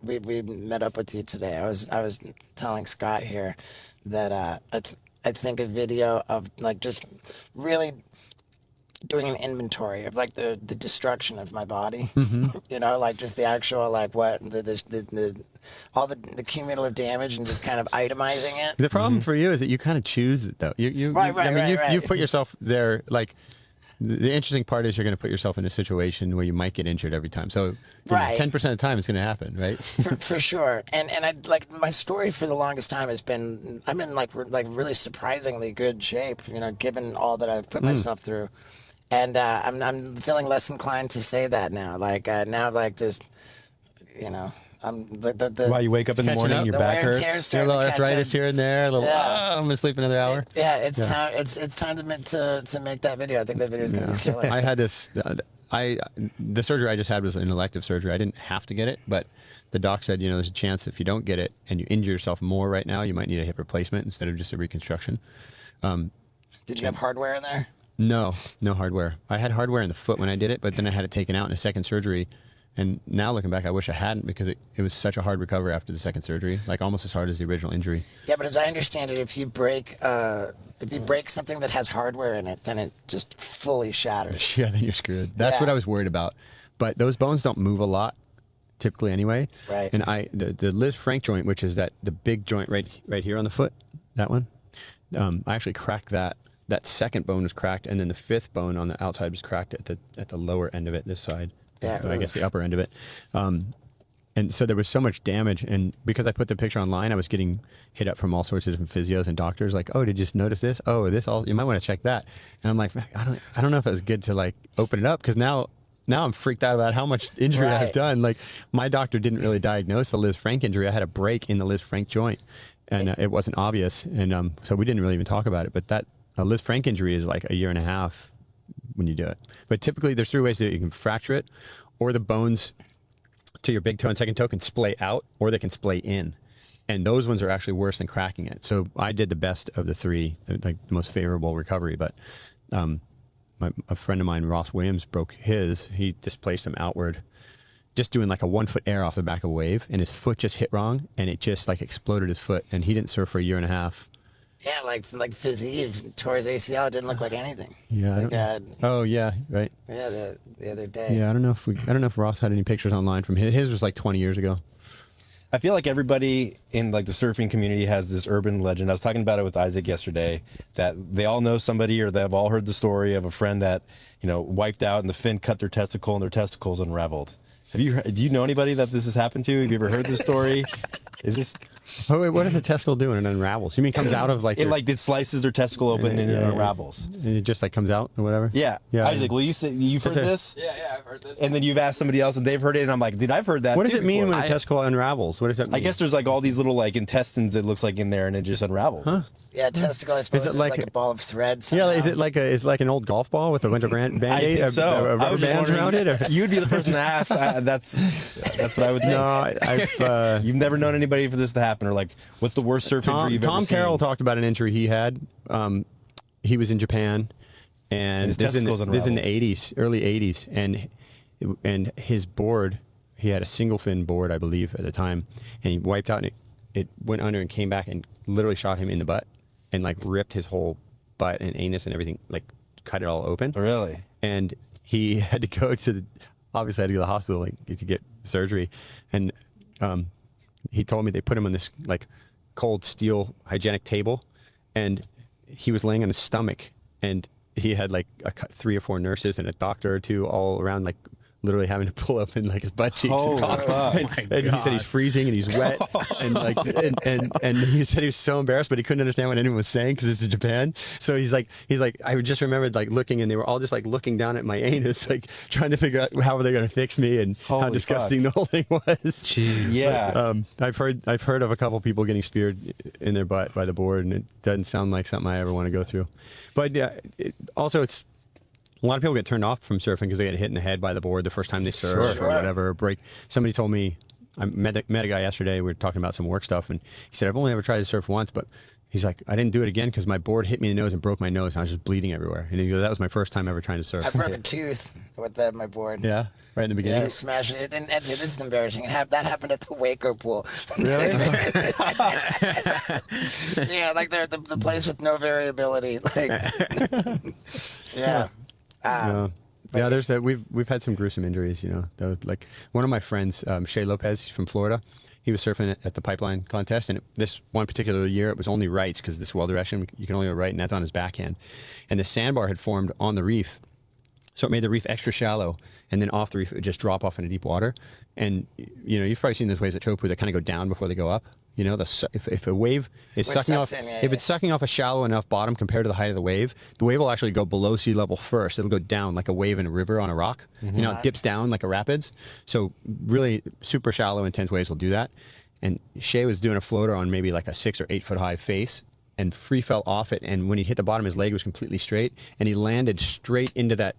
we met up with you today. I was telling Scott here that I think a video of like just really doing an inventory of like the destruction of my body. You know, like just the actual like what the all the cumulative damage and just kind of itemizing it. the problem for you is that you kind of choose it though. You've put yourself there. Like the interesting part is you're going to put yourself in a situation where you might get injured every time. So 10% of the time it's going to happen, right? For sure. And I like my story for the longest time has been I'm in like really surprisingly good shape, you know, given all that I've put myself through. And I'm feeling less inclined to say that now. Like now, like just, you know, I'm the Why you wake up in the catching morning, up. your The back wear and tear hurts. starting Still a little to catch arthritis up. here and there. A little, Yeah. I'm gonna sleep another hour. Yeah, it's time. It's time to make that video. I think that video is gonna be killer. I had this. The surgery I just had was an elective surgery. I didn't have to get it, but the doc said, you know, there's a chance if you don't get it and you injure yourself more right now, you might need a hip replacement instead of just a reconstruction. Did you have hardware in there? No hardware. I had hardware in the foot when I did it, but then I had it taken out in a second surgery. And now looking back, I wish I hadn't because it was such a hard recovery after the second surgery, like almost as hard as the original injury. Yeah, but as I understand it, if you break something that has hardware in it, then it just fully shatters. Yeah, then you're screwed. That's what I was worried about. But those bones don't move a lot typically anyway. Right. And the Liz Frank joint, which is the big joint right here on the foot, that one, I actually cracked that. That second bone was cracked, and then the fifth bone on the outside was cracked at the lower end of it, this side. Yeah, I guess the upper end of it. And so there was so much damage, and because I put the picture online, I was getting hit up from all sorts of different physios and doctors, like, "Oh, did you just notice this? Oh, this all you might want to check that." And I'm like, I don't know if it was good to like open it up because now I'm freaked out about how much injury Right. I've done. Like my doctor didn't really diagnose the Liz Frank injury. I had a break in the Liz Frank joint, and it wasn't obvious, and so we didn't really even talk about it. But that a Liz Frank injury is like 1.5 years when you do it. But typically there's 3 ways that you can fracture it, or the bones to your big toe and second toe can splay out, or they can splay in. And those ones are actually worse than cracking it. So I did the best of the 3, like the most favorable recovery. But a friend of mine, Ross Williams, broke his. He displaced him outward, just doing like a 1-foot air off the back of a wave, and his foot just hit wrong, and it just like exploded his foot. And he didn't surf for 1.5 years. Yeah, like Fizzy tore his ACL. It didn't look like anything. Yeah. Like, Oh yeah, right. yeah, the other day. Yeah, I don't know if Ross had any pictures online from his. His was like 20 years ago. I feel like everybody in like the surfing community has this urban legend. I was talking about it with Isaac yesterday, that they all know somebody or they've all heard the story of a friend that, you know, wiped out and the fin cut their testicle and their testicles unraveled. Do you know anybody that this has happened to? Have you ever heard this story? Is this? Oh wait, what does the testicle do when it unravels? You mean it comes out of like It slices their testicle open and it unravels. and it just like comes out or whatever? Yeah. Yeah. Isaac, will you say you've heard this? Yeah, I've heard this. And then you've asked somebody else and they've heard it, and I'm like, dude, I've heard that. What does too it mean before. when a testicle unravels? What does that mean? I guess there's like all these little like intestines it looks like in there, and it just unravels. Huh? Yeah, testicle. I suppose it is like like a ball of thread. Yeah, Somehow. is it like an old golf ball with a bunch of I band-aid, think so. I rubber was just bands around wondering- it? Or? You'd be the person to ask. That's what I would think. No, I've You've never known anybody for this to happen, or like, what's the worst surf injury you've Tom ever seen? Carroll talked about an injury he had. He was in Japan, and His this is in the testicles unraveled. 80s, early 80s, and his board, he had a single fin board, I believe, at the time, and he wiped out, and it went under and came back and literally shot him in the butt, and like ripped his whole butt and anus and everything, like cut it all open. Really? And he had to go to obviously had to go to the hospital to get surgery, and he told me they put him on this like cold steel hygienic table, and he was laying on his stomach, and he had like 3 or 4 nurses and a doctor or 2 all around, like literally having to pull up in like his butt cheeks and Holy talk. fuck. And he said he's freezing and he's wet, and like, and he said he was so embarrassed, but he couldn't understand what anyone was saying because it's in Japan. So he's like, I just remembered like looking, and they were all just like looking down at my anus, like trying to figure out how were they going to fix me and how Holy disgusting the whole thing was. Jeez. Yeah. I've heard of a couple people getting speared in their butt by the board, and it doesn't sound like something I ever want to go through. But yeah, also it's. A lot of people get turned off from surfing because they get hit in the head by the board the first time they surf or whatever. Break. Somebody told me, I met a guy yesterday. We were talking about some work stuff, and he said, I've only ever tried to surf once, but he's like, I didn't do it again because my board hit me in the nose and broke my nose, and I was just bleeding everywhere. And he goes, that was my first time ever trying to surf. I broke a tooth with my board. Yeah, right in the beginning. Yeah, smashed it, and it is embarrassing. That happened at the Waco pool. Really? Yeah, like the place with no variability. Like, yeah. Yeah, there's that. We've had some gruesome injuries. That was like one of my friends, Shea Lopez, he's from Florida. He was surfing at the pipeline contest, and this one particular year, it was only rights because the swell direction you can only go right, and that's on his backhand. And the sandbar had formed on the reef, so it made the reef extra shallow, and then off the reef it would just drop off into deep water. And you've probably seen those waves at Chopu that kind of go down before they go up. If a wave is sucking off, it's sucking off a shallow enough bottom compared to the height of the wave will actually go below sea level first. It'll go down like a wave in a river on a rock. It dips down like a rapids. So really super shallow, intense waves will do that. And Shea was doing a floater on maybe like a 6 or 8 foot high face and free fell off it. And when he hit the bottom, his leg was completely straight, and he landed straight into that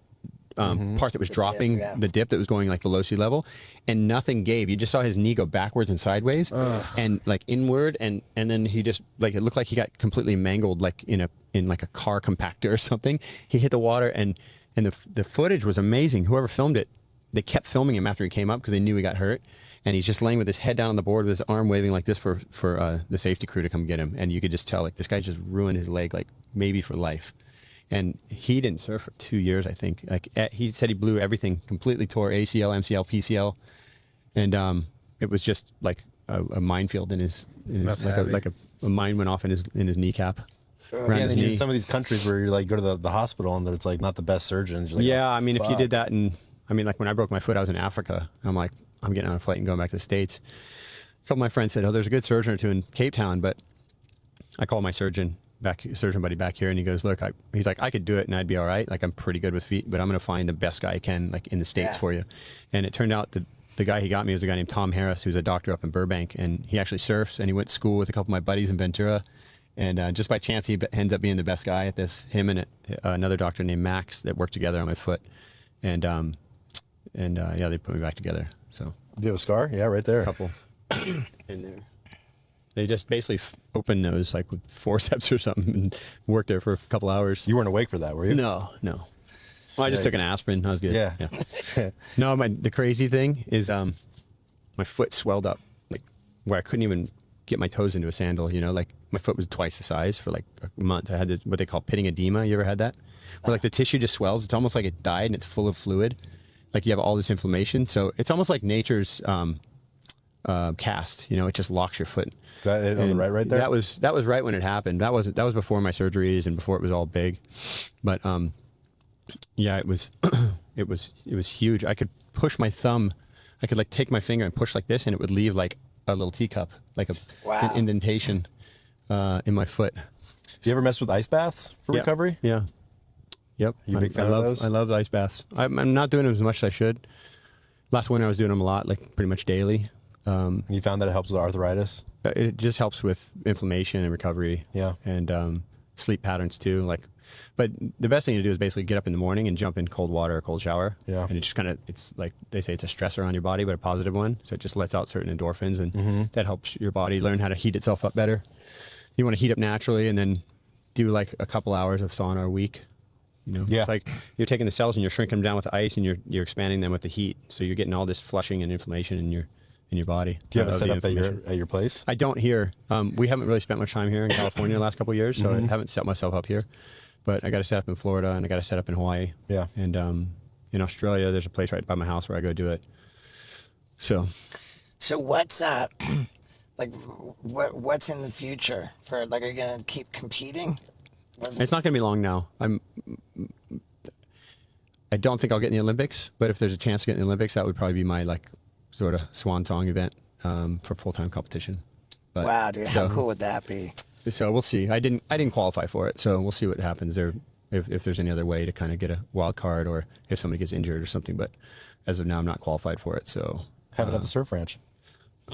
part that was dropping, the dip that was going like below sea level, and nothing gave. You just saw his knee go backwards and sideways and like inward, and then he just like, it looked like he got completely mangled like in like a car compactor or something. He hit the water, and the footage was amazing. Whoever filmed it, they kept filming him after he came up because they knew he got hurt, and he's just laying with his head down on the board with his arm waving like this for the safety crew to come get him. And you could just tell like this guy just ruined his leg like maybe for life. And he didn't surf for 2 years, I think. Like he said, he blew everything, completely tore ACL, MCL, PCL, and it was just like a minefield in his like a mine went off in his kneecap. Yeah, and in some of these countries where you're like go to the hospital and it's like not the best surgeons. You're like, yeah, oh, I mean, fuck. if you did that, and I mean, like when I broke my foot, I was in Africa. I'm like, I'm getting on a flight and going back to the States. A couple of my friends said, oh, there's a good surgeon or two in Cape Town, but I called my surgeon buddy back here, and he goes, look, he's like, I could do it and I'd be all right. Like, I'm pretty good with feet, but I'm going to find the best guy I can, like in the States for you. And it turned out that the guy he got me was a guy named Tom Harris, who's a doctor up in Burbank, and he actually surfs, and he went to school with a couple of my buddies in Ventura. And just by chance, he ends up being the best guy at this. Him and another doctor named Max that worked together on my foot. And yeah, they put me back together. So Do you have a scar? Yeah, right there. a couple in there. They just basically opened those like with forceps or something and worked there for a couple hours. You weren't awake for that, were you? No. Well, I just took an aspirin. I was good. Yeah. No, the crazy thing is my foot swelled up like where I couldn't even get my toes into a sandal. Like my foot was twice the size for like a month. I had what they call pitting edema. You ever had that? Where like the tissue just swells. It's almost like it died and it's full of fluid. Like you have all this inflammation. So it's almost like nature's cast. It just locks your foot. Is that it on the right there? That was right when it happened. That was before my surgeries and before it was all big. But yeah, it was it was huge. I could push my thumb. I could like take my finger and push like this, and it would leave like a little teacup, like an indentation in my foot. Do you ever mess with ice baths for recovery? Yeah. Yep. You a big fan of those? I love the ice baths. I'm not doing them as much as I should. Last winter I was doing them a lot, like pretty much daily. And you found that it helps with arthritis? It just helps with inflammation and recovery. Yeah. And sleep patterns too. But the best thing to do is basically get up in the morning and jump in cold water or cold shower. Yeah. And it just it's like they say, it's a stressor on your body, but a positive one. So it just lets out certain endorphins, and that helps your body learn how to heat itself up better. You want to heat up naturally, and then do like a couple hours of sauna a week. It's like you're taking the cells and you're shrinking them down with ice, and you're expanding them with the heat. So you're getting all this flushing and inflammation in your body. Do you have a setup at your place? I don't here. We haven't really spent much time here in California the last couple of years, so I haven't set myself up here. But I got to set up in Florida, and I got to set up in Hawaii. Yeah. And in Australia, there's a place right by my house where I go do it. So what's like what's in the future for like? Are you gonna keep competing? It's not gonna be long now. I don't think I'll get in the Olympics, but if there's a chance to get in the Olympics, that would probably be my like sort of swan song event for full-time competition. But, Wow, dude, how cool would that be? So we'll see. I didn't qualify for it, so we'll see what happens there. If there's any other way to kind of get a wild card, or if somebody gets injured or something. But as of now, I'm not qualified for it. So Have it at the surf ranch.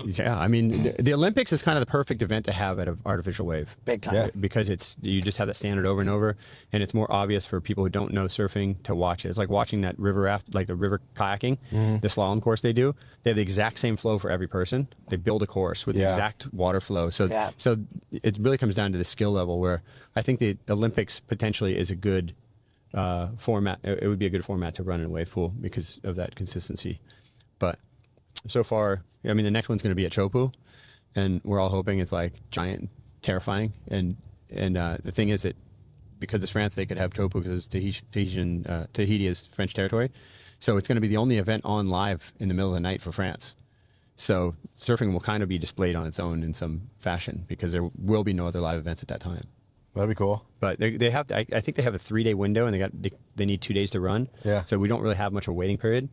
yeah, I mean, the Olympics is kind of the perfect event to have at an artificial wave. Big time. Yeah. Because you just have that standard over and over, and it's more obvious for people who don't know surfing to watch it. It's like watching that river raft, like the river kayaking, the slalom course they do. They have the exact same flow for every person. They build a course with the exact water flow. So it really comes down to the skill level, where I think the Olympics potentially is a good format. It would be a good format to run in a wave pool because of that consistency. But so far, I mean, the next one's going to be at Chopu, and we're all hoping it's like giant, terrifying. And the thing is that because it's France, they could have Chopu because Tahiti is French territory. So it's going to be the only event on live in the middle of the night for France. So surfing will kind of be displayed on its own in some fashion because there will be no other live events at that time. That'd be cool. But they have to, I think they have a 3-day window, and they need 2 days to run. Yeah. So we don't really have much of a waiting period.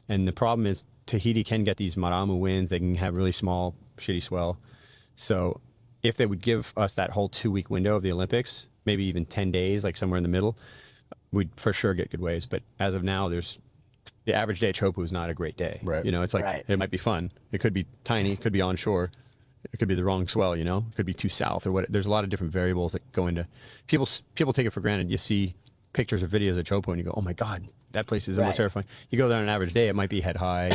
And the problem is Tahiti can get these maramu winds. They can have really small, shitty swell. So if they would give us that whole 2-week window of the Olympics, maybe even 10 days, like somewhere in the middle, we'd for sure get good waves. But as of now, the average day at Chopu is not a great day. Right. You know, it's like, it might be fun. It could be tiny. It could be onshore. It could be the wrong swell, you know? It could be too south or what. There's a lot of different variables that go into... People take it for granted. You see pictures or videos of Chopu and you go, oh my God, that place is almost terrifying. You go there on an average day, it might be head high,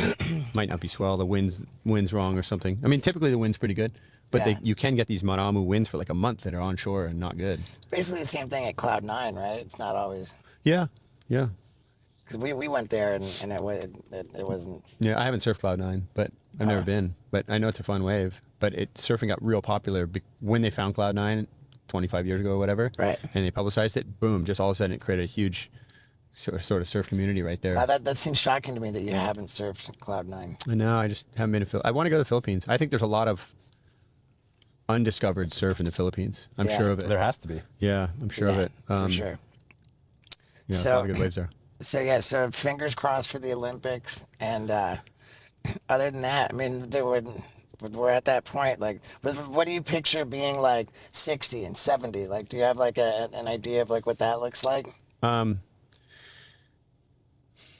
might not be swell, the wind's wrong or something. I mean, typically the wind's pretty good, but you can get these maramu winds for like a month that are onshore and not good. Basically the same thing at Cloud 9, right? It's not always... Yeah. Because we went there and it wasn't... Yeah, I haven't surfed Cloud 9, but I've never been. But I know it's a fun wave. But surfing got real popular when they found Cloud 9 25 years ago or whatever. Right. And they publicized it. Boom, just all of a sudden it created a huge sort of surf community right there. That seems shocking to me that you haven't surfed Cloud 9. I know, I just haven't been to I want to go to the Philippines. I think there's a lot of undiscovered surf in the Philippines. I'm sure of it. There has to be. Yeah, I'm sure of it. For sure. Yeah, a lot of good waves there. So fingers crossed for the Olympics. And other than that, I mean, we're at that point. Like, what do you picture being like 60 and 70? Like, do you have like an idea of like what that looks like?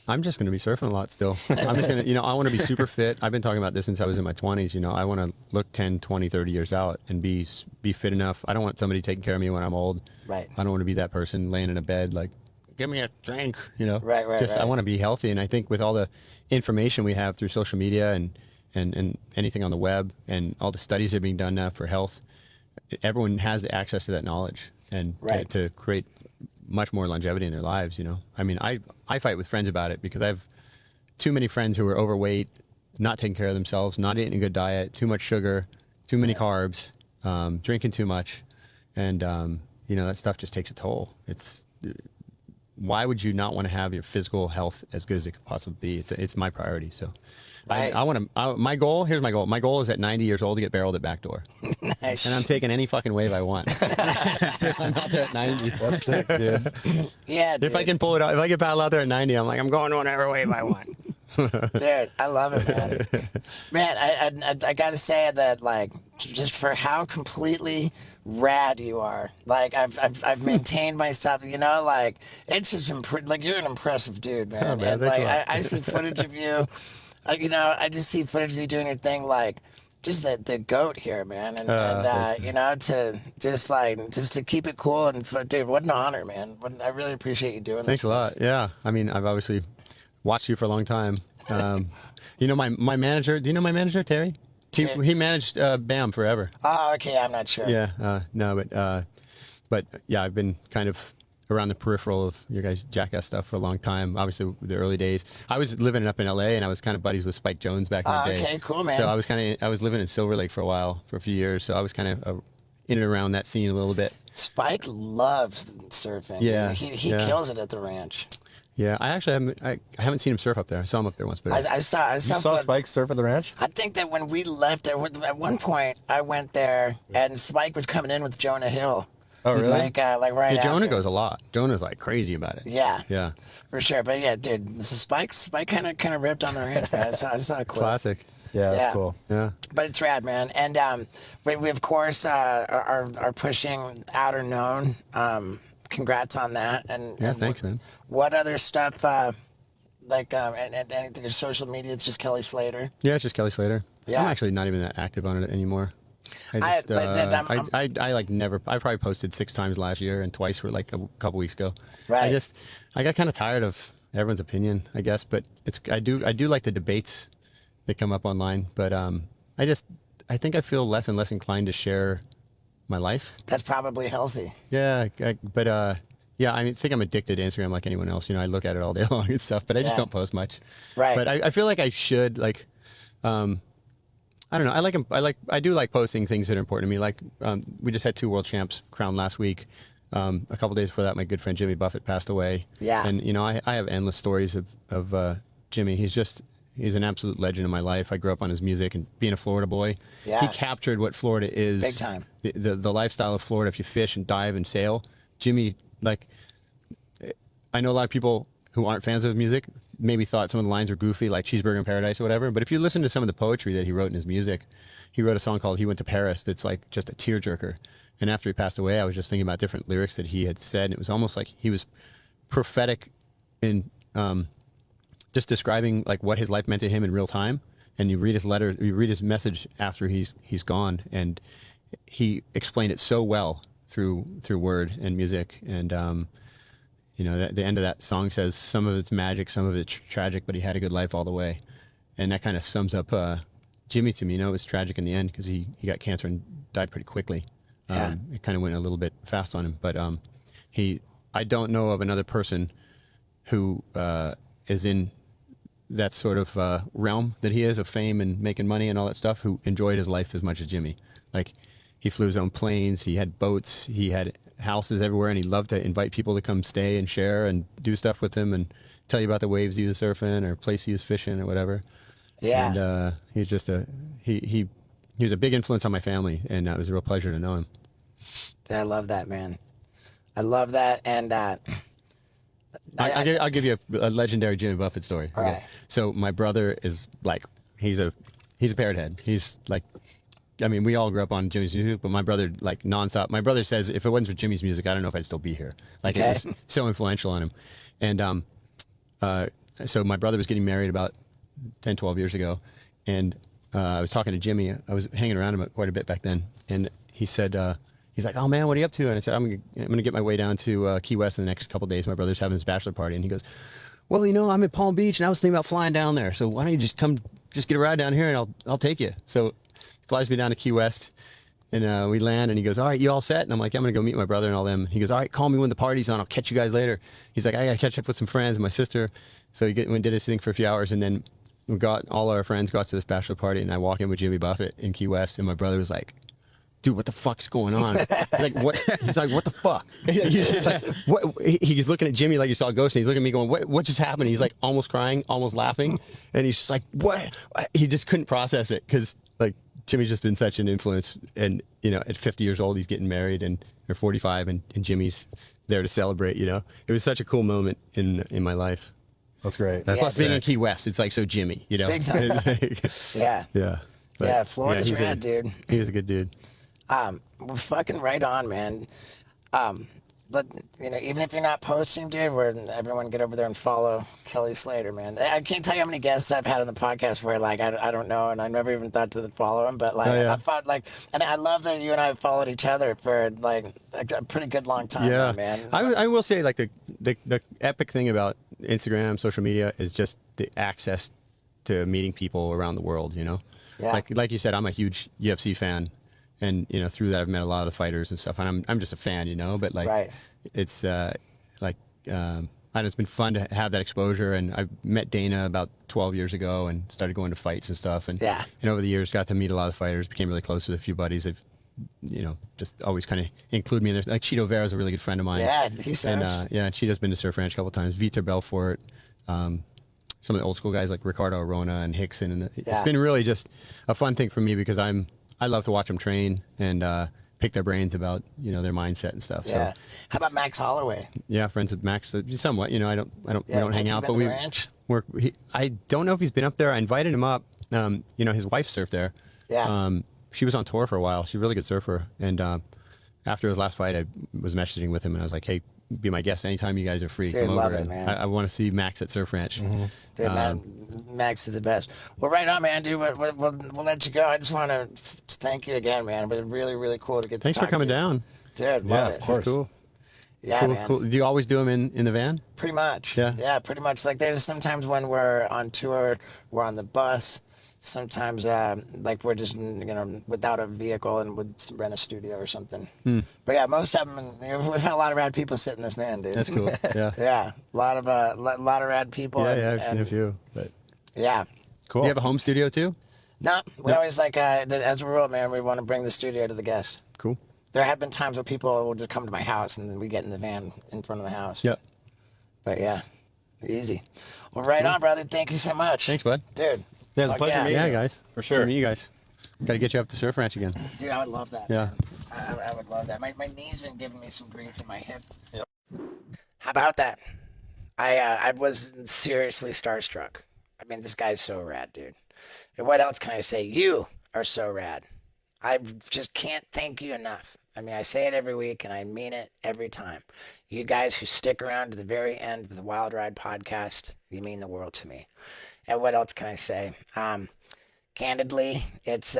I'm just going to be surfing a lot still. I'm just going to, I want to be super fit. I've been talking about this since I was in my 20s. I want to look 10, 20, 30 years out and be fit enough. I don't want somebody taking care of me when I'm old. Right. I don't want to be that person laying in a bed like, give me a drink, Right. I want to be healthy. And I think with all the information we have through social media and anything on the web and all the studies that are being done now for health, everyone has the access to that knowledge and to create much more longevity in their lives. I mean, I fight with friends about it because I have too many friends who are overweight, not taking care of themselves, not eating a good diet, too much sugar, too many carbs, drinking too much. And, that stuff just takes a toll. Why would you not want to have your physical health as good as it could possibly be? It's my priority. So I want to, my goal, here's my goal. My goal is at 90 years old to get barreled at backdoor. Nice. And I'm taking any fucking wave I want. I'm out there at 90. That's sick, dude. Yeah, dude. If I can pull it out, if I can paddle out there at 90, I'm like, I'm going whatever wave I want. Dude, I love it, man. Man, I gotta say that, like, just for how completely rad you are. Like, I've maintained myself. Like, it's just like you're an impressive dude, man. Oh, man, and thanks a like, lot. I see footage of you. I just see footage of you doing your thing, like. Just the goat here, man, and to keep it cool and dude, what an honor, man. I really appreciate you doing this. Thanks a lot. Yeah, I mean, I've obviously watched you for a long time. My manager. Do you know my manager, Terry? He managed BAM forever. Oh, okay. I'm not sure. Yeah, no, but yeah, I've been kind of around the peripheral of your guys' Jackass stuff for a long time. Obviously, the early days. I was living up in LA, and I was kind of buddies with Spike Jones back in the day. Okay, cool, man. So I was living in Silver Lake for a few years. So I was kind of in and around that scene a little bit. Spike loves surfing. Yeah, he kills it at the ranch. Yeah, I actually haven't seen him surf up there. I saw him up there once, but I saw You saw Spike surf at the ranch? I think that when we left there, at one point I went there and Spike was coming in with Jonah Hill. Oh, really? Like right Yeah, Jonah after. goes a lot. Jonah's like crazy about it. Yeah. Yeah. For sure. But yeah, dude, so Spike kind of ripped on the range, man. I saw a clip. Classic. Yeah, that's Yeah. cool. Yeah. But it's rad, man. And we of course are pushing Outer Known. Congrats on that. And Yeah, and thanks, man. What other stuff? And anything? Your social media? It's just Kelly Slater. Yeah, it's just Kelly Slater. Yeah. I'm actually not even that active on it anymore. I just, I like never. I probably posted 6 times last year, and twice were like a couple weeks ago. Right. I got kind of tired of everyone's opinion, I guess. But I do like the debates that come up online. But I think I feel less and less inclined to share my life. That's probably healthy. Yeah, yeah. I think I'm addicted to Instagram like anyone else. You know, I look at it all day long and stuff, but I just Yeah. don't post much. Right. But I feel like I should like. I don't know. I do like posting things that are important to me. Like we just had 2 world champs crowned last week. A couple days before that, my good friend Jimmy Buffett passed away. Yeah. And you know, I have endless stories of Jimmy. He's an absolute legend in my life. I grew up on his music and being a Florida boy. Yeah. He captured what Florida is. Big time. The lifestyle of Florida. If you fish and dive and sail, Jimmy, like, I know a lot of people who aren't fans of his music maybe thought some of the lines were goofy, like Cheeseburger in Paradise or whatever. But if you listen to some of the poetry that he wrote in his music, he wrote a song called He Went to Paris that's like just a tearjerker. And after he passed away, I was just thinking about different lyrics that he had said. And it was almost like he was prophetic in just describing like what his life meant to him in real time. And you read his letter, you read his message after he's gone, and he explained it so well through word and music. And you know, the end of that song says some of it's magic, some of it's tragic, but he had a good life all the way. And that kind of sums up Jimmy to me. You know, it was tragic in the end because he got cancer and died pretty quickly. Yeah. It kind of went a little bit fast on him, but I don't know of another person who is in that sort of realm that he is, of fame and making money and all that stuff, who enjoyed his life as much as Jimmy. Like, he flew his own planes, he had boats, he had houses everywhere, and he loved to invite people to come stay and share and do stuff with him and tell you about the waves he was surfing or place he was fishing or whatever. Yeah. And he's just he was a big influence on my family, and it was a real pleasure to know him. I love that, man. I love that. And I'll give you a legendary Jimmy Buffett story. All right. So my brother is like, he's a parrot head. He's like, I mean, we all grew up on Jimmy's music, but my brother, like, nonstop. My brother says if it wasn't for Jimmy's music, I don't know if I'd still be here. Like, Okay. it was so influential on him. And so my brother was getting married about 10, 12 years ago. And I was talking to Jimmy. I was hanging around him quite a bit back then. And he said, he's like, "Oh, man, what are you up to?" And I said, I'm gonna get my way down to Key West in the next couple of days. My brother's having his bachelor party. And he goes, "Well, you know, I'm at Palm Beach, and I was thinking about flying down there. So why don't you just get a ride down here, and I'll take you." So he flies me down to Key West. And we land, and he goes, "All right, you all set?" And I'm like, "I'm going to go meet my brother and all them." He goes, "All right, call me when the party's on. I'll catch you guys later." He's like, "I got to catch up with some friends and my sister." So he went and did his thing for a few hours, and then we got all our friends got to this bachelor party, and I walk in with Jimmy Buffett in Key West, and my brother was like, "Dude, what the fuck's going on?" Like, what? He's like, "What the fuck?" He's like, "What?" He's looking at Jimmy like he saw a ghost, and he's looking at me going, "What just happened?" He's like almost crying, almost laughing, and he's just like, "What?" He just couldn't process it because, like, Jimmy's just been such an influence, and you know, at 50 years old, he's getting married, and or 45, and Jimmy's there to celebrate. You know, it was such a cool moment in my life. That's great. Plus, being in Key West, it's like so Jimmy. You know, Big time. Yeah. yeah, But, Yeah, Florida's he's rad, dude. He was a good dude. Well, fucking right on, man. But you know, even if you're not posting, dude, where everyone get over there and follow Kelly Slater, man. I can't tell you how many guests I've had on the podcast where, like, I don't know, and I never even thought to follow him, but like, Oh, yeah. I thought, like, and I love that you and I have followed each other for like a pretty good long time, now, man. I will say, like, the epic thing about Instagram, social media, is just the access to meeting people around the world. You know, Yeah. like you said, I'm a huge UFC fan, and you know, through that I've met a lot of the fighters and stuff, and I'm just a fan, you know. But like, Right. it's it's been fun to have that exposure, and I met Dana about 12 years ago and started going to fights and stuff, and Yeah. and over the years got to meet a lot of fighters, became really close with a few buddies. They've, you know, just always kind of include me in there. Like Cheeto Vera is a really good friend of mine. Yeah, he surfs. And yeah, Cheeto's been to Surf Ranch a couple times. Vitor Belfort, some of the old school guys like Ricardo Arona and Hickson, and Yeah. it's been really just a fun thing for me because I love to watch them train and pick their brains about their mindset and stuff. Yeah. So How about Max Holloway? yeah, friends with Max, somewhat. I don't we don't hang has he out, been but to we the ranch? I don't know if he's been up there. I invited him up. His wife surfed there. Yeah. She was on tour for a while. She's a really good surfer. And after his last fight, I was messaging with him, and I was like, "Hey, be my guest anytime you guys are free. Dude, Come love over." it, And man. I want to see Max at Surf Ranch. Dude, Max is the best. Well, right on, man, dude. We'll let you go. I just want to thank you again, man. But really, really cool to get to Thanks for talk coming to you. down. Dude, Yeah, love of it. course. Cool. Yeah, Cool, man. cool. Do you always do them in the van? Pretty much. Yeah. Yeah, pretty much. Like there's sometimes when we're on tour, we're on the bus. Sometimes like we're just without a vehicle and would rent a studio or something. But yeah, most of them we've had a lot of rad people sit in this van, dude. That's cool. Yeah. Yeah, a lot of rad people. Yeah, I've seen a few. But Yeah. Cool. do you have a home studio too? No, we always like as a rule, man. We want to bring the studio to the guest. Cool. There have been times where people will just come to my house and then we get in the van in front of the house. Yep. But yeah, easy. Well, right on, brother. Thank you so much. Thanks, bud. Dude. Yeah, it's a Fuck pleasure meeting Yeah, you. guys. For sure. Meet you guys. Got to get you up to Surf Ranch again. Dude, I would love that. Yeah. Man. I would love that. My knee's been giving me some grief in my hip. Yep. How about that? I was seriously starstruck. I mean, this guy's so rad, dude. And what else can I say? You are so rad. I just can't thank you enough. I mean, I say it every week, and I mean it every time. You guys who stick around to the very end of the Wild Ride podcast, you mean the world to me. And what else can I say? Candidly, it's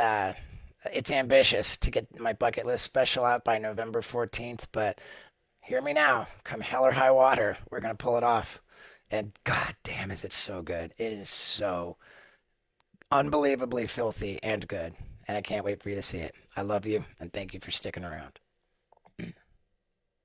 ambitious to get my bucket list special out by November 14th, but hear me now. Come hell or high water, we're going to pull it off. And god damn, is it so good. It is so unbelievably filthy and good. And I can't wait for you to see it. I love you, and thank you for sticking around.